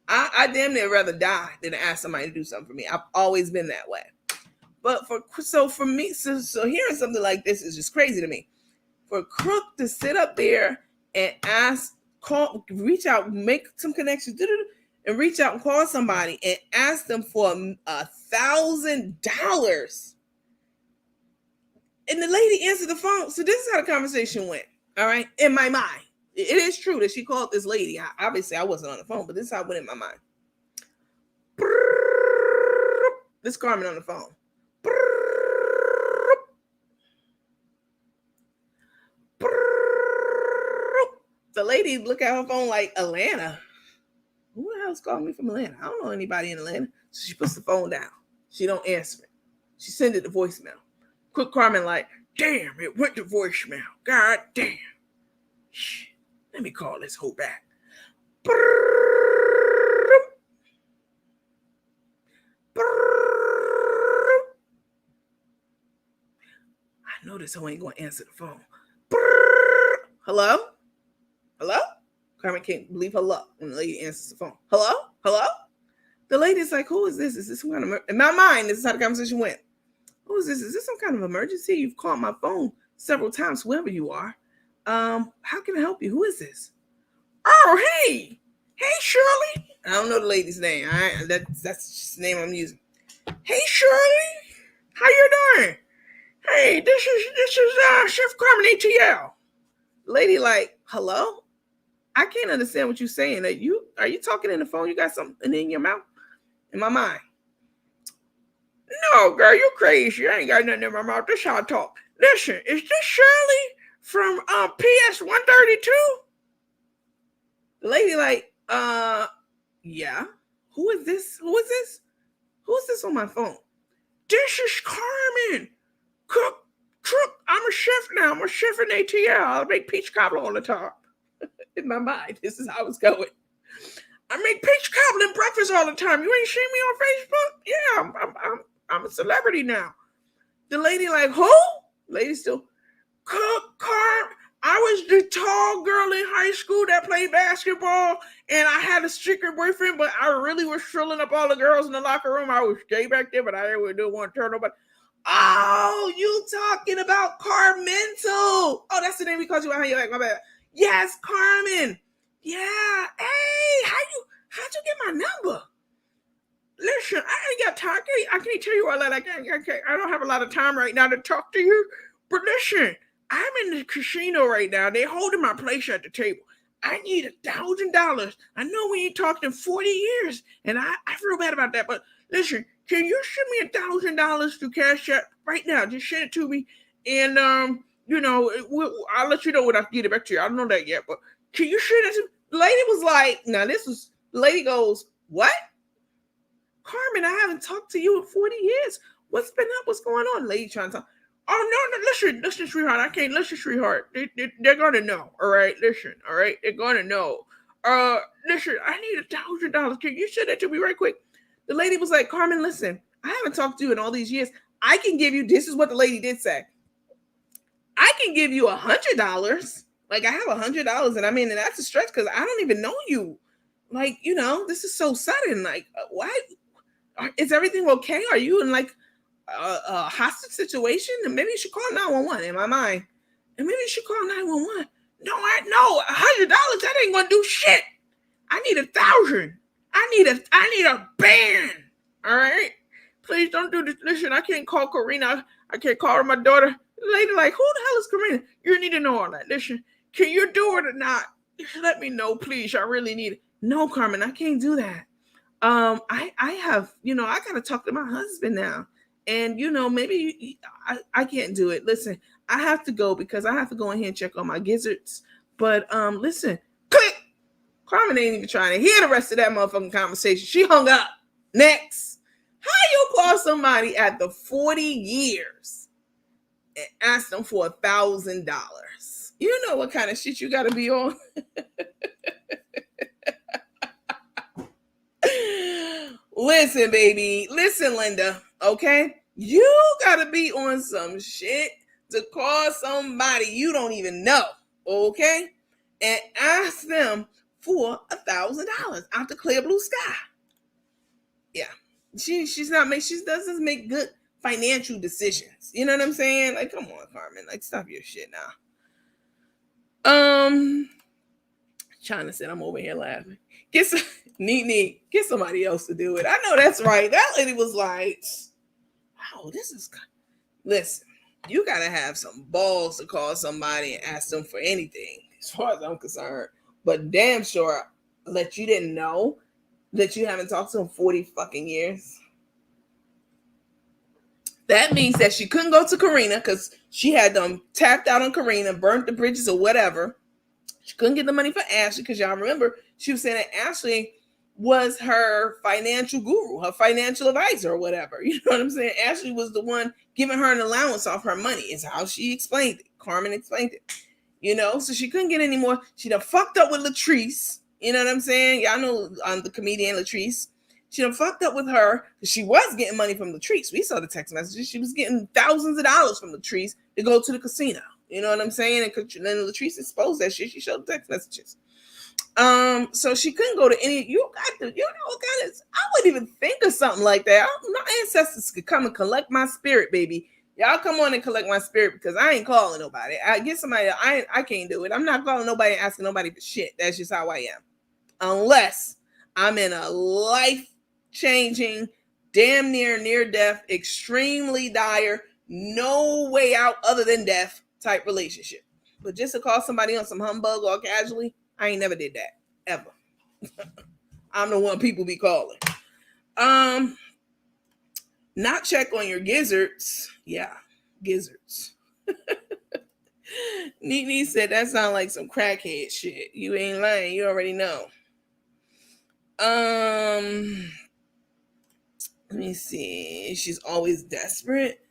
I damn near rather die than ask somebody to do something for me. I've always been that way. But for me, so hearing something like this is just crazy to me. For Crook to sit up there and reach out, make some connections, and reach out and call somebody and ask them for $1,000. And the lady answered the phone. So this is how the conversation went. All right. In my mind. It is true that she called this lady. Obviously, I wasn't on the phone, but this is how it went in my mind. This Carmen on the phone. The lady look at her phone like, Atlanta? Who the hell's calling me from Atlanta? I don't know anybody in Atlanta. So she puts the phone down. She don't answer it. She send it to voicemail. Quick Carmen like, damn, it went to voicemail. God damn. Shit. Let me call this hoe back. I know this hoe ain't gonna answer the phone. Hello? Hello? Carmen can't believe her luck when the lady answers the phone. Hello? Hello? The lady's like, who is this? Is this some kind of... In my mind, this is how the conversation went. Who is this? Is this some kind of emergency? You've called my phone several times, whoever you are. How can I help you? Who is this? Oh, hey. Hey, Shirley. I don't know the lady's name. All right? That's just the name I'm using. Hey, Shirley. How you doing? Hey, this is Chef Carmen ATL. Lady like, hello? I can't understand what you're saying. Are you talking in the phone? You got something in your mouth? In my mind. No, girl, you crazy. I ain't got nothing in my mouth. This how I talk. Listen, is this Shirley from PS 132? The lady like, yeah. Who is this? Who is this? Who's this on my phone? This is Carmen. Crook. I'm a chef now. I'm a chef in ATL. I make peach cobbler on the top. In my mind, this is how it's going. I make peach cobbler and breakfast all the time. You ain't seen me on Facebook? Yeah, I'm a celebrity now. The lady like, who? Lady still, Carm, I was the tall girl in high school that played basketball, and I had a stricter boyfriend, but I really was filling up all the girls in the locker room. I was gay back there, but I didn't want to turn nobody. Oh, you talking about Carmental? Oh, that's the name we called you behind your back. My bad. Yes, Carmen. Yeah. Hey, how'd you get my number? Listen, I ain't got time. I can't tell you all that. I don't have a lot of time right now to talk to you. But listen, I'm in the casino right now. They're holding my place at the table. I need $1,000. I know we ain't talked in 40 years, and I feel bad about that. But listen, can you send me $1,000 through Cash App right now? Just send it to me, and I'll let you know when I get it back to you. I don't know that yet, but can you send it to me? The lady was like, the lady goes, what? Carmen, I haven't talked to you in 40 years. What's been up? What's going on? Lady trying to talk. Oh, no, listen, sweetheart. I can't listen, sweetheart. They're going to know. All right, listen. All right, they're going to know. Listen, I need $1,000. Can you send that to me right quick? The lady was like, Carmen, listen, I haven't talked to you in all these years. I can give you, this is what the lady did say. I can give you $100. Like, I have $100. And I mean, and that's a stretch because I don't even know you. Like, this is so sudden. Like, why? Is everything okay? Are you in like a hostage situation? And maybe you should call 911 in my mind. And maybe you should call 911. No, $100, that ain't gonna do shit. I need 1,000. I need a band. All right? Please don't do this. Listen, I can't call Corrina. I can't call her my daughter. The lady like, who the hell is Corrina? You need to know all that. Listen, can you do it or not? Let me know, please. I really need it. No, Carmen, I can't do that. I have, I gotta talk to my husband now, and maybe I can't do it. Listen, I have to go because I have to go in here and check on my gizzards. But listen, click. Carmen ain't even trying to hear the rest of that motherfucking conversation. She hung up. Next, how you call somebody after 40 years and ask them for $1,000? You know what kind of shit you gotta be on. Listen, baby. Listen, Linda. Okay? You gotta be on some shit to call somebody you don't even know. Okay? And ask them for $1,000 out the clear blue sky. Yeah. She doesn't make good financial decisions. You know what I'm saying? Like, come on, Carmen. Like, stop your shit now. China said I'm over here laughing. Get somebody else to do it. I know that's right. That lady was like, "Oh, this is." Listen, you gotta have some balls to call somebody and ask them for anything, as far as I'm concerned. But damn sure, that you didn't know that you haven't talked to them 40 fucking years. That means that she couldn't go to Corrina because she had them tapped out on Corrina, burnt the bridges or whatever. She couldn't get the money for Ashely because y'all remember she was saying that Ashely was her financial guru, her financial advisor or whatever. You know what I'm saying? Ashely was the one giving her an allowance off her money is how she explained it. Carmen explained it. So she couldn't get any more. She done fucked up with Latrice. You know what I'm saying? Y'all know the comedian Latrice. She done fucked up with her. She was getting money from Latrice. We saw the text messages. She was getting thousands of dollars from Latrice to go to the casino. You know what I'm saying? And then Latrice exposed that shit. She showed the text messages. So she couldn't go to any. I wouldn't even think of something like that. My ancestors could come and collect my spirit, baby. Y'all come on and collect my spirit because I ain't calling nobody. I get somebody. I can't do it. I'm not calling nobody, asking nobody for shit. That's just how I am. Unless I'm in a life-changing, damn near death, extremely dire, no way out other than death type relationship. But just to call somebody on some humbug or casually, I ain't never did that ever. I'm the one people be calling. Not check on your gizzards. Yeah, gizzards. Nene said that sounds like some crackhead shit. You ain't lying. You already know. Let me see. She's always desperate.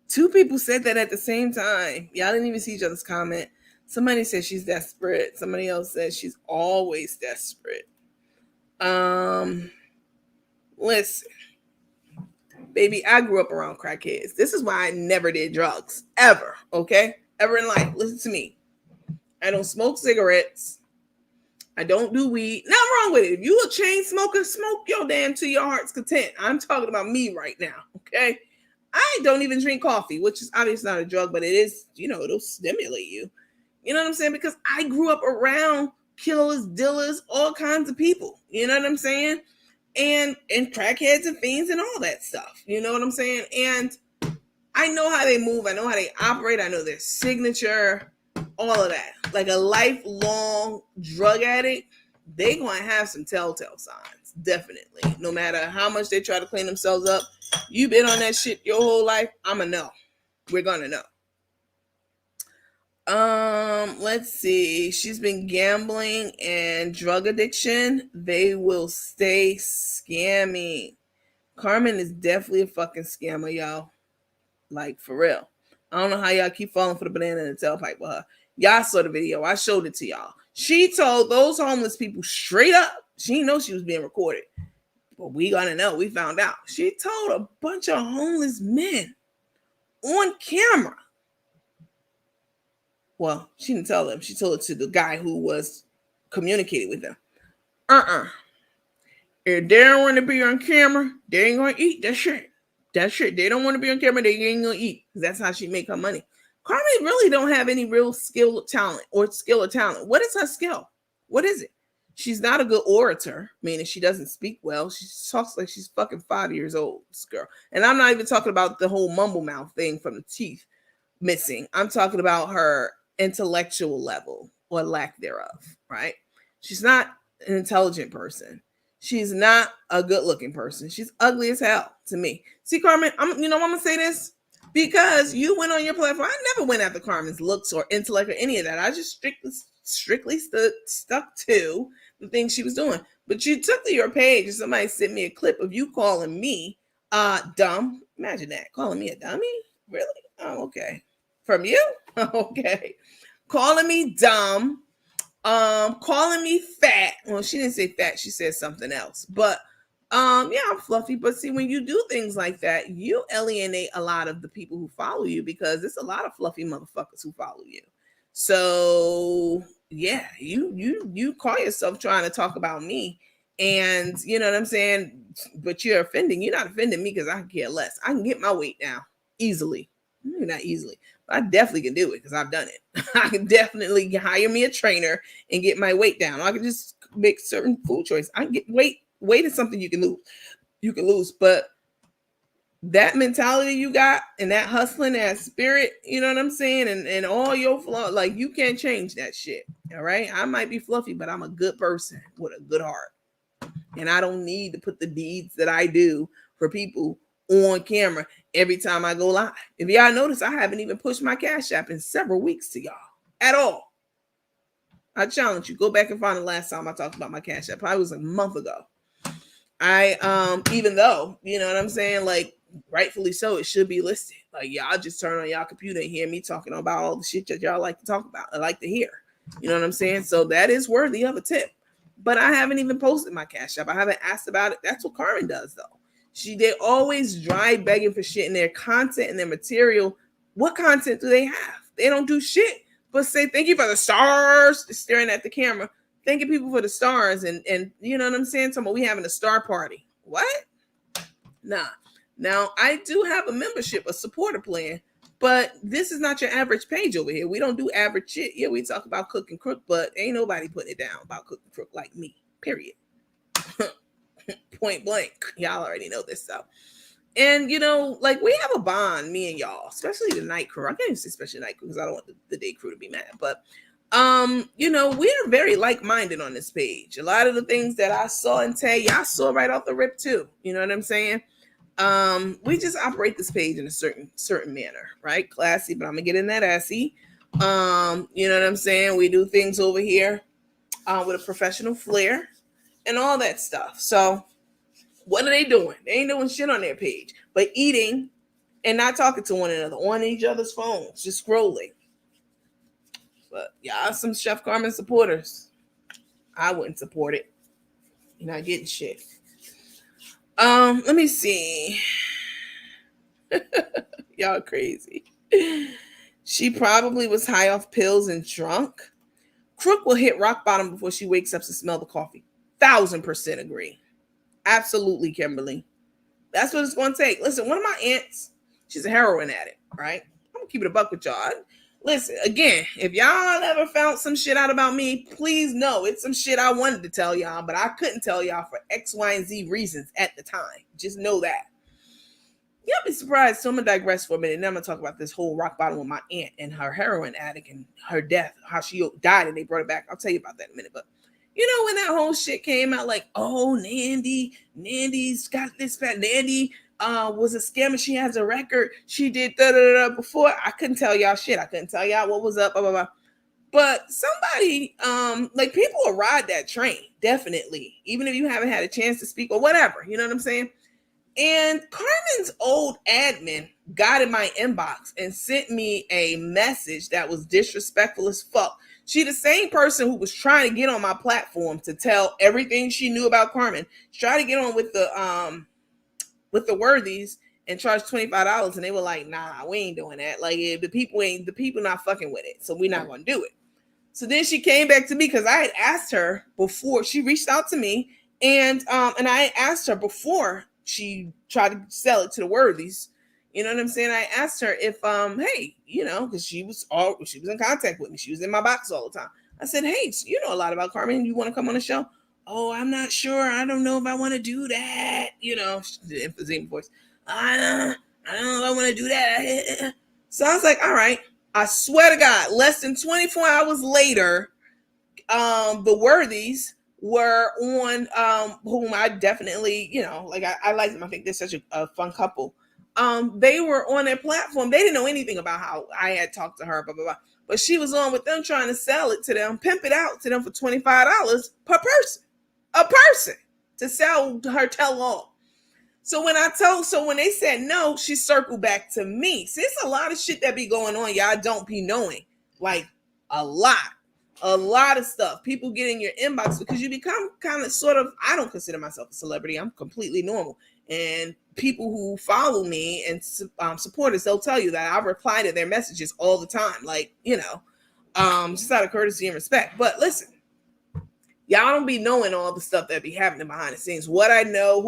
Two people said that at the same time. Y'all didn't even see each other's comment. Somebody said she's desperate. Somebody else said she's always desperate. Listen. Baby, I grew up around crackheads. This is why I never did drugs. Ever. Okay? Ever in life. Listen to me. I don't smoke cigarettes. I don't do weed. Nothing wrong with it. If you a chain smoker, smoke your damn to your heart's content. I'm talking about me right now. Okay? I don't even drink coffee, which is obviously not a drug, but it is, it'll stimulate you. You know what I'm saying? Because I grew up around killers, dealers, all kinds of people. You know what I'm saying? And crackheads and fiends and all that stuff. You know what I'm saying? And I know how they move. I know how they operate. I know their signature, all of that. Like a lifelong drug addict, they going to have some telltale signs. Definitely. No matter how much they try to clean themselves up. You've been on that shit your whole life. I'ma know. We're going to know. Let's see. She's been gambling and drug addiction. They will stay scammy. Carmen is definitely a fucking scammer, y'all. Like, for real. I don't know how y'all keep falling for the banana in the tailpipe with her. Y'all saw the video. I showed it to y'all. She told those homeless people straight up. She didn't know she was being recorded. But we gonna know. We found out. She told a bunch of homeless men on camera. Well, she didn't tell them. She told it to the guy who was communicating with them. If they don't want to be on camera, they ain't going to eat that shit. That shit. They don't want to be on camera, they ain't going to eat. That's how she make her money. Carmen really don't have any real skill or talent. What is her skill? What is it? She's not a good orator, meaning she doesn't speak well. She talks like she's fucking 5 years old, this girl. And I'm not even talking about the whole mumble mouth thing from the teeth missing. I'm talking about her intellectual level or lack thereof, right? She's not an intelligent person. She's not a good looking person. She's ugly as hell to me. See, Carmen, I'm gonna say this because you went on your platform. I never went after Carmen's looks or intellect or any of that. I just strictly stuck to the things she was doing. But you took to your page and somebody sent me a clip of you calling me dumb. Imagine that, calling me a dummy. Really? Oh, okay. From you? Okay. Calling me dumb, calling me fat. Well, she didn't say fat, she said something else. But yeah, I'm fluffy. But see, when you do things like that, you alienate a lot of the people who follow you because there's a lot of fluffy motherfuckers who follow you. So yeah, you call yourself trying to talk about me, and you know what I'm saying, but you're offending. You're not offending me because I can care less. I can get my weight down easily. Maybe not easily, but I definitely can do it because I've done it. I can definitely hire me a trainer and get my weight down. I can just make certain food choices. I can get weight. Weight is something you can lose. You can lose, but that mentality you got and that hustling, that spirit, you know what I'm saying, and all your flaws, like you can't change that shit. All right, I might be fluffy, but I'm a good person with a good heart, and I don't need to put the deeds that I do for people on camera every time I go live. If y'all notice, I haven't even pushed my Cash App in several weeks to y'all at all. I challenge you, go back and find the last time I talked about my Cash App. Probably was a month ago. Even though, you know what I'm saying, like rightfully so, it should be listed. Like y'all just turn on y'all computer and hear me talking about all the shit that y'all like to talk about. I like to hear. You know what I'm saying? So that is worthy of a tip. But I haven't even posted my Cash App. I haven't asked about it. That's what Carmen does though. They always dry begging for shit in their content and their material. What content do they have? They don't do shit but say thank you for the stars, staring at the camera. Thanking people for the stars and you know what I'm saying? Talking about we having a star party. What? Nah. Now I do have a membership, a supporter plan, but this is not your average page over here. We don't do average shit. Yeah, we talk about Cook and Crook, but ain't nobody putting it down about Cook and Crook like me. Period. Point blank. Y'all already know this stuff. And you know, like we have a bond, me and y'all, especially the night crew. I can't even say especially night crew because I don't want the day crew to be mad, but you know, we're very like-minded on this page. A lot of the things that I saw and Tay, y'all saw right off the rip too. You know what I'm saying? We just operate this page in a certain manner, right? Classy, but I'm gonna get in that assy. You know what I'm saying? We do things over here with a professional flair and all that stuff. So what are they doing? They ain't doing shit on their page, but eating and not talking to one another on each other's phones, just scrolling. But y'all some Chef Carmen supporters. I wouldn't support it. You're not getting shit. Let me see. Y'all crazy. She probably was high off pills and drunk. Crook will hit rock bottom before she wakes up to smell the coffee. 1000% agree. Absolutely, Kimberly. That's what it's going to take. Listen, one of my aunts, she's a heroin addict, right? I'm going to keep it a buck with y'all. Listen, again, if y'all ever found some shit out about me, please know it's some shit I wanted to tell y'all, but I couldn't tell y'all for X, Y, and Z reasons at the time. Just know that. You'll be surprised. So I'm going to digress for a minute. And then I'm going to talk about this whole rock bottom with my aunt and her heroin addict and her death, how she died and they brought it back. I'll tell you about that in a minute. But you know, when that whole shit came out, like, oh, Nandy's got this bad. Nandy was a scammer. She has a record. She did da-da-da-da before. I couldn't tell y'all shit. I couldn't tell y'all what was up, blah, blah, blah. But somebody, like, people will ride that train, definitely, even if you haven't had a chance to speak or whatever. You know what I'm saying? And Carmen's old admin got in my inbox and sent me a message that was disrespectful as fuck. She the same person who was trying to get on my platform to tell everything she knew about Carmen. She tried to get on with the worthies and charge $25, and they were like, nah, we ain't doing that. Like, the people not fucking with it, so we're not gonna do it. So then she came back to me because I had asked her before. She reached out to me, and I asked her before she tried to sell it to the worthies. You know what I'm saying? I asked her if, hey, you know, because she was in contact with me. She was in my box all the time. I said, hey, so you know a lot about Carmen. You want to come on the show? Oh, I'm not sure. I don't know if I want to do that. You know, the emphysema voice. I don't know if I want to do that. So I was like, all right. I swear to God, less than 24 hours later, the worthies were on, whom I definitely, you know, like I like them. I think they're such a fun couple. They were on their platform. They didn't know anything about how I had talked to her, blah, blah, blah. But she was on with them trying to sell it to them, pimp it out to them for $25 per person. A person to sell her tell-all. So when they said no, she circled back to me. See, it's a lot of shit that be going on. Y'all don't be knowing. Like, a lot of stuff. People get in your inbox because you become kind of sort of, I don't consider myself a celebrity. I'm completely normal. And people who follow me and supporters, they'll tell you that I reply to their messages all the time. Like, you know, just out of courtesy and respect. But listen, y'all don't be knowing all the stuff that be happening behind the scenes. What I know,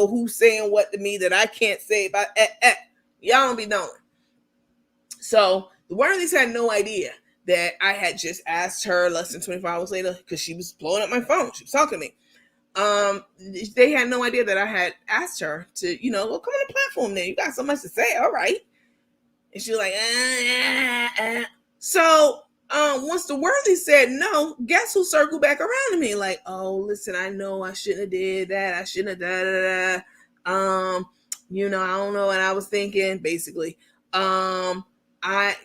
who's saying what to me that I can't say about y'all don't be knowing. So the worthies had no idea that I had just asked her less than 24 hours later because she was blowing up my phone. She was talking to me. They had no idea that I had asked her to, you know, well, come on the platform then. You got so much to say. All right. And she was like, So once the worthy said no, guess who circled back around to me? Like, oh, listen, I know I shouldn't have did that. I shouldn't have you know, I don't know what I was thinking, basically. Can I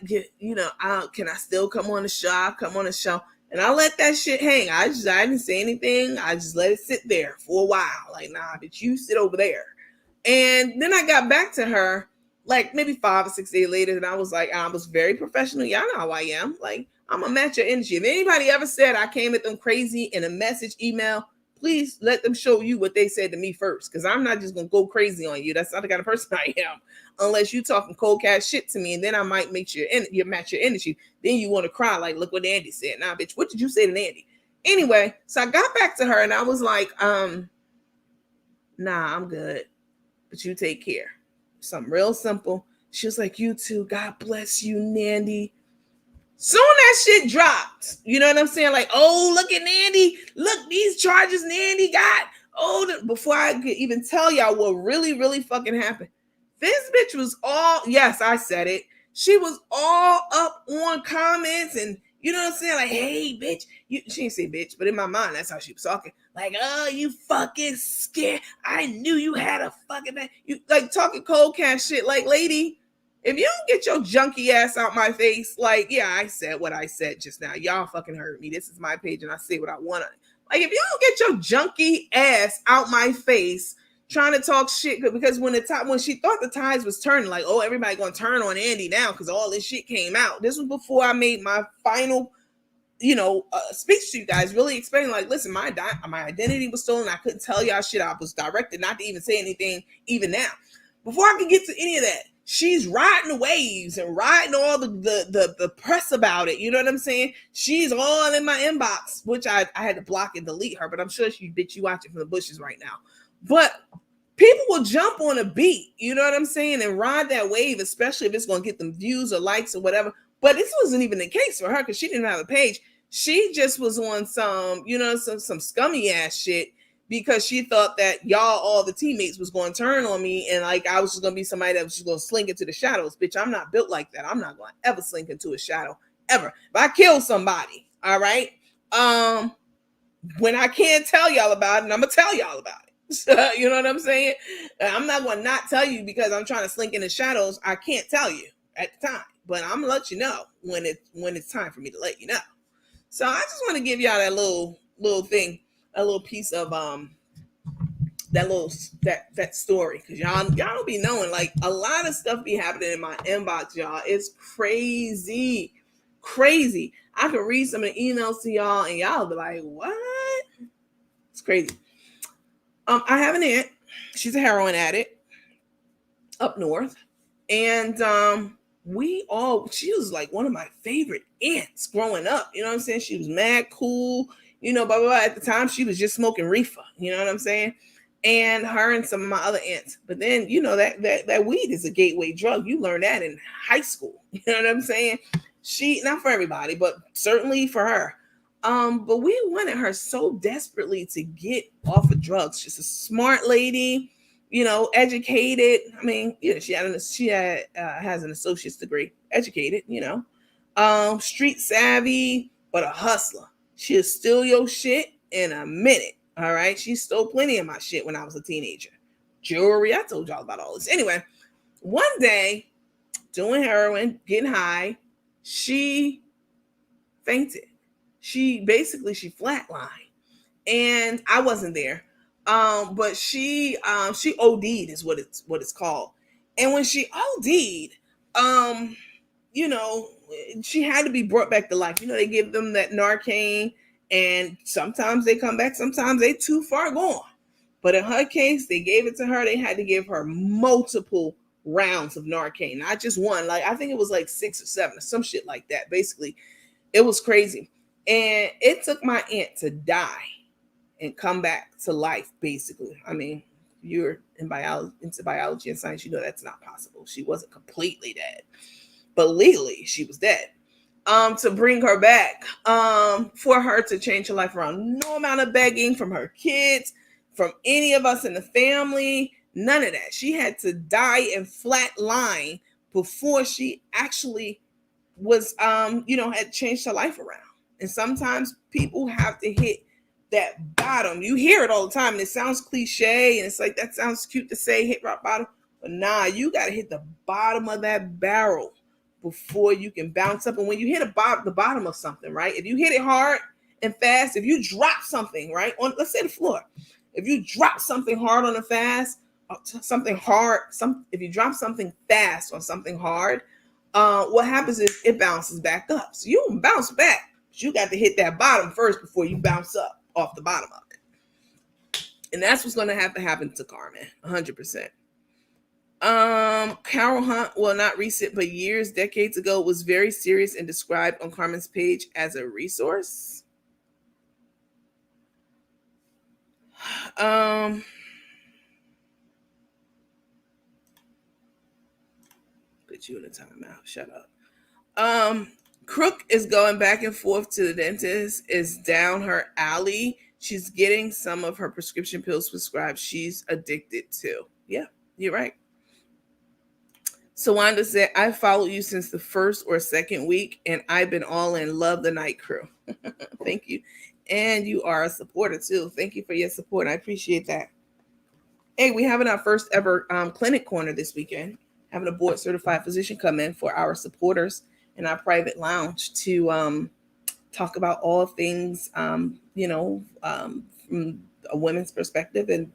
still come on the show? I'll come on the show. And I let that shit hang. I didn't say anything. I just let it sit there for a while. Like, nah, bitch, you sit over there. And then I got back to her like maybe 5 or 6 days later, and I was like, I was very professional. Y'all know how I am. Like, I'm gonna match your energy. If anybody ever said I came at them crazy in a message, email, please let them show you what they said to me first, because I'm not just gonna go crazy on you. That's not the kind of person I am. Unless you talking cold cash shit to me, and then I might make you match your energy. Then you want to cry like, look what Andy said. Nah, bitch, what did you say to Andy? Anyway, so I got back to her and I was like, nah, I'm good, but you take care. Something real simple. She was like, you too. God bless you, Nandy. Soon that shit dropped. You know what I'm saying? Like, oh, look at Nandy. Look, these charges Nandy got. Oh, before I could even tell y'all what really, really fucking happened. This bitch was all, yes, I said it. She was all up on comments and, you know what I'm saying? Like, hey, bitch. She didn't say bitch, but in my mind, that's how she was talking. Like, oh, you fucking scared. I knew you had a fucking man. You like talking cold cash shit. Like, lady, if you don't get your junky ass out my face, like, yeah, I said what I said just now. Y'all fucking heard me. This is my page and I say what I want. Like, if you don't get your junky ass out my face trying to talk shit, because when she thought the tides was turning, like, oh, everybody gonna turn on Andy now because all this shit came out. This was before I made my final, speech to you guys, really explaining, like, listen, my identity was stolen. I couldn't tell y'all shit. I was directed not to even say anything even now. before I can get to any of that, she's riding the waves and riding all the press about it. You know what I'm saying? She's all in my inbox, which I had to block and delete her, but I'm sure you watching from the bushes right now. But people will jump on a beat, you know what I'm saying, and ride that wave, especially if it's going to get them views or likes or whatever. But this wasn't even the case for her because she didn't have a page. She just was on some, some scummy ass shit because she thought that all the teammates was going to turn on me and like I was just going to be somebody that was just going to slink into the shadows. Bitch, I'm not built like that. I'm not going to ever slink into a shadow, ever. If I kill somebody, all right, when I can't tell y'all about it, I'm going to tell y'all about it. You know what I'm saying? I'm not going to not tell you because I'm trying to slink in the shadows. I can't tell you at the time, but I'm gonna let you know when it's time for me to let you know. So I just want to give y'all that little thing, a little piece of that story, because y'all don't be knowing, like, a lot of stuff be happening in my inbox, y'all. It's crazy. I can read some of the emails to y'all and y'all be like, what? It's crazy. I have an aunt. She's a heroin addict up north. And she was like one of my favorite aunts growing up. You know what I'm saying? She was mad cool, blah, blah, blah. At the time, she was just smoking reefer. You know what I'm saying? And her and some of my other aunts. But then, that weed is a gateway drug. You learn that in high school. You know what I'm saying? Not for everybody, but certainly for her. But we wanted her so desperately to get off of drugs. She's a smart lady, educated. I mean, she has an associate's degree, educated, street savvy, but a hustler. She'll steal your shit in a minute. All right. She stole plenty of my shit when I was a teenager. Jewelry. I told y'all about all this. Anyway, one day, doing heroin, getting high, she fainted. She flatlined, and I wasn't there. But she OD'd is what it's called. And when she OD'd, she had to be brought back to life. They give them that Narcan, and sometimes they come back, sometimes they too far gone. But in her case, they gave it to her. They had to give her multiple rounds of Narcan, not just one. Like, I think it was like 6 or 7 or some shit like that. Basically, it was crazy. And it took my aunt to die and come back to life, basically. I mean, you're into biology and science, that's not possible. She wasn't completely dead, but legally she was dead. To bring her back, for her to change her life around, no amount of begging from her kids, from any of us in the family, none of that. She had to die and flatline before she actually was, had changed her life around. And sometimes people have to hit that bottom. You hear it all the time, and it sounds cliche, and it's like, that sounds cute to say, hit rock bottom. But nah, you got to hit the bottom of that barrel before you can bounce up. And when you hit the bottom of something, right? If you hit it hard and fast, if you drop something, right, on, let's say, the floor, if you drop something hard on a fast, if you drop something fast on something hard, what happens is it bounces back up. So you can bounce back, but you got to hit that bottom first before you bounce up off the bottom of it. And that's what's going to have to happen to Carmen, 100%. Carol Hunt, well, not recent, but decades ago, was very serious and described on Carmen's page as a resource. Put you in a timeout. Shut up. Crook is going back and forth to the dentist, is down her alley. She's getting some of her prescription pills prescribed. She's addicted to. Yeah, you're right. So Wanda said, I followed you since the first or second week, and I've been all in. Love the night crew. Thank you. And you are a supporter too. Thank you for your support. I appreciate that. Hey, we having our first ever clinic corner this weekend. Having a board certified physician come in for our supporters in our private lounge to talk about all things, from a women's perspective and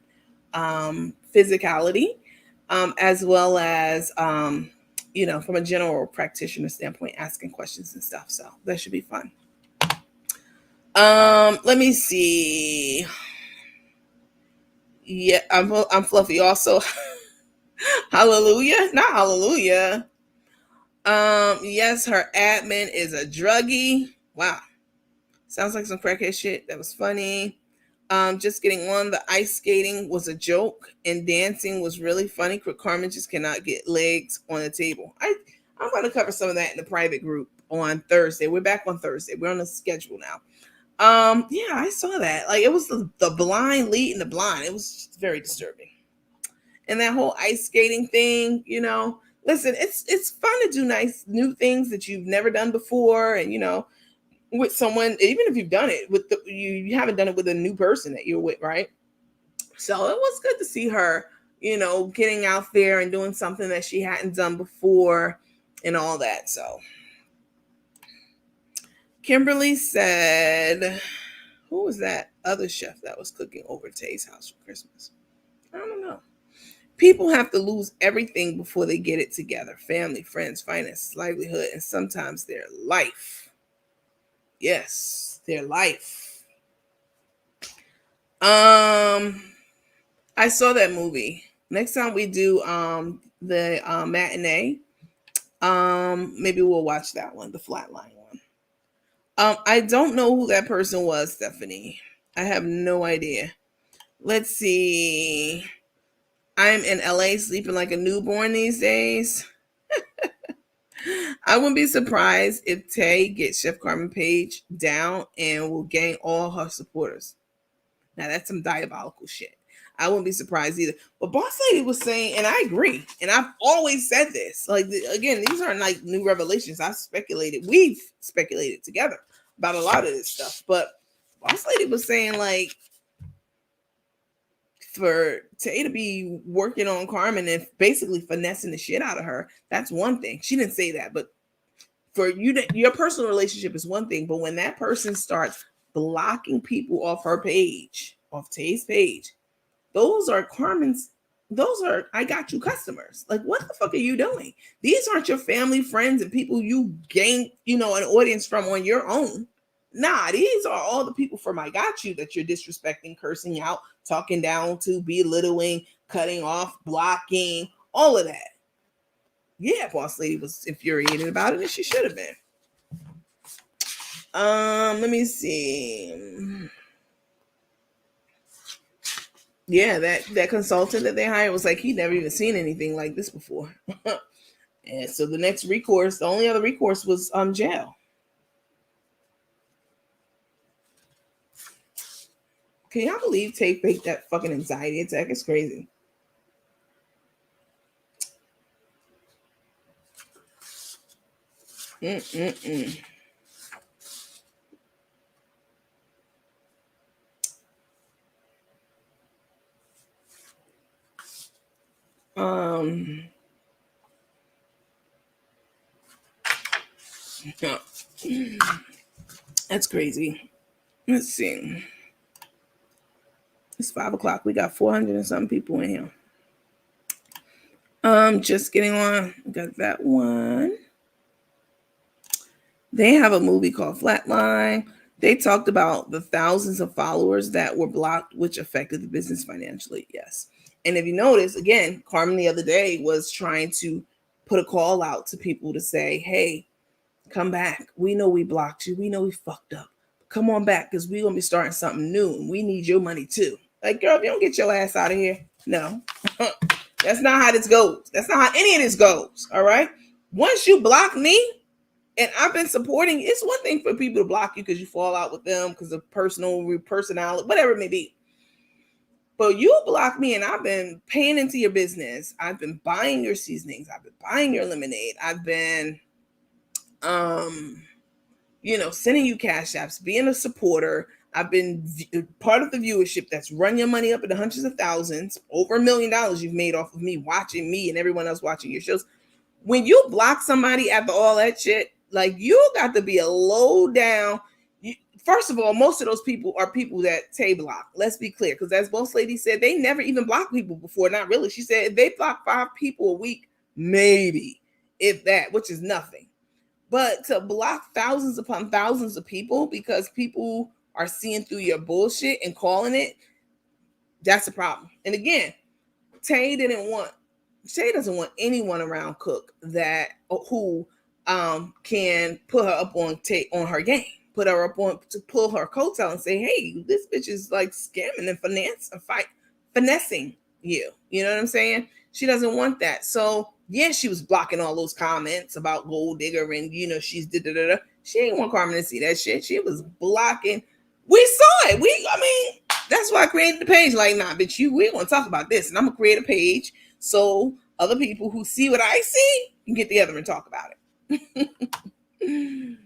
physicality, as well as, from a general practitioner standpoint, asking questions and stuff. So that should be fun. Let me see. Yeah, I'm fluffy also. Hallelujah. Not hallelujah. Yes, her admin is a druggie. Wow. Sounds like some crackhead shit. That was funny. Just getting on. The ice skating was a joke, and dancing was really funny. Carmen just cannot get legs on the table. I'm going to cover some of that in the private group on Thursday. We're back on Thursday. We're on the schedule now. Yeah, I saw that. Like, it was the blind leading the blind. It was very disturbing. And that whole ice skating thing, listen, it's fun to do nice new things that you've never done before, and with someone, even if you've done it with you haven't done it with a new person that you're with, right? So it was good to see her, getting out there and doing something that she hadn't done before and all that. So Kimberly said, who was that other chef that was cooking over Tay's house for Christmas? I don't know. People have to lose everything before they get it together. Family, friends, finances, livelihood, and sometimes their life. Yes, their life. I saw that movie. Next time we do the matinee, maybe we'll watch that one, the Flatline one. I don't know who that person was, Stephanie. I have no idea. Let's see. I'm in LA sleeping like a newborn these days. I wouldn't be surprised if Tay gets Chef Carmen Page down and will gain all her supporters. Now, that's some diabolical shit. I wouldn't be surprised either. But Boss Lady was saying, and I agree, and I've always said this, like, again, these aren't like new revelations. We've speculated together about a lot of this stuff. But Boss Lady was saying, like, for Tay to be working on Carmen and basically finessing the shit out of her, that's one thing. She didn't say that, but for you, your personal relationship is one thing. But when that person starts blocking people off her page, off Tay's page, those are I got you customers. Like, what the fuck are you doing? These aren't your family, friends, and people you gain, an audience from on your own. Nah, these are all the people from I got you that you're disrespecting, cursing out, talking down to, belittling, cutting off, blocking, all of that. Yeah, Boss Lady was infuriated about it, and she should have been. Let me see. Yeah, that consultant that they hired was like, he'd never even seen anything like this before. And so the next recourse, the only other recourse was jail. Can y'all believe Tay faked that fucking anxiety attack? It's crazy. Mm-mm-mm. That's crazy. Let's see. It's 5:00. We got 400 and something people in here. Just getting on. Got that one. They have a movie called Flatline. They talked about the thousands of followers that were blocked, which affected the business financially. Yes. And if you notice, again, Carmen the other day was trying to put a call out to people to say, hey, come back. We know we blocked you. We know we fucked up. Come on back, because we're going to be starting something new, and we need your money too. Like, girl, if you don't get your ass out of here, no. That's not how this goes. That's not how any of this goes. All right. Once you block me, and I've been supporting, it's one thing for people to block you because you fall out with them because of personality, whatever it may be. But you block me and I've been paying into your business. I've been buying your seasonings. I've been buying your lemonade. I've been, sending you cash apps, being a supporter. I've been part of the viewership that's run your money up in the hundreds of thousands, over $1 million you've made off of me watching me and everyone else watching your shows. When you block somebody after all that shit, like, you got to be a low down. First of all, most of those people are people that Tay block. Let's be clear, because as Boss Lady said, they never even blocked people before. Not really. She said if they block 5 people a week, maybe, if that, which is nothing. But to block thousands upon thousands of people because people are seeing through your bullshit and calling it, that's a problem. And again, Tay didn't want Tay doesn't want anyone around Cook that who can put her up on her game, put her up on to pull her coats out and say, hey, this bitch is like scamming and finessing you. You know what I'm saying? She doesn't want that. So yeah, she was blocking all those comments about gold digger and she's da. She ain't want Carmen to see that shit. She was blocking. We saw it. That's why I created the page. Like, nah, bitch, we're gonna talk about this, and I'm gonna create a page so other people who see what I see can get together and talk about it.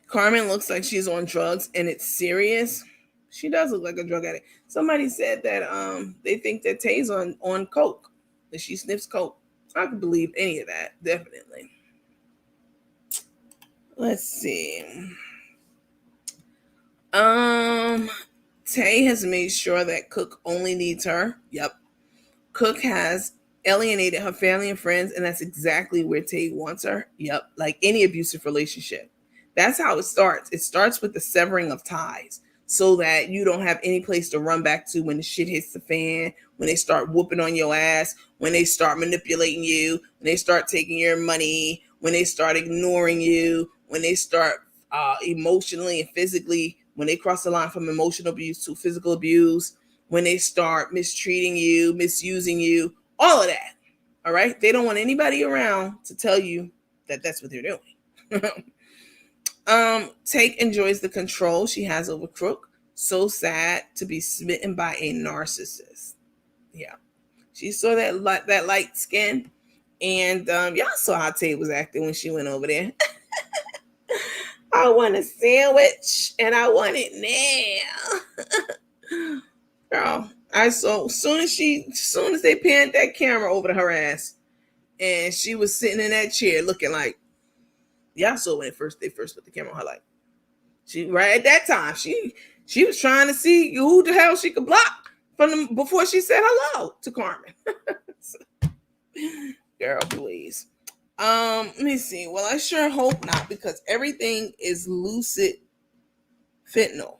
Carmen looks like she's on drugs and it's serious. She does look like a drug addict. Somebody said that they think that Tay's on coke, that she sniffs coke. I could believe any of that, definitely. Let's see. Tay has made sure that Cook only needs her. Yep. Cook has alienated her family and friends, and that's exactly where Tay wants her. Yep. Like any abusive relationship. That's how it starts. It starts with the severing of ties so that you don't have any place to run back to when the shit hits the fan, when they start whooping on your ass, when they start manipulating you, when they start taking your money, when they start ignoring you, when they start emotionally and physically, when they cross the line from emotional abuse to physical abuse, when they start mistreating you, misusing you, all of that. All right? They don't want anybody around to tell you that that's what they're doing. Take enjoys the control she has over Crook. So sad to be smitten by a narcissist. Yeah. She saw that light skin. And y'all saw how Tay was acting when she went over there. I want a sandwich and I want it now. Girl, I saw soon as they panned that camera over to her ass and she was sitting in that chair looking like, y'all saw when they first put the camera on her, like she right at that time she was trying to see who the hell she could block from them before she said hello to Carmen. Girl, please. Let me see. Well, I sure hope not, because everything is lucid fentanyl.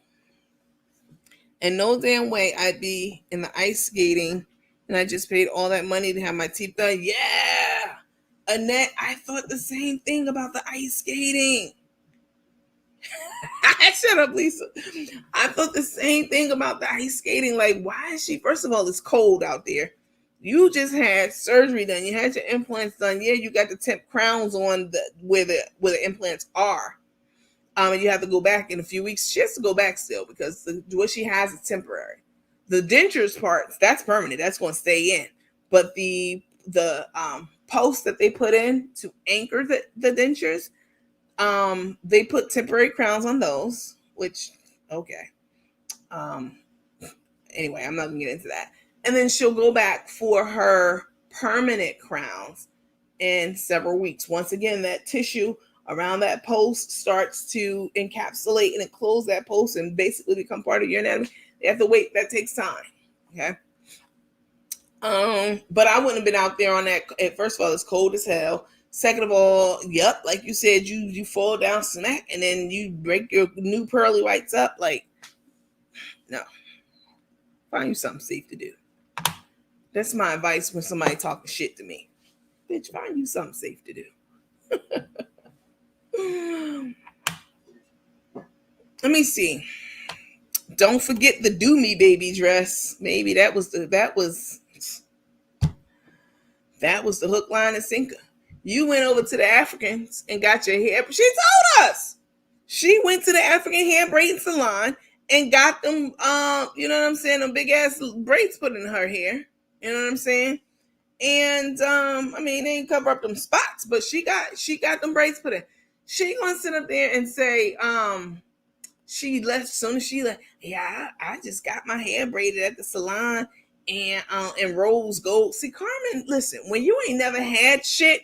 And no damn way I'd be in the ice skating and I just paid all that money to have my teeth done. Yeah. Annette, I thought the same thing about the ice skating. Shut up, Lisa. I thought the same thing about the ice skating. Like, why is she? First of all, it's cold out there. You just had surgery done. You had your implants done. Yeah, you got the temp crowns on where the implants are. And you have to go back in a few weeks. She has to go back still because what she has is temporary. The dentures parts, that's permanent. That's going to stay in. But the posts that they put in to anchor the dentures, they put temporary crowns on those, which, okay. Anyway, I'm not gonna get into that. And then she'll go back for her permanent crowns in several weeks. Once again, that tissue around that post starts to encapsulate and enclose that post and basically become part of your anatomy. They have to wait. That takes time. Okay. But I wouldn't have been out there on that. First of all, it's cold as hell. Second of all, yep, like you said, you fall down smack and then you break your new pearly whites up. Like, no. Find you something safe to do. That's my advice when somebody talking shit to me. Bitch, find you something safe to do. Let me see. Don't forget the Do Me Baby dress. Maybe that was the hook, line, and sinker. You went over to the Africans and got your hair. She told us. She went to the African hair braiding salon and got them, you know what I'm saying, them big ass braids put in her hair. You know what I'm saying? And I mean, they didn't cover up them spots, but she got them braids put in. She gonna sit up there and say, she left as soon as she left. Yeah, I just got my hair braided at the salon and rose gold. See, Carmen, listen, when you ain't never had shit,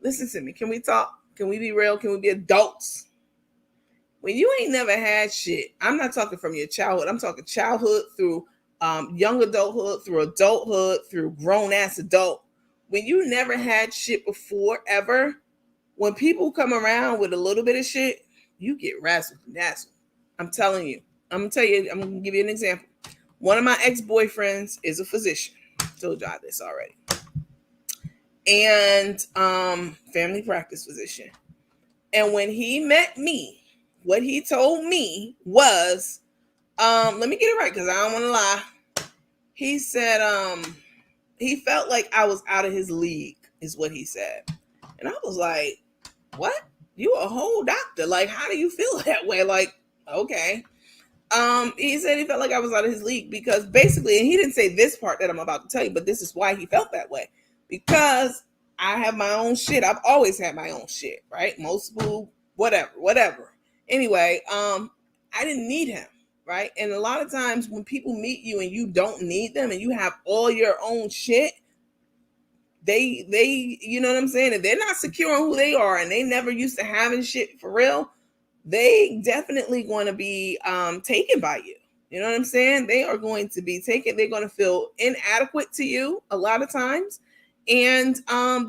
listen to me. Can we talk? Can we be real? Can we be adults? When you ain't never had shit, I'm not talking from your childhood. I'm talking childhood through young adulthood, through adulthood, through grown ass adult. When you never had shit before ever, when people come around with a little bit of shit, you get razzled and dazzled. I'm telling you. I'm gonna tell you. I'm gonna give you an example. One of my ex-boyfriends is a physician. Told y'all this already. And family practice physician. And when he met me, what he told me was, let me get it right because I don't want to lie. He said, he felt like I was out of his league, is what he said. And I was like, what? You a whole doctor. Like, how do you feel that way? Like, okay. He said he felt like I was out of his league because basically, and he didn't say this part that I'm about to tell you, but this is why he felt that way. Because I have my own shit. I've always had my own shit, right? Multiple, whatever. Anyway, I didn't need him, right? And a lot of times when people meet you and you don't need them and you have all your own shit, they you know what I'm saying? If they're not secure on who they are and they never used to having shit for real, they definitely going to be taken by you. You know what I'm saying? They are going to be taken. They're going to feel inadequate to you a lot of times. And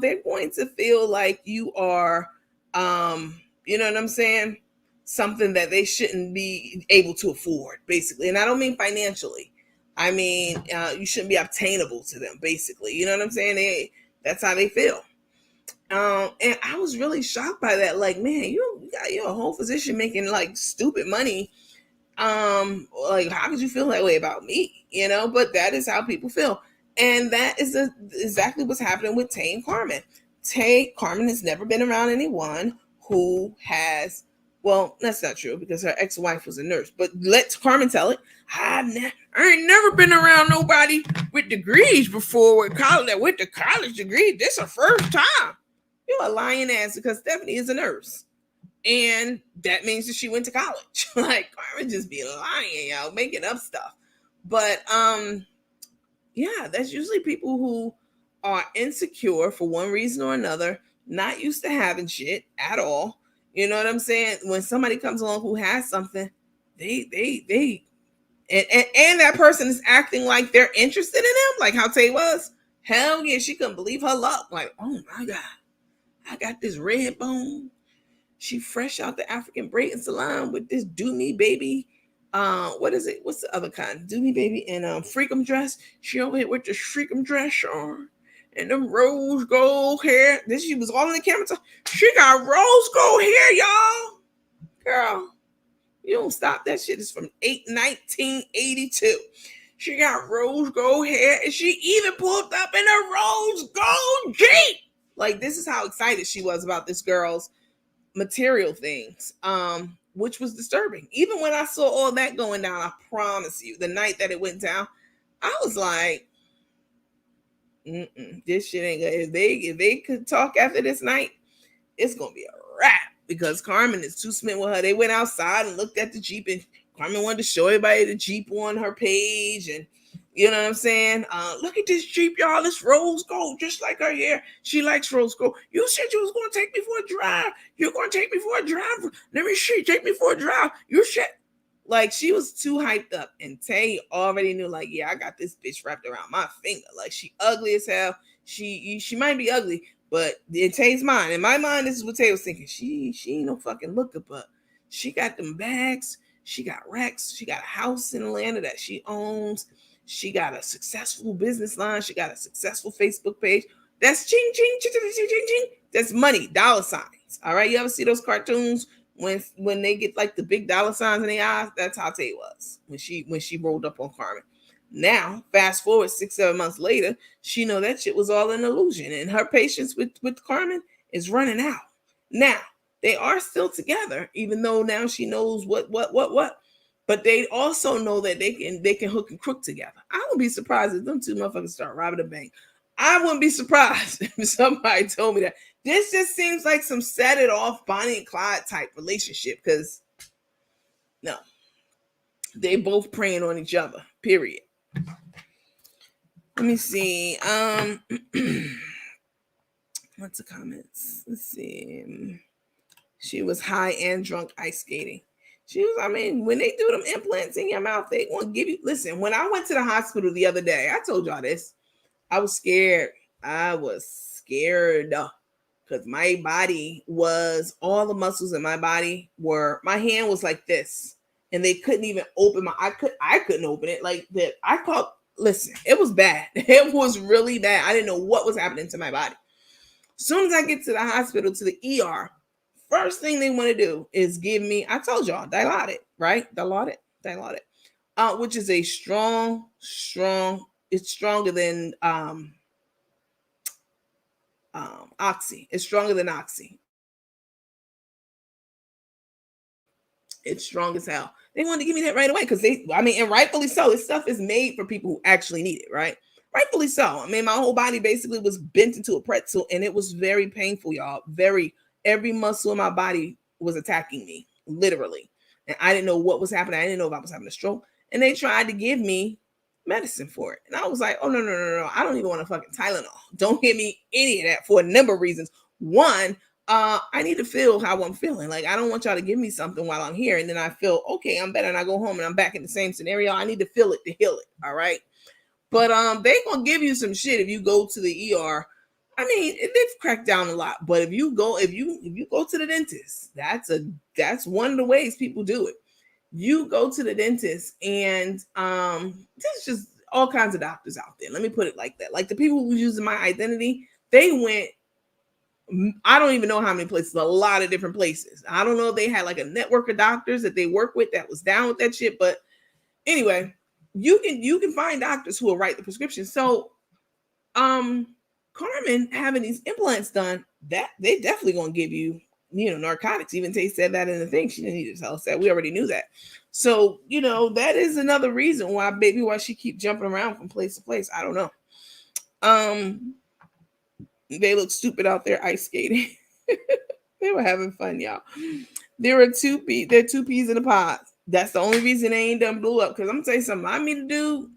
they're going to feel like you are, you know what I'm saying? Something that they shouldn't be able to afford, basically. And I don't mean financially. I mean, you shouldn't be obtainable to them, basically. You know what I'm saying? That's how they feel. And I was really shocked by that. Like, man, you're a whole physician making like stupid money. Like, how could you feel that way about me? You know, but that is how people feel. And that is exactly what's happening with Tay and Carmen. Carmen has never been around anyone who has, well, that's not true because her ex-wife was a nurse, but let Carmen tell it. I ain't never been around nobody with degrees before with the college degree. This is her first time. You're a lying ass because Stephanie is a nurse. And that means that she went to college. Like, Carmen just be lying, y'all, making up stuff. But yeah, that's usually people who are insecure for one reason or another, not used to having shit at all. You know what I'm saying? When somebody comes along who has something, they and that person is acting like they're interested in them, like how Tay was. Hell yeah, she couldn't believe her luck. Like, oh my God, I got this red bone. She fresh out the African braiding salon with this do me baby. What is it? What's the other kind? Do me baby and freakum dress. She over here with the freakum dress on and them rose gold hair. This she was all in the camera. She got rose gold hair, y'all. Girl, you don't stop. That shit is from 1982. She got rose gold hair and she even pulled up in a rose gold Jeep. Like, this is how excited she was about this girl's material things, which was disturbing. Even when I saw all that going down, I promise you, the night that it went down, I was like, this shit ain't good. If they could talk after this night, it's gonna be a wrap because Carmen is too smitten with her. They went outside and looked at the Jeep, and Carmen wanted to show everybody the Jeep on her page, and you know what I'm saying? Look at this Jeep, y'all. It's rose gold, just like her hair. She likes rose gold. You said you was going to take me for a drive. You're going to take me for a drive. Let me see. Take me for a drive. You said, like, she was too hyped up. And Tay already knew, like, yeah, I got this bitch wrapped around my finger. Like, she ugly as hell. She might be ugly, but in Tay's mind, in my mind, this is what Tay was thinking. She ain't no fucking looker, but she got them bags. She got racks. She got a house in Atlanta that she owns. She got a successful business line. She got a successful Facebook page. That's ching, ching, ching, ching, ching, ching, ching. That's money, dollar signs. All right. You ever see those cartoons when they get like the big dollar signs in their eyes? That's how Tay was when she rolled up on Carmen. Now, fast forward 6-7 months later, she know that shit was all an illusion, and her patience with Carmen is running out. Now, they are still together, even though now she knows what. But they also know that they can hook and crook together. I wouldn't be surprised if them two motherfuckers start robbing a bank. I wouldn't be surprised if somebody told me that. This just seems like some set it off Bonnie and Clyde type relationship because no, they both preying on each other. Period. Let me see. What's the comments? Let's see. She was high and drunk ice skating. She was, I mean, when they do them implants in your mouth, they want to give you, listen, when I went to the hospital the other day, I told y'all this, I was scared. I was scared because my body was, all the muscles in my body were, my hand was like this. and they couldn't even open I couldn't open it. Like that, I called. Listen, it was bad. It was really bad. I didn't know what was happening to my body. As soon as I get to the hospital, to the ER, first thing they want to do is give me, I told y'all, Dilaudid, right? Dilaudid, which is a strong, it's stronger than Oxy. It's stronger than Oxy. It's strong as hell. They wanted to give me that right away because and rightfully so. This stuff is made for people who actually need it, right? Rightfully so. I mean, my whole body basically was bent into a pretzel, and it was very painful, y'all. Every muscle in my body was attacking me, literally. And I didn't know what was happening. I didn't know if I was having a stroke. And they tried to give me medicine for it. And I was like, oh, no. I don't even want a fucking Tylenol. Don't give me any of that for a number of reasons. One, I need to feel how I'm feeling. Like, I don't want y'all to give me something while I'm here. And then I feel, okay, I'm better. And I go home and I'm back in the same scenario. I need to feel it to heal it. All right. But they gonna give you some shit if you go to the ER. I mean, they've cracked down a lot. But if you go to the dentist, that's one of the ways people do it. You go to the dentist, and there's just all kinds of doctors out there. Let me put it like that. Like the people who was using my identity, they went, I don't even know how many places, a lot of different places. I don't know if they had like a network of doctors that they work with that was down with that shit. But anyway, you can find doctors who will write the prescription. So Carmen having these implants done, that they definitely gonna give you, narcotics. Even they said that in the thing. She didn't need to tell us that. We already knew that. So, that is another reason why she keep jumping around from place to place. I don't know. They look stupid out there ice skating. They were having fun, y'all. There are two peas in a pod. That's the only reason they ain't done blew up. Because I'm gonna tell you something. I meet a dude,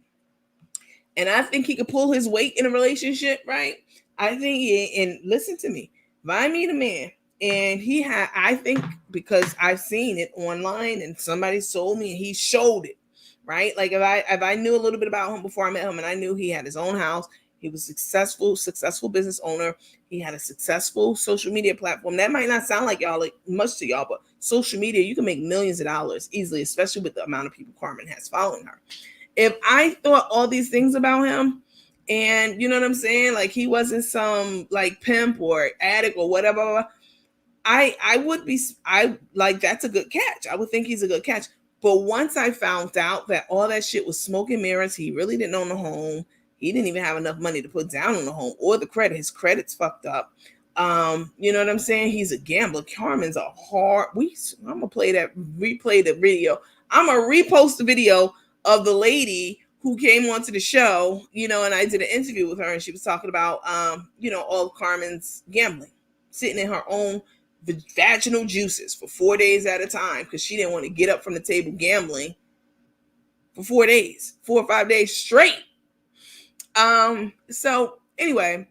and I think he could pull his weight in a relationship, right? I think, and listen to me. If I meet a man and I think, because I've seen it online and somebody sold me and he showed it, right? Like if I knew a little bit about him before I met him, and I knew he had his own house, he was successful business owner. He had a successful social media platform. That might not sound like much to y'all, but social media, you can make millions of dollars easily, especially with the amount of people Carmen has following her. If I thought all these things about him, and you know what I'm saying, like he wasn't some like pimp or addict or whatever, I would be, that's a good catch. I would think he's a good catch. But once I found out that all that shit was smoke and mirrors, he really didn't own a home. He didn't even have enough money to put down on the home or the credit. His credit's fucked up. You know what I'm saying? He's a gambler. Carmen's a hard. I'm gonna replay the video. I'm gonna repost the video of the lady who came onto the show, and I did an interview with her, and she was talking about, all of Carmen's gambling, sitting in her own vaginal juices for 4 days at a time because she didn't want to get up from the table gambling for 4 days, 4 or 5 days straight. So anyway,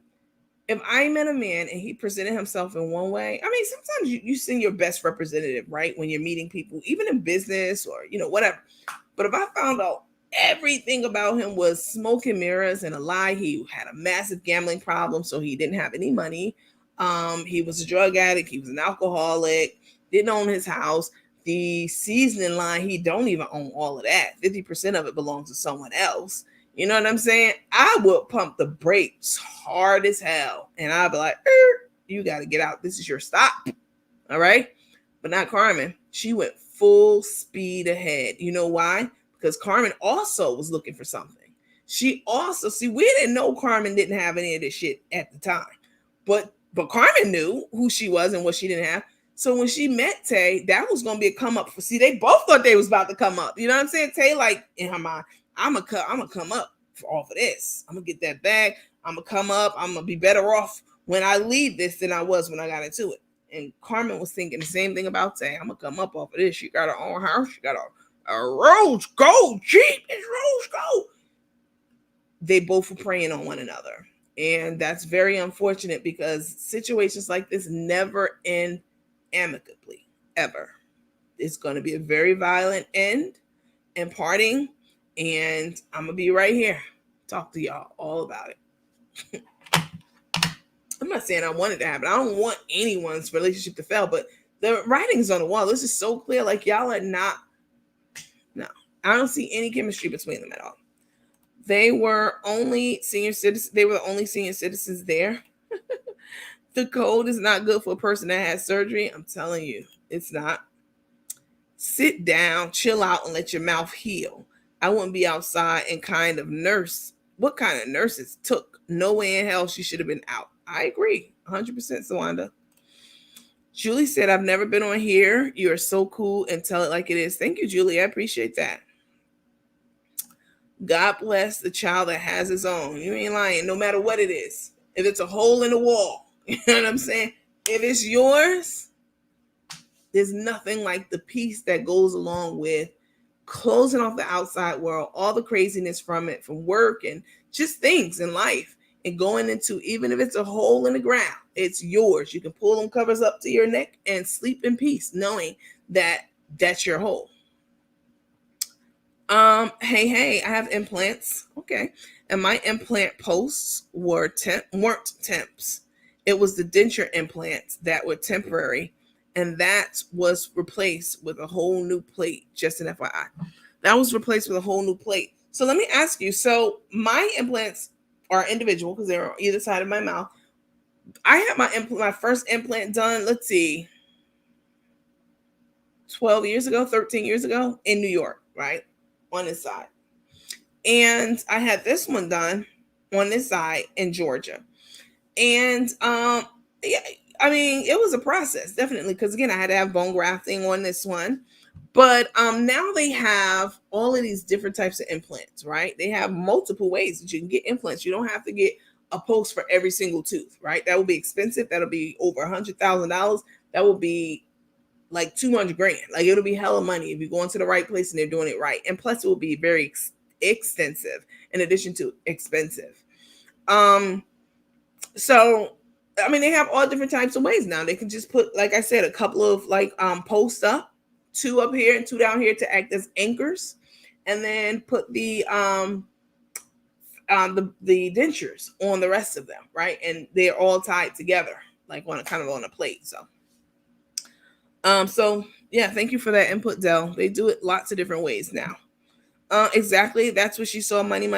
if I met a man and he presented himself in one way, I mean, sometimes you send your best representative, right? When you're meeting people, even in business or, whatever. But if I found out everything about him was smoke and mirrors and a lie, he had a massive gambling problem, so he didn't have any money. He was a drug addict. He was an alcoholic, didn't own his house. The seasoning line, he don't even own all of that. 50% of it belongs to someone else. You know what I'm saying? I would pump the brakes hard as hell. And I'd be like, you got to get out. This is your stop. All right. But not Carmen. She went full speed ahead. You know why? Because Carmen also was looking for something. She also, we didn't know Carmen didn't have any of this shit at the time. But Carmen knew who she was and what she didn't have. So when she met Tay, that was going to be a come up for, they both thought they was about to come up. You know what I'm saying? Tay, like in her mind, I'm gonna come up for all of this. I'm gonna get that bag. I'm gonna come up. I'm gonna be better off when I leave this than I was when I got into it. And Carmen was thinking the same thing about Tay. I'm gonna come up off of this. She got her own house. She got a rose gold Jeep. It's rose gold. They both were preying on one another. And that's very unfortunate because situations like this never end amicably, ever. It's going to be a very violent end and parting. And I'm going to be right here. Talk to y'all all about it. I'm not saying I want it to happen. I don't want anyone's relationship to fail, but the writing's on the wall. This is so clear. Like, y'all are not I don't see any chemistry between them at all. They were only senior citizens. They were the only senior citizens there. The cold is not good for a person that has surgery. I'm telling you, it's not. Sit down, chill out, and let your mouth heal. I wouldn't be outside and kind of nurse. What kind of nurses took? No way in hell she should have been out. I agree. 100% Sawanda. Julie said, I've never been on here. You are so cool and tell it like it is. Thank you, Julie. I appreciate that. God bless the child that has his own. You ain't lying, no matter what it is. If it's a hole in the wall, you know what I'm saying? If it's yours, there's nothing like the peace that goes along with closing off the outside world, all the craziness from it, from work and just things in life, and going into, even if it's a hole in the ground, it's yours. You can pull them covers up to your neck and sleep in peace, knowing that that's your hole. Hey, I have implants. Okay. And my implant posts weren't temps. It was the denture implants that were temporary. And that was replaced with a whole new plate, just an FYI. That was replaced with a whole new plate. So let me ask you. So my implants are individual because they're on either side of my mouth. I had my first implant done, let's see, 12 years ago, 13 years ago in New York, right? On this side. And I had this one done on this side in Georgia. And yeah, I mean, it was a process, definitely, because again, I had to have bone grafting on this one. But now they have all of these different types of implants, right? They have multiple ways that you can get implants. You don't have to get a post for every single tooth, right? That would be expensive. That'll be over $100,000. That would be like 200 grand. Like, it'll be hella money if you go into the right place and they're doing it right. And plus it will be very extensive in addition to expensive. So, I mean, they have all different types of ways now. They can just put, like I said, a couple of like posts up, 2 up here and 2 down here to act as anchors, and then put the dentures on the rest of them, right? And they're all tied together, like on a kind of on a plate. So yeah, thank you for that input, Del. They do it lots of different ways now. Exactly. That's what she saw. Money.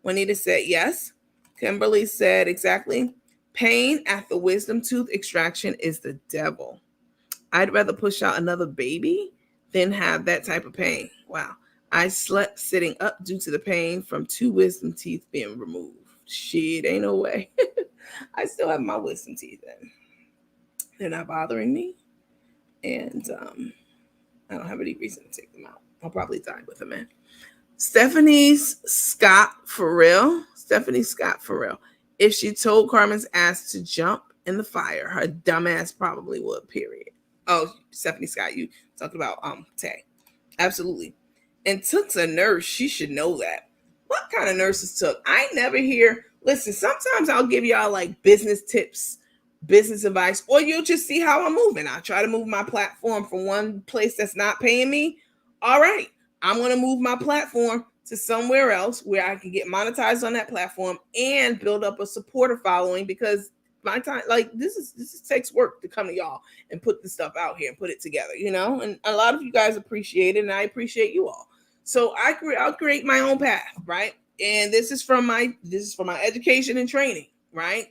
Juanita said yes. Kimberly said exactly. Pain after wisdom tooth extraction is the devil. I'd rather push out another baby than have that type of pain. Wow. I slept sitting up due to the pain from 2 wisdom teeth being removed. Shit, ain't no way. I still have my wisdom teeth in. They're not bothering me. And I don't have any reason to take them out. I'll probably die with them in. Stephanie Scott for real. If she told Carmen's ass to jump in the fire, her dumbass probably would, period. Oh, Stephanie Scott, you talked about Tay. Absolutely. And Took's a nurse. She should know that. What kind of nurses Took? I never hear. Listen, sometimes I'll give y'all like business tips, business advice, or you'll just see how I'm moving. I try to move my platform from one place that's not paying me. All right, I'm going to move my platform to somewhere else where I can get monetized on that platform and build up a supporter following, because my time, like this takes work to come to y'all and put this stuff out here and put it together, you know, and a lot of you guys appreciate it, and I appreciate you all. So I'll create my own path, right? And this is from my education and training, right?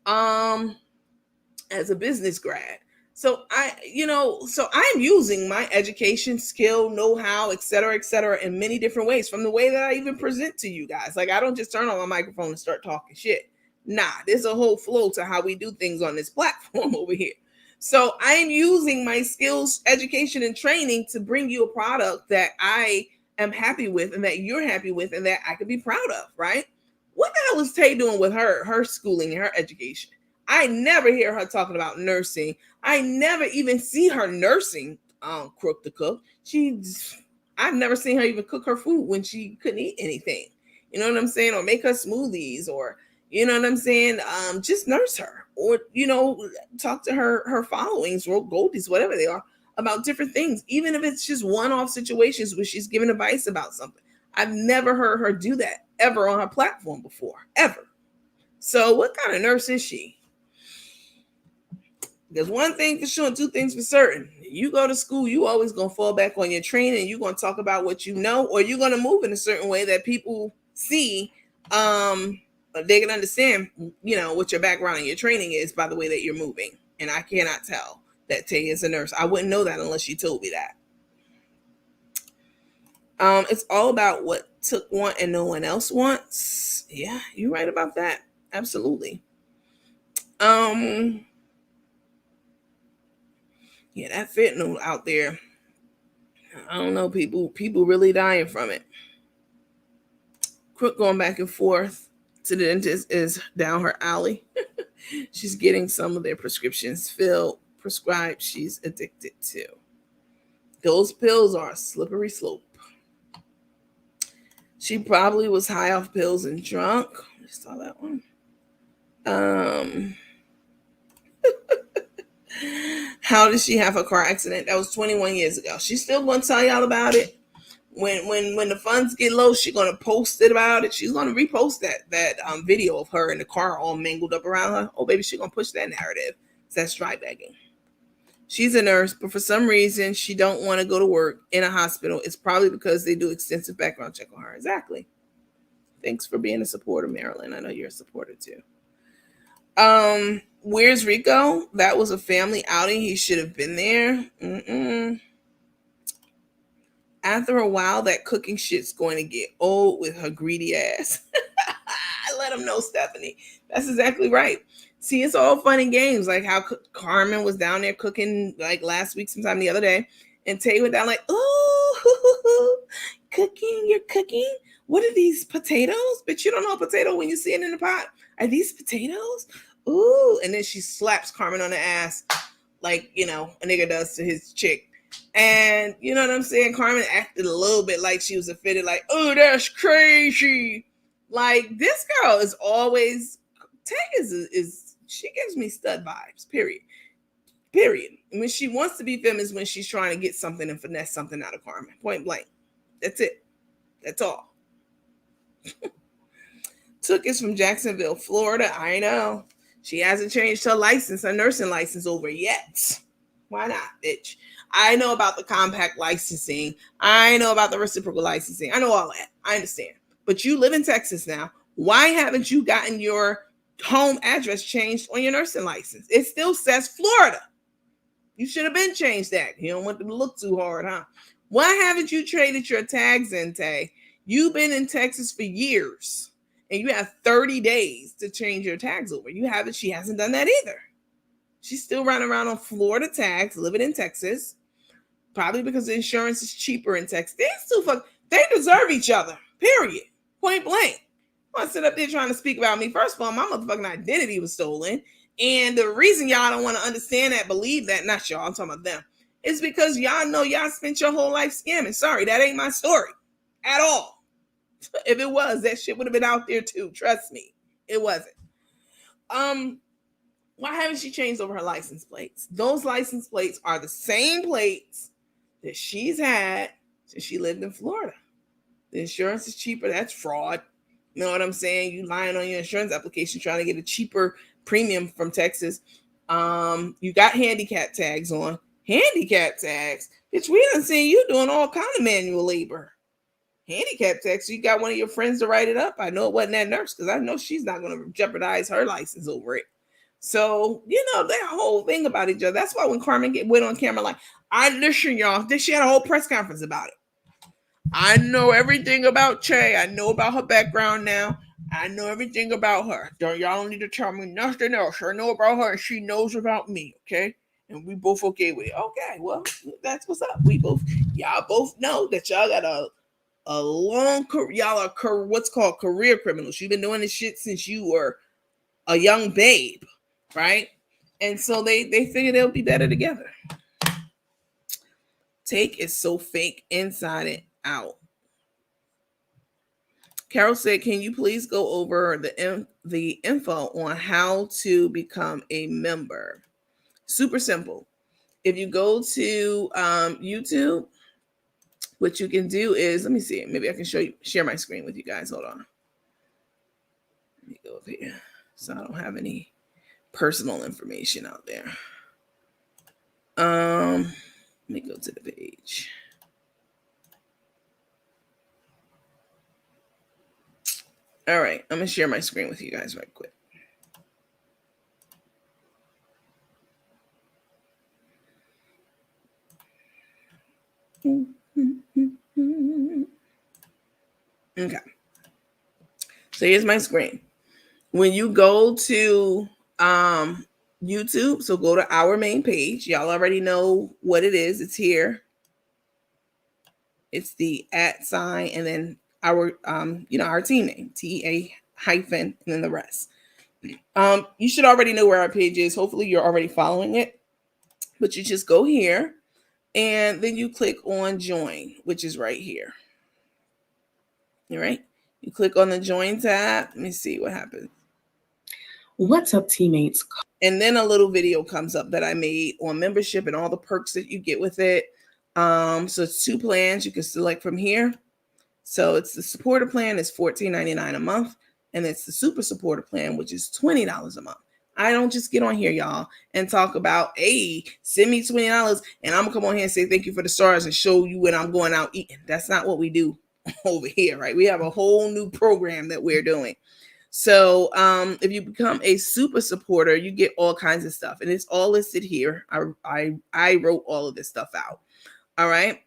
As a business grad. So I'm using my education, skill, know-how, et cetera, in many different ways, from the way that I even present to you guys. Like, I don't just turn on my microphone and start talking shit. Nah, there's a whole flow to how we do things on this platform over here. So I'm using my skills, education, and training to bring you a product that I am happy with and that you're happy with and that I can be proud of, right? What the hell is Tay doing with her schooling and her education? I never hear her talking about nursing. I never even see her nursing Crook the cook. I've never seen her even cook her food when she couldn't eat anything. You know what I'm saying? Or make her smoothies, or you know what I'm saying? Just nurse her, or talk to her followings or goldies, whatever they are, about different things, even if it's just one-off situations where she's giving advice about something. I've never heard her do that ever on her platform before, ever. So what kind of nurse is she? There's one thing for sure and two things for certain. You go to school, you always going to fall back on your training. You're going to talk about what you know, or you're going to move in a certain way that people see. They can understand, what your background and your training is by the way that you're moving. And I cannot tell that Tay is a nurse. I wouldn't know that unless you told me that. It's all about what Took want and no one else wants. Yeah, you're right about that. Absolutely. Yeah, that fentanyl out there. I don't know, people really dying from it. Crook going back and forth to the dentist is down her alley. She's getting some of their prescriptions prescribed she's addicted to. Those pills are a slippery slope. She probably was high off pills and drunk. I saw that one. How did she have a car accident? That was 21 years ago. She's still going to tell y'all about it. When the funds get low, she's going to post it about it. She's going to repost that video of her in the car all mangled up around her. Oh, baby, she's going to push that narrative. That's dry begging. She's a nurse, but for some reason, she don't want to go to work in a hospital. It's probably because they do extensive background check on her. Exactly. Thanks for being a supporter, Marilyn. I know you're a supporter too. Where's Rico? That was a family outing. He should have been there. After a while, that cooking shit's going to get old with her greedy ass. Let him know, Stephanie. That's exactly right. See, it's all fun and games. Like how Carmen was down there cooking like last week, sometime the other day. And Tay went down like, oh, cooking, you're cooking? What are these potatoes? But you don't know a potato when you see it in the pot. Are these potatoes? Ooh. And then she slaps Carmen on the ass like, a nigga does to his chick. And you know what I'm saying? Carmen acted a little bit like she was offended, like, oh, that's crazy. Like, this girl is always, Tay is she gives me stud vibes, period. And when she wants to be feminist, when she's trying to get something and finesse something out of Carmen, point blank. That's it. That's all. Took is from Jacksonville, Florida. I know. She hasn't changed her license, her nursing license over yet. Why not, bitch? I know about the compact licensing. I know about the reciprocal licensing. I know all that. I understand. But you live in Texas now. Why haven't you gotten your home address changed on your nursing license? It still says Florida. You should have been changed that. You don't want them to look too hard, huh? Why haven't you traded your tags in, Tay? You've been in Texas for years, and you have 30 days to change your tags over. You haven't. She hasn't done that either. She's still running around on Florida tags, living in Texas, probably because the insurance is cheaper in Texas. They deserve each other, period. Point blank. I sit up there trying to speak about me. First of all, my motherfucking identity was stolen. And the reason y'all don't want to understand that, believe that, not y'all, I'm talking about them, is because y'all know y'all spent your whole life scamming. Sorry, that ain't my story at all. If it was, that shit would have been out there too. Trust me, it wasn't. Why haven't she changed over her license plates? Those license plates are the same plates that she's had since she lived in Florida. The insurance is cheaper. That's fraud. You know what I'm saying? You lying on your insurance application trying to get a cheaper premium from Texas. You got handicap tags on. Handicap tags? Bitch, we done seen you doing all kind of manual labor. Handicap tags, so you got one of your friends to write it up. I know it wasn't that nurse because I know she's not going to jeopardize her license over it. So, that whole thing about each other. That's why when Carmen went on camera, like, I listen, y'all. She had a whole press conference about it. I know everything about Che. I know about her background now. I know everything about her. Y'all don't need to tell me nothing else. I know about her and she knows about me, okay? And we both okay with it. Okay, well, that's what's up. Y'all both know that y'all got a long career. Y'all are what's called career criminals. You've been doing this shit since you were a young babe, right? And so they figure they'll be better together. Take is so fake inside and out. Carol said, can you please go over the info on how to become a member? Super simple. If you go to YouTube, what you can do is, let me see, maybe I can share my screen with you guys. Hold on. Let me go up here so I don't have any personal information out there. Let me go to the page. All right, I'm gonna share my screen with you guys right quick. Okay. So here's my screen. When you go to YouTube, so go to our main page. Y'all already know what it is. It's here. It's the @ sign and then our our team name, TA hyphen, and then the rest. You should already know where our page is. Hopefully you're already following it. But you just go here and then you click on join, which is right here. All right. You click on the join tab. Let me see what happens. What's up, teammates? And then a little video comes up that I made on membership and all the perks that you get with it. So it's 2 plans you can select from here. So it's the supporter plan is $14.99 a month, and it's the super supporter plan, which is $20 a month. I don't just get on here, y'all, and talk about, hey, send me $20 and I'm gonna come on here and say thank you for the stars and show you when I'm going out eating. That's not what we do over here, right? We have a whole new program that we're doing. So if you become a super supporter, you get all kinds of stuff, and it's all listed here. I wrote all of this stuff out. All right.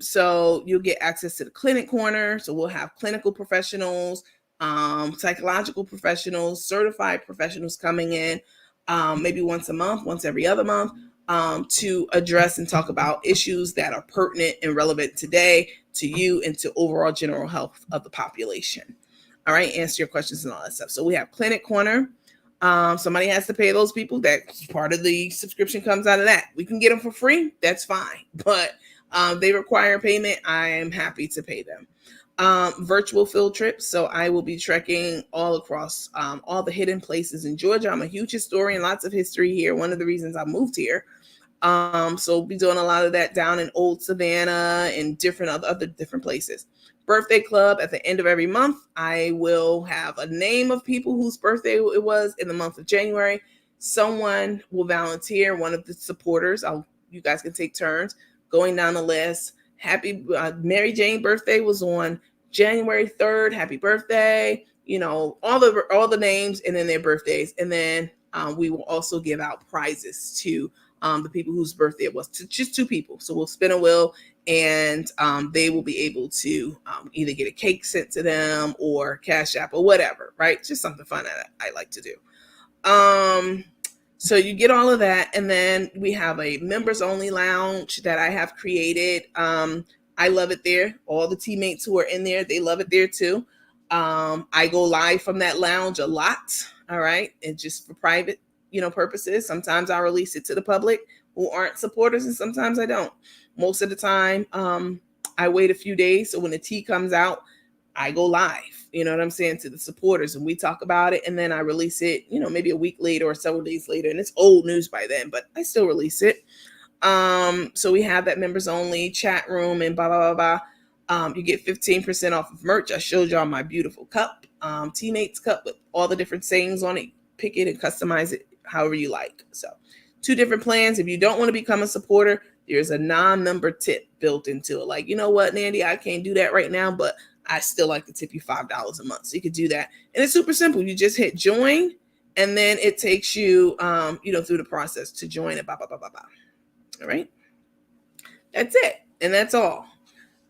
So you'll get access to the clinic corner. So we'll have clinical professionals, psychological professionals, certified professionals coming in, maybe once a month, once every other month, to address and talk about issues that are pertinent and relevant today to you and to overall general health of the population. All right, answer your questions and all that stuff. So we have clinic corner. Somebody has to pay those people. That part of the subscription comes out of that. We can get them for free. That's fine. But they require payment. I am happy to pay them. Virtual field trips. So I will be trekking all across all the hidden places in Georgia. I'm a huge historian, lots of history here. One of the reasons I moved here. So we'll be doing a lot of that down in Old Savannah and different other different places. Birthday club at the end of every month. I will have a name of people whose birthday it was in the month of January. Someone will volunteer, one of the supporters. You guys can take turns going down the list. Happy Mary Jane birthday was on January 3rd. Happy birthday. You know, all the names and then their birthdays. And then we will also give out prizes to the people whose birthday it was, to just 2 people. So we'll spin a wheel and they will be able to either get a cake sent to them or Cash App or whatever, right? Just something fun that I like to do. So you get all of that. And then we have a members only lounge that I have created. I love it there. All the teammates who are in there, they love it there too. I go live from that lounge a lot. All right. And just for private, purposes. Sometimes I'll release it to the public who aren't supporters, and sometimes I don't. Most of the time, I wait a few days. So when the tea comes out, I go live, you know what I'm saying, to the supporters, and we talk about it. And then I release it, maybe a week later or several days later. And it's old news by then, but I still release it. So we have that members only chat room and blah, blah, blah, blah. You get 15% off of merch. I showed y'all my beautiful cup, teammates cup with all the different sayings on it. Pick it and customize it however you like. So 2 different plans. If you don't want to become a supporter, there's a non-member tip built into it. Like, you know what, Nandy, I can't do that right now, but I still like to tip you $5 a month. So you could do that. And it's super simple. You just hit join, and then it takes you, through the process to join it. Blah, blah, blah, blah, blah. All right. That's it. And that's all.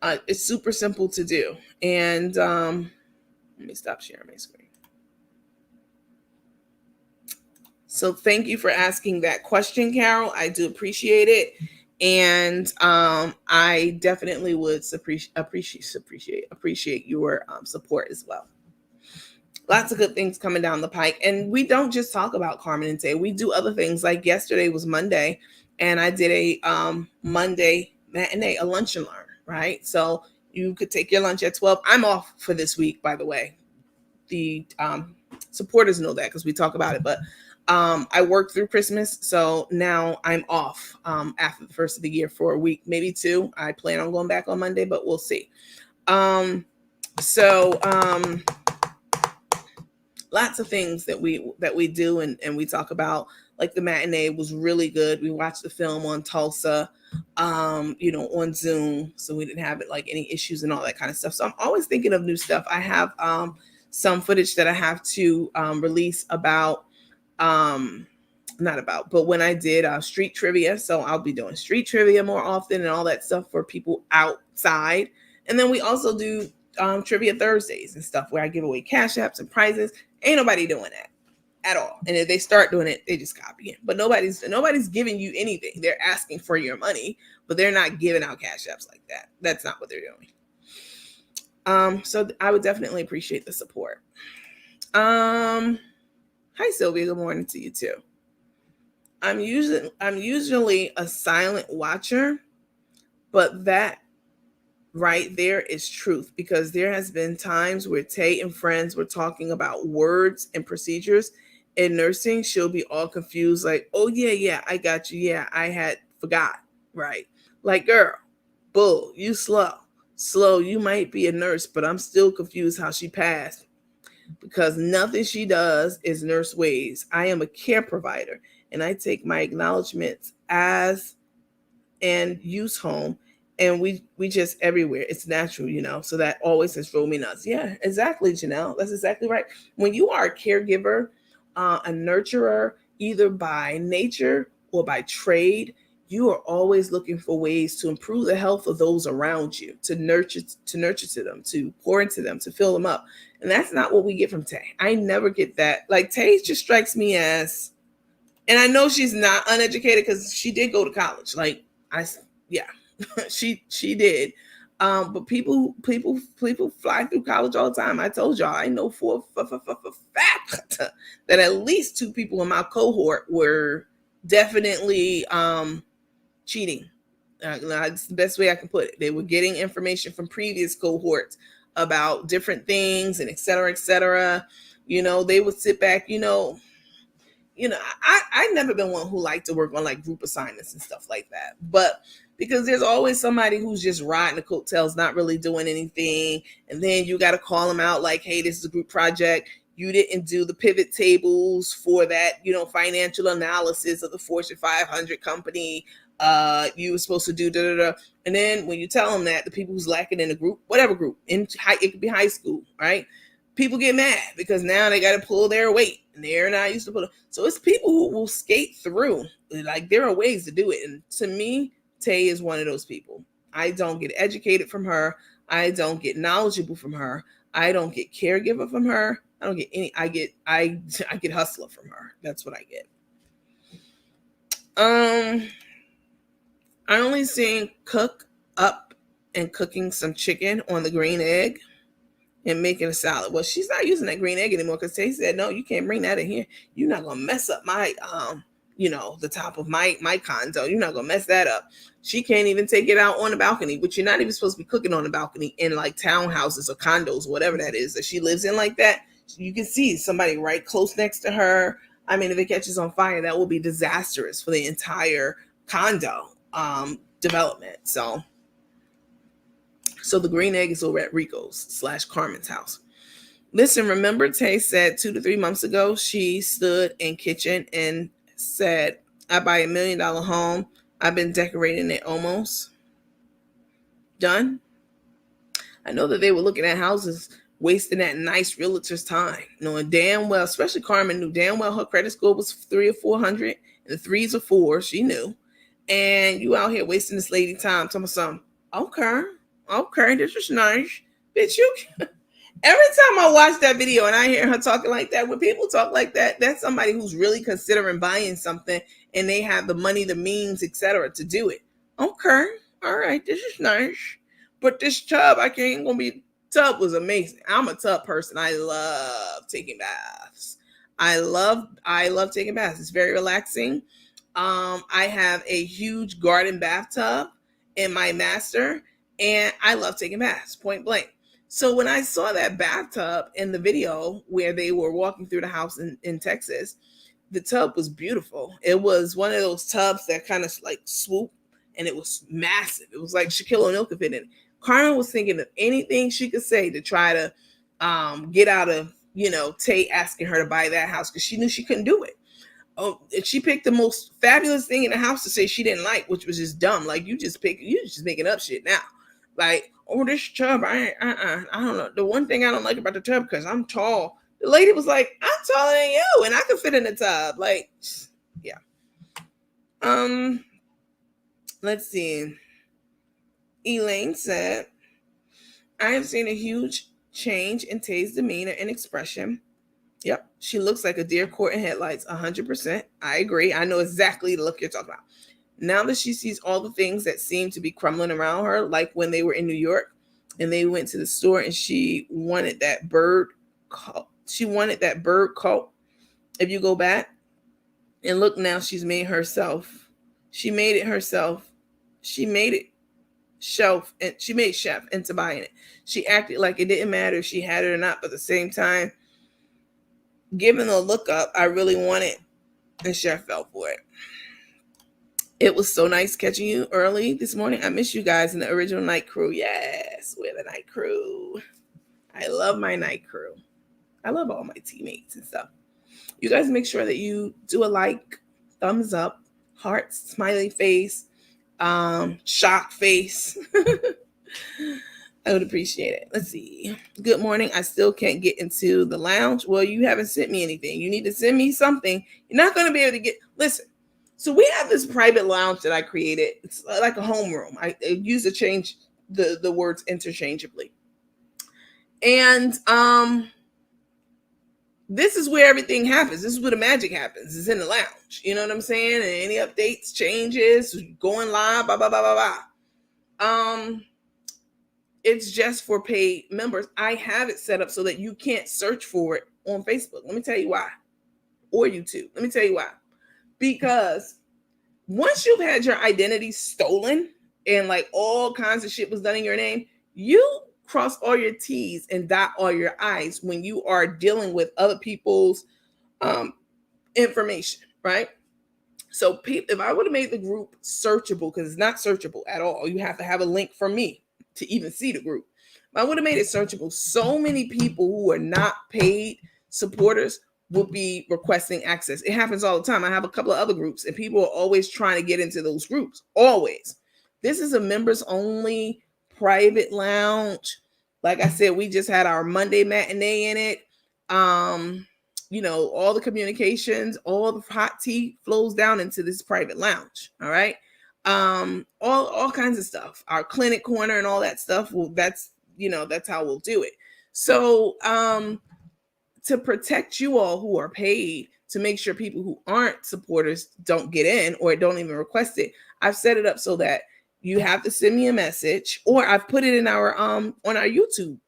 It's super simple to do. And let me stop sharing my screen. So thank you for asking that question, Carol. I do appreciate it. And I definitely would appreciate your support as well. Lots of good things coming down the pike. And we don't just talk about Carmen and Tay. We do other things. Like yesterday was Monday, and I did a Monday matinee, a lunch and learn, right? So you could take your lunch at 12. I'm off for this week, by the way. The supporters know that because we talk about it, but I worked through Christmas, so now I'm off after the first of the year for a week, maybe 2. I plan on going back on Monday, but we'll see. Lots of things that we do and we talk about. Like the matinee was really good. We watched the film on Tulsa, on Zoom, so we didn't have it like any issues and all that kind of stuff. So I'm always thinking of new stuff. I have some footage that I have to release about not about, but when I did street trivia. So I'll be doing street trivia more often and all that stuff for people outside. And then we also do trivia Thursdays and stuff where I give away cash apps and prizes. Ain't nobody doing that at all. And if they start doing it, they just copy it. But nobody's giving you anything. They're asking for your money, but they're not giving out cash apps like that. That's not what they're doing. So I would definitely appreciate the support. Hi Sylvia, good morning to you too. I'm usually a silent watcher, but that right there is truth, because there has been times where Tay and friends were talking about words and procedures in nursing. She'll be all confused, like, oh yeah, I got you. Yeah, I had forgot. Right. Like, girl, bull, you slow. You might be a nurse, but I'm still confused how she passed, because nothing she does is nurse ways. I am a care provider, and I take my acknowledgments as and use home, and we just everywhere. It's natural, so that always has drove me nuts. Yeah, exactly, Janelle. That's exactly right. When you are a caregiver, a nurturer, either by nature or by trade, you are always looking for ways to improve the health of those around you, to nurture to them, to pour into them, to fill them up. And that's not what we get from Tay. I never get that. Like, Tay just strikes me as, and I know she's not uneducated because she did go to college. Like, she did. But people fly through college all the time. I told y'all, I know for a fact that at least 2 people in my cohort were definitely cheating. That's the best way I can put it. They were getting information from previous cohorts about different things and et cetera, et cetera. They would sit back, I've never been one who liked to work on like group assignments and stuff like that. But because there's always somebody who's just riding the coattails, not really doing anything. And then you got to call them out like, hey, this is a group project. You didn't do the pivot tables for that, financial analysis of the Fortune 500 company. You were supposed to do da-da-da. And then when you tell them that, the people who's lacking in the group, whatever group, it could be high school, right? People get mad because now they got to pull their weight and they're not used to pull it. So it's people who will skate through. Like, there are ways to do it. And to me, Tay is one of those people. I don't get educated from her. I don't get knowledgeable from her. I don't get caregiver from her. I don't get any. I get hustler from her. That's what I get. I only seen Cook up and cooking some chicken on the green egg and making a salad. Well, she's not using that green egg anymore because Tay said, no, you can't bring that in here. You're not gonna mess up my the top of my condo. You're not gonna mess that up. She can't even take it out on the balcony, which you're not even supposed to be cooking on the balcony in like townhouses or condos, whatever that is that she lives in like that. You can see somebody right close next to her. I mean, if it catches on fire, that will be disastrous for the entire condo development. So the green egg is over at Rico's / Carmen's house. Listen, remember Tay said 2 to 3 months ago, she stood in kitchen and said, I buy $1 million home. I've been decorating it almost done. I know that they were looking at houses, wasting that nice realtor's time, knowing damn well, especially Carmen knew damn well her credit score was 300 or 400 and the 3s or 4s. She knew. And you out here wasting this lady time. Tell me something. Okay, this is nice. Bitch, every time I watch that video and I hear her talking like that, when people talk like that, that's somebody who's really considering buying something and they have the money, the means, etc. to do it. Okay, all right, this is nice. But this tub, tub was amazing. I'm a tub person. I love taking baths. I love taking baths. It's very relaxing. I have a huge garden bathtub in my master, and I love taking baths, point blank. So when I saw that bathtub in the video where they were walking through the house in Texas, the tub was beautiful. It was one of those tubs that kind of like swoop, and it was massive. It was like Shaquille O'Neal could fit in it. Carmen was thinking of anything she could say to try to get out of, Tay asking her to buy that house because she knew she couldn't do it. Oh, and she picked the most fabulous thing in the house to say she didn't like, which was just dumb. Like, you just making up shit now. Like, oh, this tub, I don't know. The one thing I don't like about the tub, because I'm tall. The lady was like, I'm taller than you, and I can fit in the tub. Like, yeah. Let's see. Elaine said, I have seen a huge change in Tay's demeanor and expression. Yep, she looks like a deer caught in headlights, 100%. I agree. I know exactly the look you're talking about. Now that she sees all the things that seem to be crumbling around her, like when they were in New York and they went to the store and she wanted that bird coat. She wanted that bird coat. If you go back and look now, she's made herself. She made it herself. She made it shelf, and she made chef into buying it. She acted like it didn't matter if she had it or not, but at the same time, given the look up, I really wanted, and chef fell for it. It was so nice catching you early this morning. I miss you guys in the original night crew. Yes, we're the night crew. I love my night crew. I love all my teammates and stuff. You guys make sure that you do a like, thumbs up, heart, smiley face, shock face. I would appreciate it. Let's see. Good morning. I still can't get into the lounge. Well, you haven't sent me anything. You need to send me something. You're not going to be able to get, listen. So we have this private lounge that I created. It's like a homeroom. I use to change the words interchangeably. And this is where everything happens. This is where the magic happens. It's in the lounge. You know what I'm saying? And any updates, changes, going live, blah, blah, blah, blah, blah. It's just for paid members. I have it set up so that you can't search for it on Facebook. Let me tell you why. Or YouTube. Let me tell you why. Because once you've had your identity stolen and like all kinds of shit was done in your name, you cross all your T's and dot all your I's when you are dealing with other people's information, right? So if I would have made the group searchable, because it's not searchable at all, you have to have a link from me to even see the group. I would have made it searchable. So many people who are not paid supporters will be requesting access. It happens all the time. I have a couple of other groups and people are always trying to get into those groups. Always. This is a members only private lounge. Like I said, we just had our Monday matinee in it. You know, all the communications, all the hot tea flows down into this private lounge. All right. All kinds of stuff. Our clinic corner and all that stuff. Well, that's how we'll do it. So, to protect you all who are paid, to make sure people who aren't supporters don't get in or don't even request it, I've set it up so that you have to send me a message, or I've put it in our on our YouTube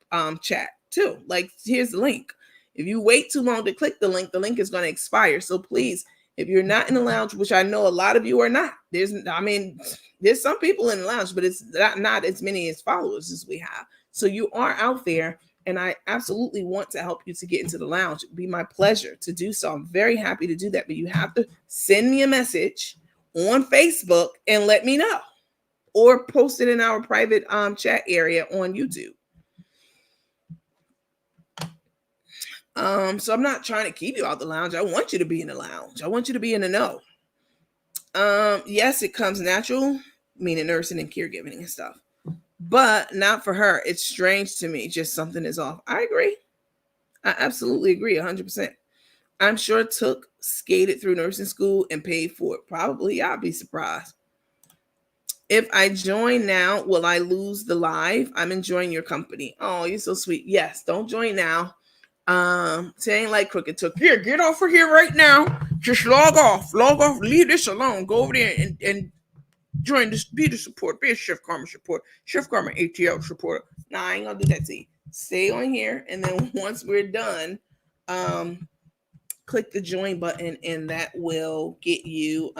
chat too. Like, here's the link. If you wait too long to click the link is going to expire. So please, if you're not in the lounge, which I know a lot of you are not, there's some people in the lounge, but it's not as many as followers as we have. So you are out there, and I absolutely want to help you to get into the lounge. It'd be my pleasure to do so. I'm very happy to do that, but you have to send me a message on Facebook and let me know, or post it in our private chat area on YouTube. So I'm not trying to keep you out the lounge. I want you to be in the lounge. I want you to be in the know. Yes, it comes natural, meaning nursing and caregiving and stuff, but not for her. It's strange to me. Just something is off. I agree. I absolutely agree 100%. I'm sure Took skated through nursing school and paid for it. Probably. I'll be surprised. If I join now, will I lose the live? I'm enjoying your company. Oh, you're so sweet. Yes, don't join now. Saying like Crook, it took, here, get off of here right now. Just log off, leave this alone. Go over there and join this, be the support, be a Chef Carmen support, Chef Carmen ATL support. Nah, I ain't gonna do that to you. Stay on here, and then once we're done, click the join button, and that will get you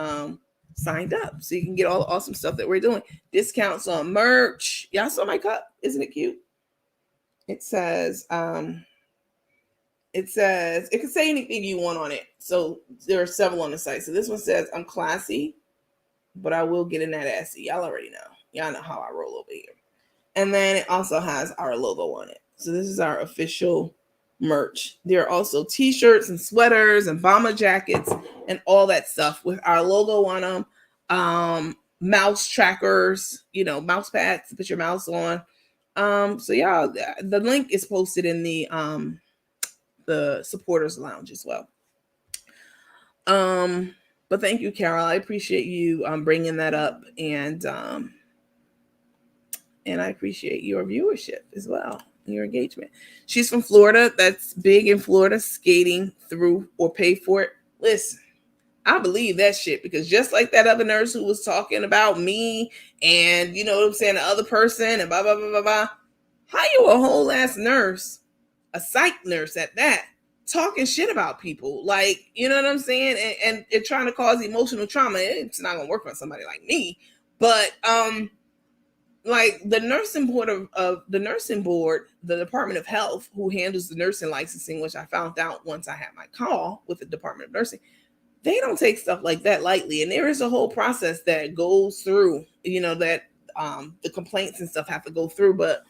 signed up so you can get all the awesome stuff that we're doing. Discounts on merch. Y'all saw my cup, isn't it cute? It says it can say anything you want on it. So there are several on the site. So this one says, I'm classy, but I will get in that assy. Y'all already know. Y'all know how I roll over here. And then it also has our logo on it. So this is our official merch. There are also t-shirts and sweaters and bomber jackets and all that stuff with our logo on them. Mouse trackers, mouse pads to put your mouse on. So yeah, the link is posted in the supporters lounge as well. But thank you, Carol. I appreciate you bringing that up, and I appreciate your viewership as well, your engagement. She's from Florida. That's big in Florida, skating through or pay for it. Listen, I believe that shit, because just like that other nurse who was talking about me and, you know what I'm saying, the other person and blah, blah, blah, blah, blah. How you a whole ass nurse, a psych nurse at that, talking shit about people? Like, you know what I'm saying? And trying to cause emotional trauma. It's not going to work on somebody like me. But, like the nursing board the Department of Health, who handles the nursing licensing, which I found out once I had my call with the Department of Nursing, they don't take stuff like that lightly. And there is a whole process that goes through, that the complaints and stuff have to go through. But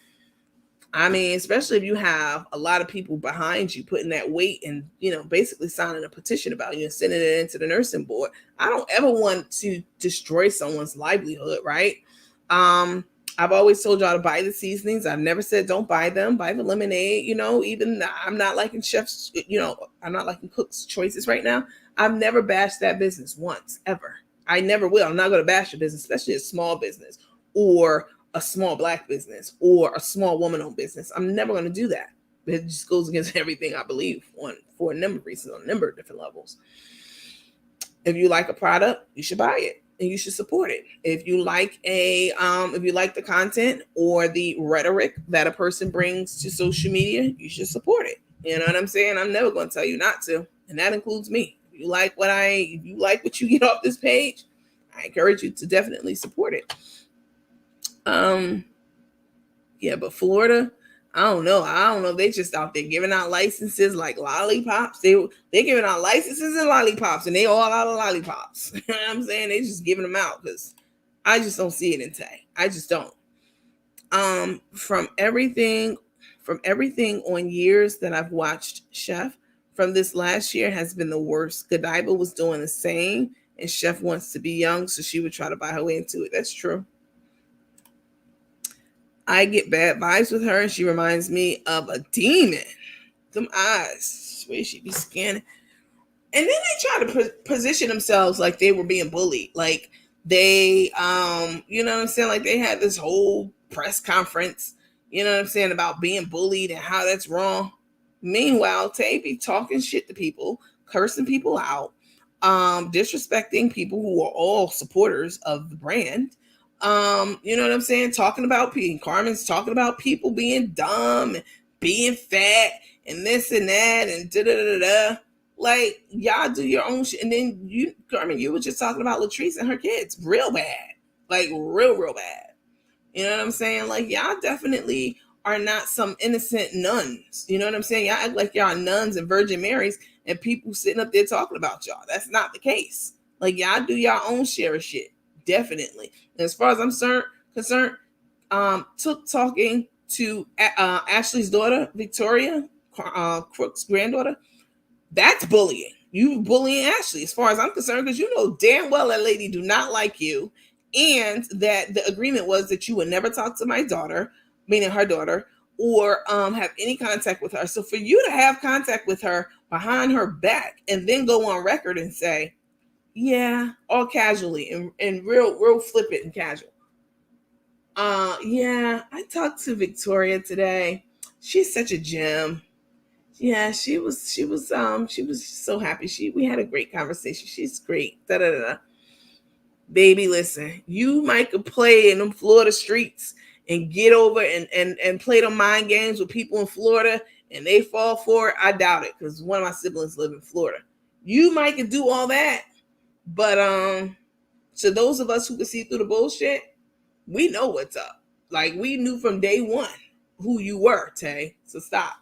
I mean, especially if you have a lot of people behind you putting that weight and, basically signing a petition about you and sending it into the nursing board. I don't ever want to destroy someone's livelihood, right? I've always told y'all to buy the seasonings. I've never said don't buy them. Buy the lemonade, even I'm not liking chefs, I'm not liking Cook's choices right now. I've never bashed that business once, ever. I never will. I'm not going to bash a business, especially a small business or a small Black business or a small woman-owned business. I'm never going to do that. It just goes against everything I believe for a number of reasons, on a number of different levels. If you like a product, you should buy it and you should support it. If you like if you like the content or the rhetoric that a person brings to social media, you should support it. You know what I'm saying? I'm never going to tell you not to, and that includes me. If you like what you get off this page, I encourage you to definitely support it. Yeah, but Florida, I don't know. They just out there giving out licenses like lollipops. They're giving out licenses and lollipops, and they all out of lollipops. You know what I'm saying? They just giving them out because I just don't see it in Tay. I just don't. From everything on years that I've watched Chef, from this last year has been the worst. Godiva was doing the same, and Chef wants to be young, so she would try to buy her way into it. That's true. I get bad vibes with her, and she reminds me of a demon. Them eyes, where she be scanning. And then they try to position themselves like they were being bullied. Like they, you know what I'm saying? Like they had this whole press conference, you know what I'm saying, about being bullied and how that's wrong. Meanwhile, Tay be talking shit to people, cursing people out, disrespecting people who are all supporters of the brand. You know what I'm saying? Talking about people. Carmen's talking about people being dumb and being fat and this and that and da-da-da-da. Like, y'all do your own shit. And then Carmen, you were just talking about Latrice and her kids. Real bad. Like, real bad. You know what I'm saying? Like, y'all definitely are not some innocent nuns. You know what I'm saying? Y'all act like y'all are nuns and Virgin Marys and people sitting up there talking about y'all. That's not the case. Like, y'all do y'all own share of shit. Definitely. And as far as I'm concerned, talking to Ashley's daughter, Victoria, Crook's granddaughter, that's bullying. You bullying Ashley, as far as I'm concerned, because you know damn well that lady do not like you, and that the agreement was that you would never talk to my daughter, meaning her daughter, or have any contact with her. So for you to have contact with her behind her back and then go on record and say, yeah, all casually and real flippant and casual. Yeah, I talked to Victoria today. She's such a gem. Yeah, she was so happy. We had a great conversation. She's great. Da da da. Baby, listen, you might could play in them Florida streets and get over and play them mind games with people in Florida and they fall for it. I doubt it, because one of my siblings live in Florida. You might could do all that. But to those of us who can see through the bullshit, we know what's up. Like, we knew from day one who you were, Tay. So stop.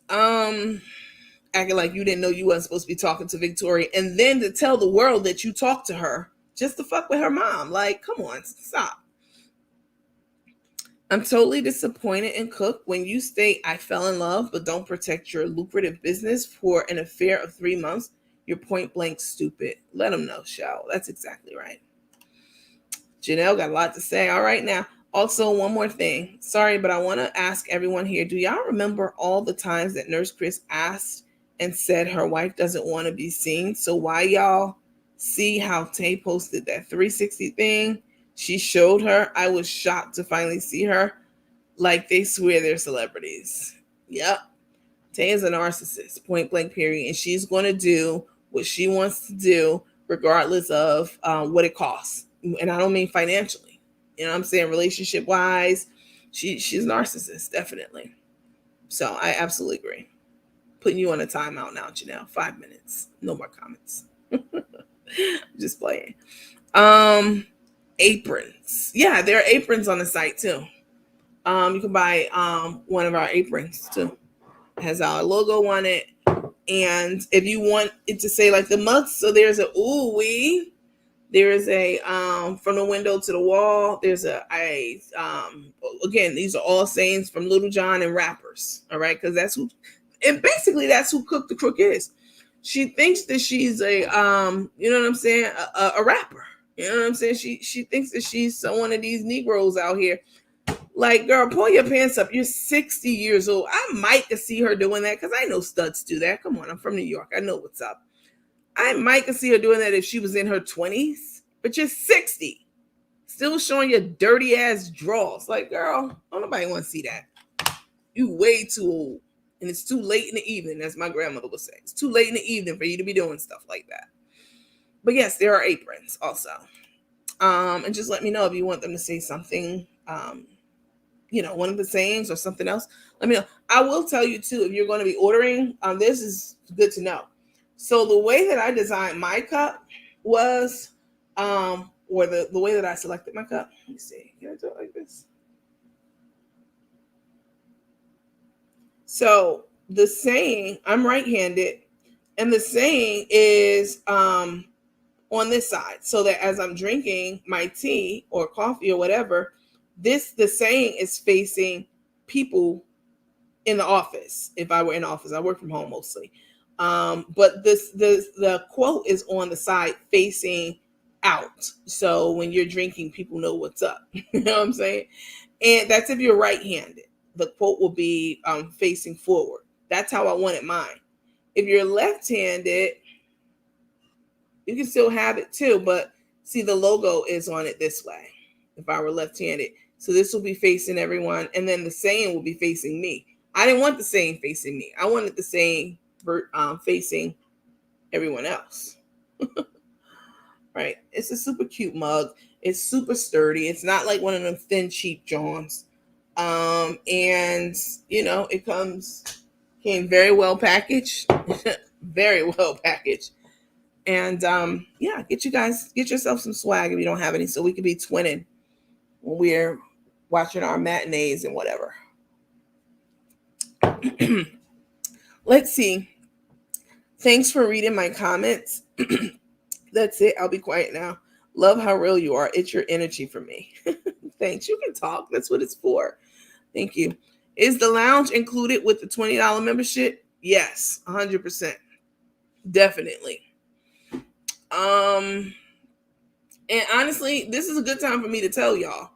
Acting like you didn't know you wasn't supposed to be talking to Victoria, and then to tell the world that you talked to her just to fuck with her mom. Like, come on, stop. I'm totally disappointed in Cook when you state I fell in love but don't protect your lucrative business for an affair of 3 months. You're point blank stupid. Let them know, Shao. That's exactly right. Janelle got a lot to say. All right, now. Also, one more thing. Sorry, but I want to ask everyone here, do y'all remember all the times that Nurse Chris asked and said her wife doesn't want to be seen? So why y'all see how Tay posted that 360 thing? She showed her. I was shocked to finally see her. Like they swear they're celebrities. Yep. Tay is a narcissist, point blank, period. And she's going to do what she wants to do, regardless of what it costs. And I don't mean financially. You know what I'm saying? Relationship wise, she's a narcissist, definitely. So I absolutely agree. Putting you on a timeout now, Janelle. 5 minutes. No more comments. Just playing. Aprons. Yeah, there are aprons on the site too. You can buy one of our aprons too. It has our logo on it. And if you want it to say like the mugs, so there's a ooh wee, there is a from the window to the wall. There's again, these are all sayings from Little John and rappers. All right, because that's who, and basically that's who Cook the Crook is. She thinks that she's a you know what I'm saying, a rapper. You know what I'm saying? She thinks that she's one of these Negroes out here. Like, girl, pull your pants up. You're 60 years old. I might could see her doing that because I know studs do that. Come on, I'm from New York. I know what's up. I might could see her doing that if she was in her 20s, but you're 60. Still showing your dirty ass drawers. Like, girl, don't nobody want to see that. You way too old. And it's too late in the evening, as my grandmother would say. It's too late in the evening for you to be doing stuff like that. But yes, there are aprons also. And just let me know if you want them to say something, one of the sayings or something else. Let me know. I will tell you too, if you're going to be ordering, this is good to know. So the way that I designed my cup was, or the way that I selected my cup. Let me see. Can I do it like this? So the saying, I'm right-handed, and the saying is on this side, so that as I'm drinking my tea or coffee or whatever, the saying is facing people in the office. If I were in office, I work from home mostly. But the quote is on the side facing out. So when you're drinking, people know what's up. You know what I'm saying? And that's if you're right-handed. The quote will be facing forward. That's how I wanted mine. If you're left-handed, you can still have it too, but see, the logo is on it this way. If I were left-handed, so this will be facing everyone, and then the saying will be facing me. I didn't want the saying facing me. I wanted the saying facing everyone else. Right? It's a super cute mug. It's super sturdy. It's not like one of them thin, cheap Johns. And it came very well packaged, very well packaged. And get yourself some swag if you don't have any, so we could be twinning when we're watching our matinees and whatever. Let's see. Thanks for reading my comments. That's it. I'll be quiet now. Love how real you are. It's your energy for me. Thanks. You can talk. That's what it's for. Thank you. Is the lounge included with the $20 membership? Yes, 100%. Definitely. And honestly, this is a good time for me to tell y'all.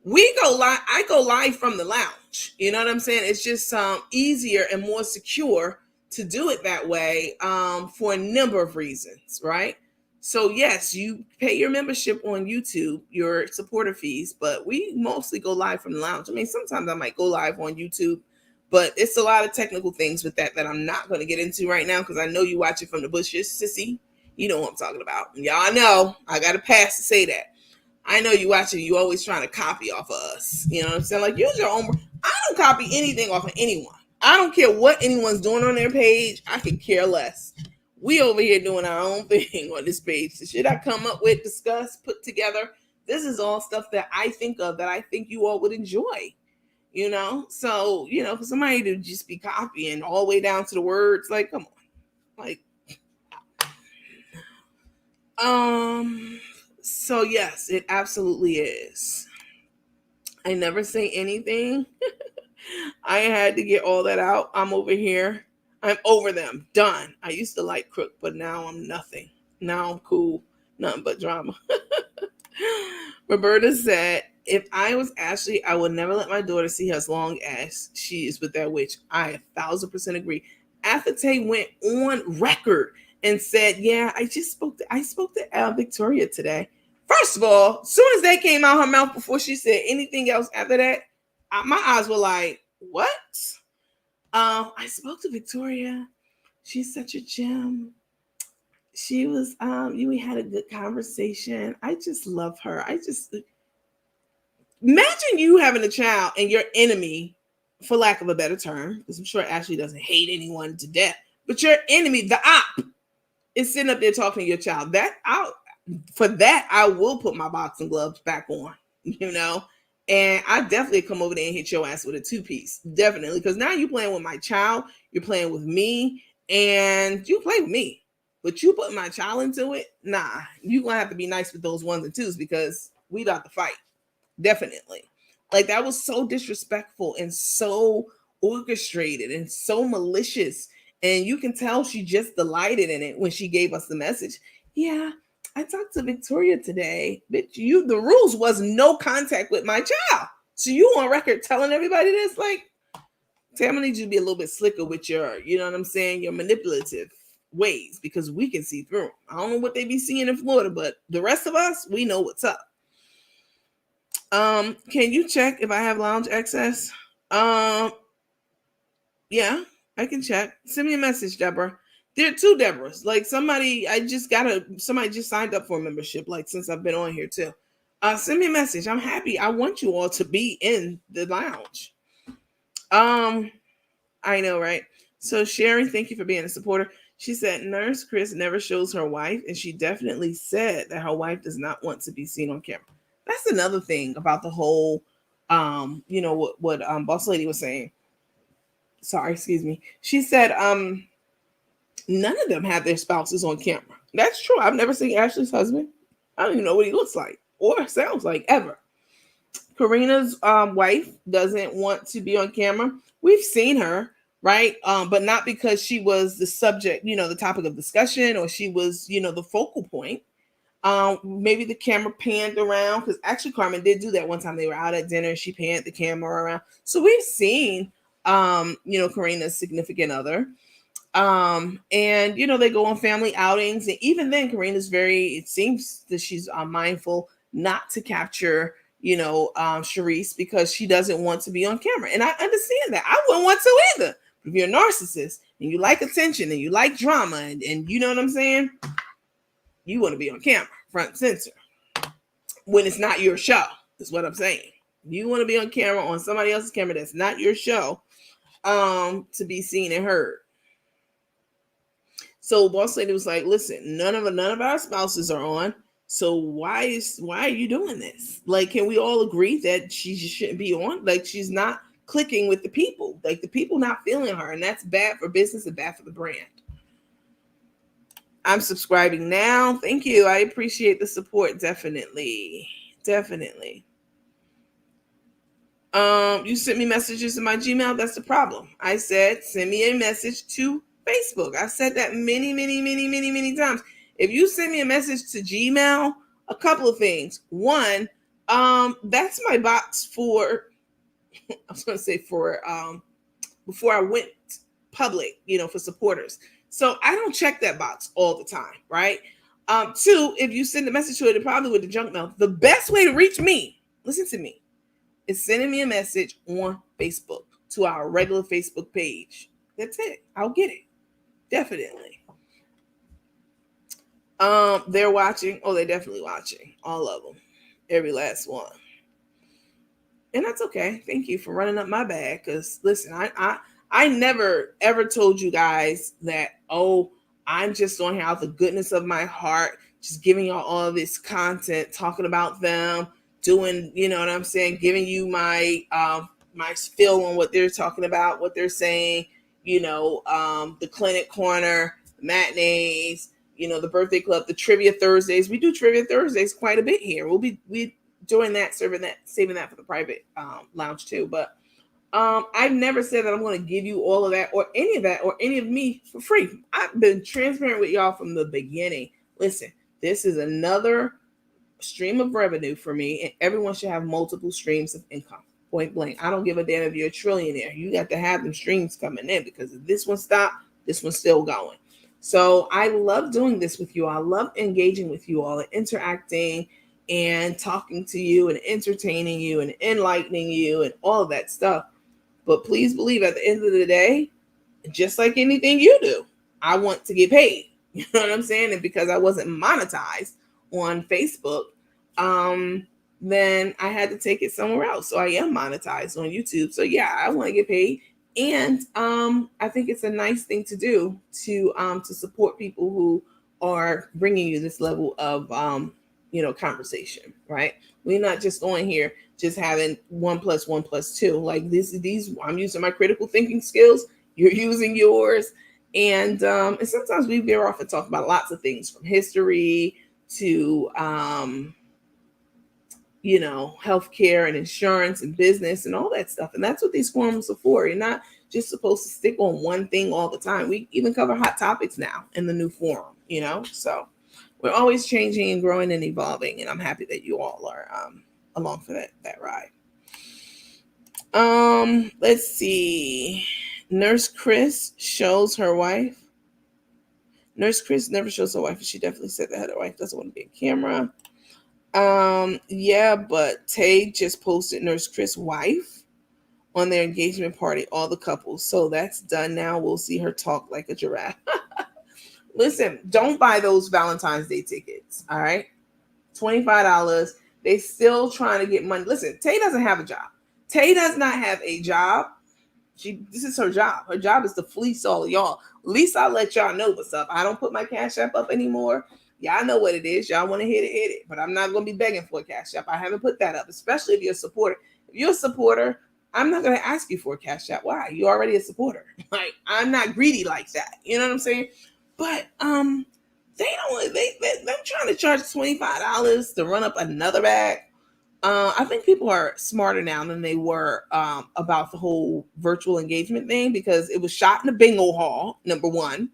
We go live. I go live from the lounge. You know what I'm saying? It's just easier and more secure to do it that way for a number of reasons, right? So yes, you pay your membership on YouTube, your supporter fees, but we mostly go live from the lounge. I mean, sometimes I might go live on YouTube, but it's a lot of technical things with that I'm not going to get into right now because I know you watch it from the bushes, sissy. You know what I'm talking about. Y'all know I got a pass to say that. I know you watching, you always trying to copy off of us. You know what I'm saying? Like, use your own. I don't copy anything off of anyone. I don't care what anyone's doing on their page. I could care less. We over here doing our own thing on this page. The shit I come up with, discuss, put together. This is all stuff that I think of that I think you all would enjoy. You know? So, for somebody to just be copying all the way down to the words, like, come on. Like, so yes, it absolutely is. I never say anything. I had to get all that out. I'm over here. I'm over them. Done. I used to like Crook, but now I'm nothing. Now I'm cool. Nothing but drama. Roberta said, if I was Ashley, I would never let my daughter see her as long as she is with that witch. I 1,000% agree. Afate went on record and said, yeah, I spoke to Victoria today. First of all, as soon as that came out her mouth before she said anything else after that, my eyes were like, what? I spoke to Victoria. She's such a gem. She was, we had a good conversation. I just love her. Imagine you having a child and your enemy, for lack of a better term, because I'm sure Ashley doesn't hate anyone to death, but your enemy, the op, is sitting up there talking to your child. For that, I will put my boxing gloves back on, and I definitely come over there and hit your ass with a 2-piece. Definitely. Because now you're playing with my child, you're playing with me, and you play with me. But you put my child into it, nah, you're going to have to be nice with those 1s and 2s because we got to fight. Definitely. Like, that was so disrespectful and so orchestrated and so malicious. And you can tell she just delighted in it when she gave us the message. Yeah, I talked to Victoria today. Bitch, the rules was no contact with my child. So you on record telling everybody this? Like, Tam, I need you to be a little bit slicker with your, you know what I'm saying, your manipulative ways, because we can see through them. I don't know what they be seeing in Florida, but the rest of us, we know what's up. Can you check if I have lounge access? Yeah, I can check. Send me a message, Deborah. There are 2 Deborahs. Like, somebody just signed up for a membership, like, since I've been on here too. Send me a message. I'm happy. I want you all to be in the lounge. I know, right? So Sherry, thank you for being a supporter. She said Nurse Chris never shows her wife, and she definitely said that her wife does not want to be seen on camera. That's another thing about the whole, what Boss Lady was saying. Sorry, excuse me. She said, none of them have their spouses on camera. That's true. I've never seen Ashley's husband. I don't even know what he looks like or sounds like ever. Corrina's wife doesn't want to be on camera. We've seen her, right? But not because she was the subject, the topic of discussion, or she was, the focal point. Maybe the camera panned around, because actually Carmen did do that one time. They were out at dinner. She panned the camera around. So we've seen, Corrina's significant other. And, they go on family outings. And even then, it seems that she's mindful not to capture, Sharice, because she doesn't want to be on camera. And I understand that. I wouldn't want to either. But if you're a narcissist and you like attention and you like drama and you know what I'm saying? You want to be on camera, front and center, when it's not your show, is what I'm saying. You want to be on camera, on somebody else's camera that's not your show, to be seen and heard. So Boss Lady was like, listen, none of our spouses are on. So why are you doing this? Like, can we all agree that she just shouldn't be on? Like, she's not clicking with the people. Like, the people not feeling her, and that's bad for business and bad for the brand. I'm subscribing now. Thank you. I appreciate the support. Definitely. You sent me messages in my Gmail. That's the problem. I said, send me a message to Facebook. I've said that many times. If you send me a message to Gmail, a couple of things. One, that's my box for, I was going to say for, before I went public, for supporters. So I don't check that box all the time, right? 2, if you send a message to it, probably with the junk mail. The best way to reach me, listen to me, is sending me a message on Facebook to our regular Facebook page. That's it. I'll get it. Definitely. They're watching. Oh, they're definitely watching. All of them. Every last one. And that's okay. Thank you for running up my bag. Because listen, I never ever told you guys that, I'm just on here out the goodness of my heart, just giving y'all all of this content, talking about them, doing, you know what I'm saying, giving you my my spill on what they're talking about, what they're saying, the clinic corner, the matinees, the birthday club, the trivia Thursdays. We do trivia Thursdays quite a bit here. We doing that, saving that for the private lounge too. But I've never said that I'm going to give you all of that or any of me for free. I've been transparent with y'all from the beginning. Listen, this is another stream of revenue for me, and everyone should have multiple streams of income. Point blank. I don't give a damn if you're a trillionaire. You got to have them streams coming in, because if this one stopped, this one's still going. So I love doing this with you. I love engaging with you all and interacting and talking to you and entertaining you and enlightening you and all of that stuff. But please believe, at the end of the day, just like anything you do, I want to get paid. You know what I'm saying? And because I wasn't monetized on Facebook, then I had to take it somewhere else. So I am monetized on YouTube. So yeah, I want to get paid. And I think it's a nice thing to do to support people who are bringing you this level of conversation, right? We're not just on here just having 1 + 1 + 2. Like these I'm using my critical thinking skills. You're using yours. And sometimes we veer off and talk about lots of things, from history to healthcare and insurance and business and all that stuff. And that's what these forums are for. You're not just supposed to stick on one thing all the time. We even cover hot topics now in the new forum, so we're always changing and growing and evolving. And I'm happy that you all are along for that ride. Let's see. Nurse Chris shows her wife. Nurse Chris never shows her wife, and she definitely said that her wife doesn't want to be on camera. Yeah, but Tay just posted Nurse Chris' wife on their engagement party, all the couples. So that's done now. We'll see her talk like a giraffe. Listen, don't buy those Valentine's Day tickets. All right. $25. They still trying to get money. Listen, Tay doesn't have a job. Tay does not have a job. This is her job. Her job is to fleece all of y'all. At least I'll let y'all know what's up. I don't put my Cash App up anymore. Y'all know what it is. Y'all want to hit it. But I'm not going to be begging for a Cash App. I haven't put that up, especially if you're a supporter. If you're a supporter, I'm not going to ask you for a Cash App. Why? You're already a supporter. Like, I'm not greedy like that. You know what I'm saying? But they're trying to charge $25 to run up another bag. I think people are smarter now than they were about the whole virtual engagement thing, because it was shot in a bingo hall, number one.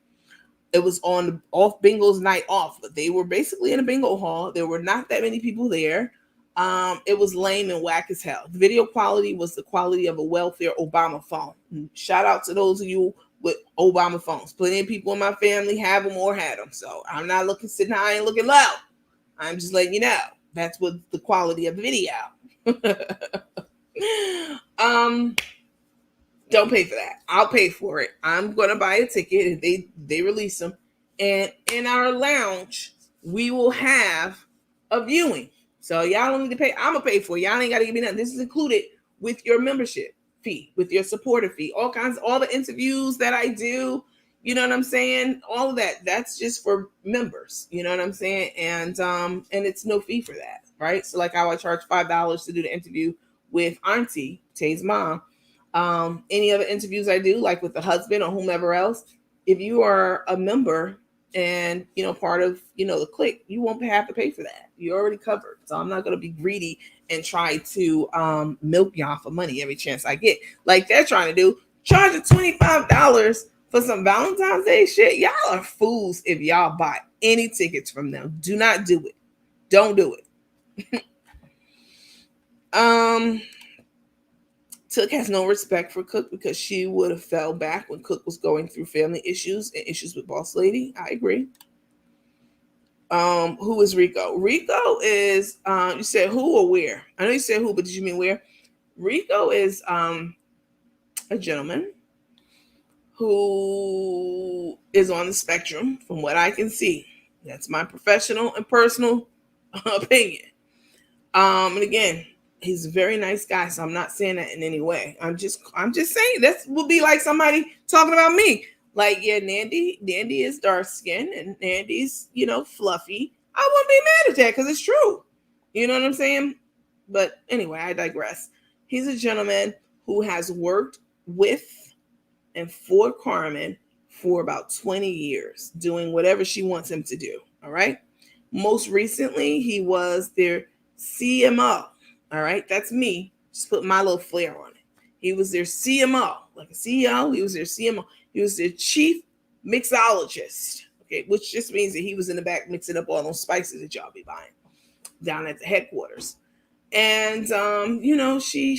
It was on off bingo's night off, but they were basically in a bingo hall. There were not that many people there. It was lame and whack as hell. The video quality was the quality of a welfare Obama phone. Shout out to those of you with Obama phones. Plenty of people in my family have them or had them. So I'm not sitting high and looking low. I'm just letting you know. That's what the quality of the video. Don't pay for that. I'll pay for it. I'm gonna buy a ticket if they release them, and in our lounge we will have a viewing. So y'all don't need to pay. I'm gonna pay for it. Y'all ain't gotta give me nothing. This is included with your membership fee, with your supporter fee, all the interviews that I do. You know what I'm saying? All of that. That's just for members. You know what I'm saying? And it's no fee for that, right? So like how I charge $5 to do the interview with Auntie, Tay's mom. Any other interviews I do, like with the husband or whomever else, if you are a member and part of the clique, you won't have to pay for that. You're already covered. So I'm not going to be greedy and try to milk y'all for money every chance I get, like they're trying to do. Charging $25 for some Valentine's Day shit. Y'all are fools if y'all buy any tickets from them. Do not do it. Don't do it. Took has no respect for Cook because she would have fell back when Cook was going through family issues and issues with Boss Lady. I agree. Who is Rico? Rico is you said who or where? I know you said who, but did you mean where? Rico is a gentleman who is on the spectrum from what I can see. That's my professional and personal opinion. And again, he's a very nice guy, so I'm not saying that in any way. I'm just saying that would be like somebody talking about me. Like, yeah, Nandy is dark skinned and Nandy's, fluffy. I wouldn't be mad at that because it's true. You know what I'm saying? But anyway, I digress. He's a gentleman who has worked with and for Carmen for about 20 years, doing whatever she wants him to do. All right. Most recently, he was their CMO. All right, that's me. Just put my little flair on it. He was their CMO, like a CEO. He was their CMO. He was their chief mixologist. Okay, which just means that he was in the back mixing up all those spices that y'all be buying down at the headquarters. And she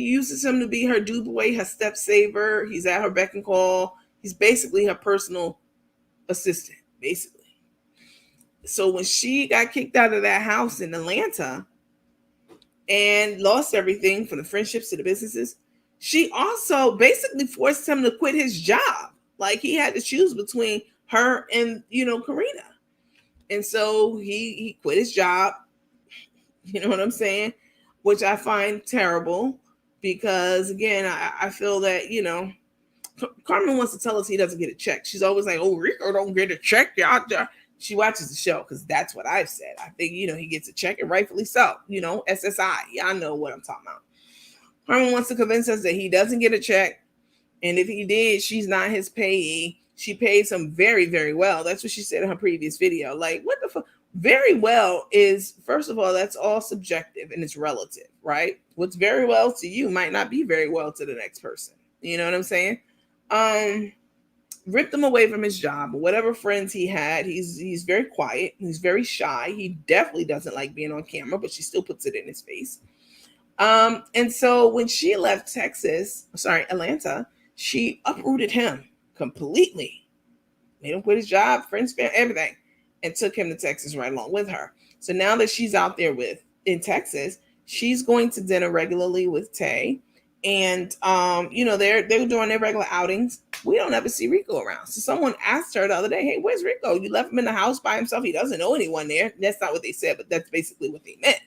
uses him to be her double, her step saver. He's at her beck and call. He's basically her personal assistant, basically. So when she got kicked out of that house in Atlanta and lost everything from the friendships to the businesses, she also basically forced him to quit his job. Like he had to choose between her and Corrina. And so he quit his job. You know what I'm saying? Which I find terrible because, again, I feel that, Carmen wants to tell us he doesn't get a check. She's always like, oh, Rico don't get a check. She watches the show because that's what I've said. I think, he gets a check and rightfully so. SSI. Y'all know what I'm talking about. Carmen wants to convince us that he doesn't get a check. And if he did, she's not his payee. She pays him very, very well. That's what she said in her previous video. Like, what the fuck? Very well is, first of all, that's all subjective and it's relative, right? What's very well to you might not be very well to the next person. You know what I'm saying? Ripped him away from his job, whatever friends he had. He's very quiet. He's very shy. He definitely doesn't like being on camera, but she still puts it in his face. And so when she left Atlanta, she uprooted him completely. Made him quit his job, friends, family, everything, and took him to Texas right along with her. So now that she's out there in Texas, she's going to dinner regularly with Tay. And they're doing their regular outings. We don't ever see Rico around. So someone asked her the other day, hey, where's Rico? You left him in the house by himself. He doesn't know anyone there. That's not what they said, but that's basically what they meant.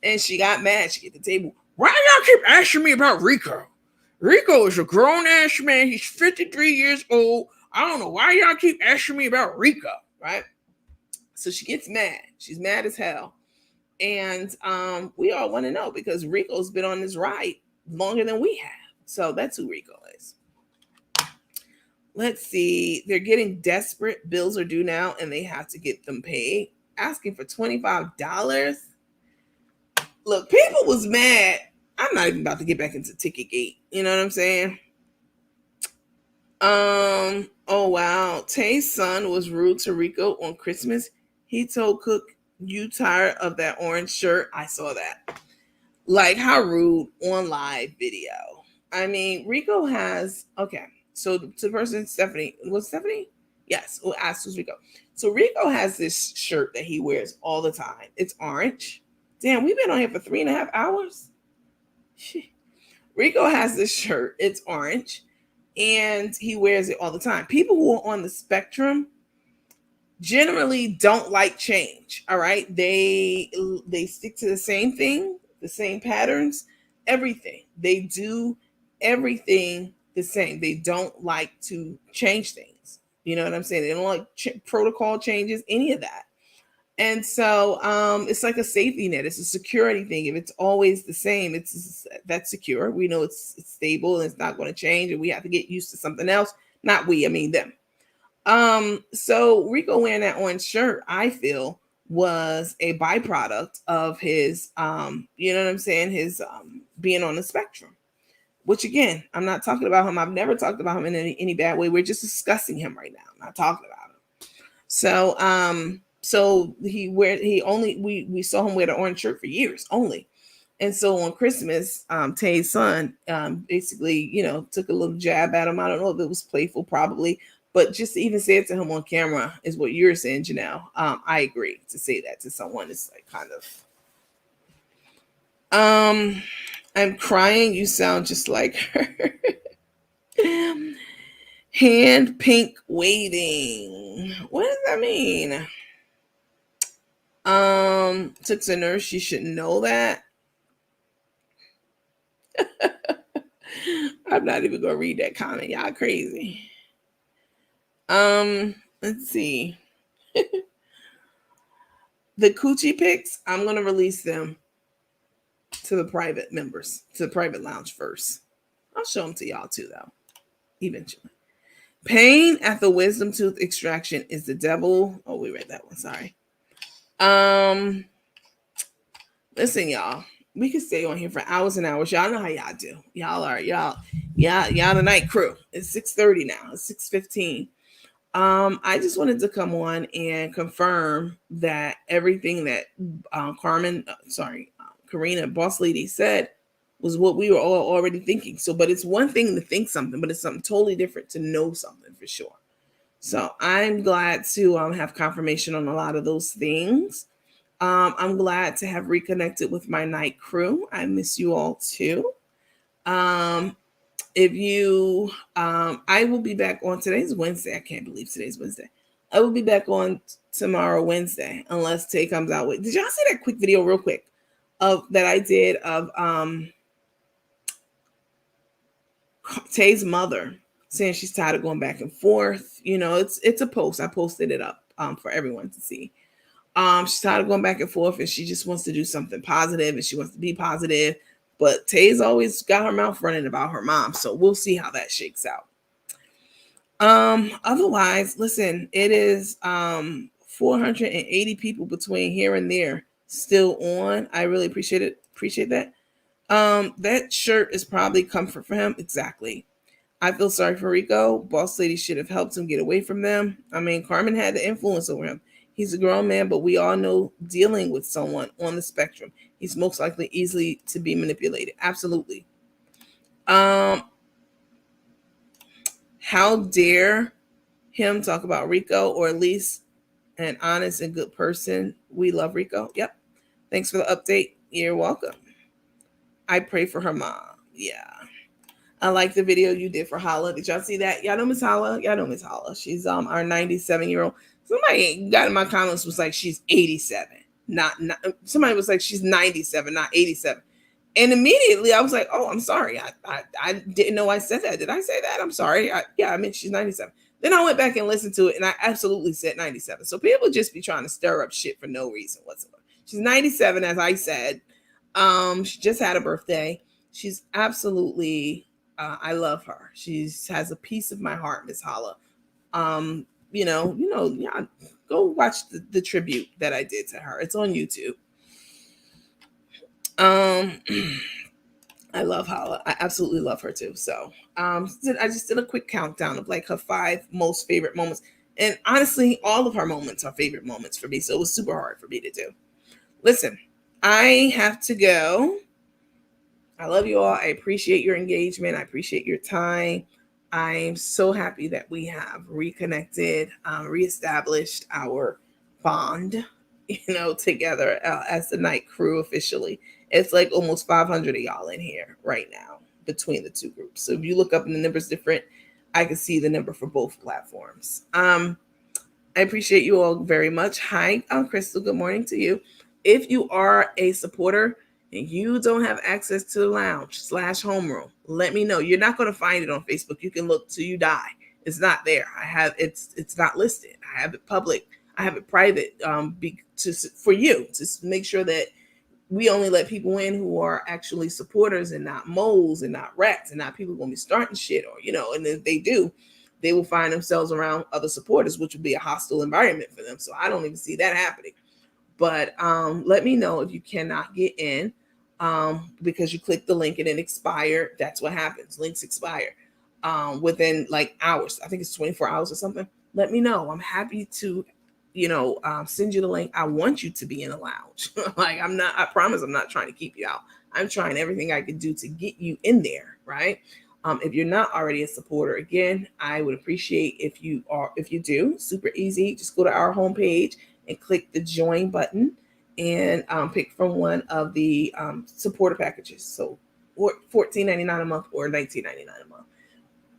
And she got mad. She hit the table. Why y'all keep asking me about Rico? Rico is a grown-ass man. He's 53 years old. I don't know why y'all keep asking me about Rico, right? So she gets mad. She's mad as hell. And we all want to know because Rico's been on this ride longer than we have. So that's who Rico is. Let's see. They're getting desperate. Bills are due now and they have to get them paid. Asking for $25. Look, people was mad. I'm not even about to get back into Ticketgate. You know what I'm saying? Oh wow. Tay's son was rude to Rico on Christmas. He told Cook, you tired of that orange shirt? I saw that. Like, how rude on live video. I mean, Rico has, okay. So to the person, Stephanie, was Stephanie? Yes, who asked who's Rico. So Rico has this shirt that he wears all the time. It's orange. Damn, we've been on here for 3.5 hours. Rico has this shirt. It's orange. And he wears it all the time. People who are on the spectrum generally don't like change. All right. They stick to the same thing, the same patterns, everything. They do everything the same. They don't like to change things. You know what I'm saying? They don't like protocol changes, any of that. And so it's like a safety net. It's a security thing. If it's always the same, that's secure. We know it's stable and it's not going to change, and we have to get used to something else. Not we, I mean them. So Rico wearing that orange shirt, I feel, was a byproduct of his, you know what I'm saying, his being on the spectrum. Which again, I'm not talking about him. I've never talked about him in any bad way. We're just discussing him right now. I'm not talking about him. So we saw him wear the orange shirt for years only. And so on Christmas, Tay's son basically, took a little jab at him. I don't know if it was playful, probably, but just to even say it to him on camera is what you're saying, Janelle. I agree to say that to someone. It's like kind of, I'm crying. You sound just like her. Hand pink waving. What does that mean? Took a nurse. She should know that. I'm not even gonna read that comment. Y'all crazy. Let's see. The coochie pics, I'm gonna release them to the private members, to the private lounge first. I'll show them to y'all too, though, eventually. Pain at the wisdom tooth extraction is the devil. Oh, we read that one. Sorry. Listen, y'all, we could stay on here for hours and hours. Y'all know how y'all do. Y'all the night crew. It's 6:30 now. It's 6:15. I just wanted to come on and confirm that everything that Corrina, boss lady, said was what we were all already thinking. So, but it's one thing to think something, but it's something totally different to know something for sure. So I'm glad to have confirmation on a lot of those things. I'm glad to have reconnected with my night crew. I miss you all too. If you, I will be back on, today's Wednesday. I can't believe today's Wednesday. I will be back on tomorrow, Wednesday, unless Tay comes out with, did y'all see that quick video real quick that I did of Tay's mother saying she's tired of going back and forth? You know, it's a post. I posted it up for everyone to see. She's tired of going back and forth, and she just wants to do something positive, and she wants to be positive. But Tay's always got her mouth running about her mom, so we'll see how that shakes out. Otherwise, listen, it is 480 people between here and there still on. I really appreciate it. Appreciate that. That shirt is probably comfort for him. Exactly. I feel sorry for Rico. Boss lady should have helped him get away from them. I mean, Carmen had the influence over him. He's a grown man, but we all know dealing with someone on the spectrum, he's most likely easily to be manipulated. Absolutely. How dare him talk about Rico, or at least an honest and good person. We love Rico. Yep. Thanks for the update. You're welcome. I pray for her mom. Yeah. I like the video you did for Hala. Did y'all see that? Y'all know Miss Hala? Y'all know Miss Hala. She's our 97-year-old. Somebody got in my comments was like she's 87. Not somebody was like she's 97, not 87. And immediately I was like, oh, I'm sorry. I didn't know I said that. Did I say that? I'm sorry. I meant she's 97. Then I went back and listened to it, and I absolutely said 97. So people just be trying to stir up shit for no reason whatsoever. She's 97, as I said. She just had a birthday. She's absolutely, I love her. She has a piece of my heart, Miss Hala. Yeah, go watch the tribute that I did to her. It's on YouTube. I love Hala. I absolutely love her too. So I just did a quick countdown of like her 5 most favorite moments. And honestly, all of her moments are favorite moments for me. So it was super hard for me to do. Listen, I have to go. I love you all. I appreciate your engagement. I appreciate your time. I'm so happy that we have reconnected, reestablished our bond, together as the night crew officially. It's like almost 500 of y'all in here right now between the two groups. So if you look up and the number's different, I can see the number for both platforms. I appreciate you all very much. Hi, Crystal. Good morning to you. If you are a supporter and you don't have access to the lounge/homeroom, let me know. You're not going to find it on Facebook. You can look till you die. It's not there. It's not listed. I have it public. I have it private for you to make sure that we only let people in who are actually supporters and not moles and not rats and not people going to be starting shit and if they do, they will find themselves around other supporters, which would be a hostile environment for them. So I don't even see that happening. But let me know if you cannot get in because you click the link and it expired. That's what happens. Links expire within like hours. I think it's 24 hours or something. Let me know. I'm happy to, send you the link. I want you to be in a lounge. I promise I'm not trying to keep you out. I'm trying everything I can do to get you in there, right? If you're not already a supporter, again, I would appreciate if you do. Super easy. Just go to our homepage and click the join button and pick from one of the supporter packages. So $14.99 a month or $19.99 a month.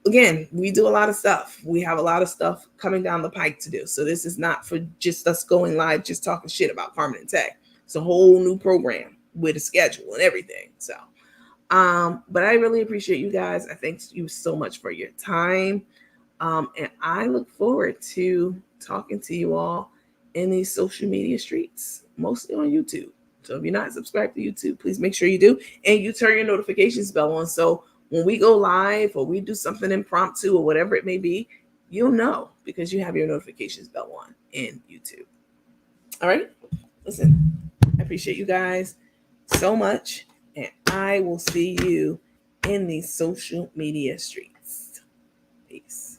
Again, we do a lot of stuff. We have a lot of stuff coming down the pike to do. So this is not for just us going live, just talking shit about Carmen and Tech. It's a whole new program with a schedule and everything. So, but I really appreciate you guys. I thank you so much for your time. And I look forward to talking to you all in these social media streets, mostly on YouTube. So if you're not subscribed to YouTube, please make sure you do. And you turn your notifications bell on. So when we go live or we do something impromptu or whatever it may be, you'll know because you have your notifications bell on in YouTube. All right. Listen, I appreciate you guys. so much, and I will see you in these social media streets. Peace.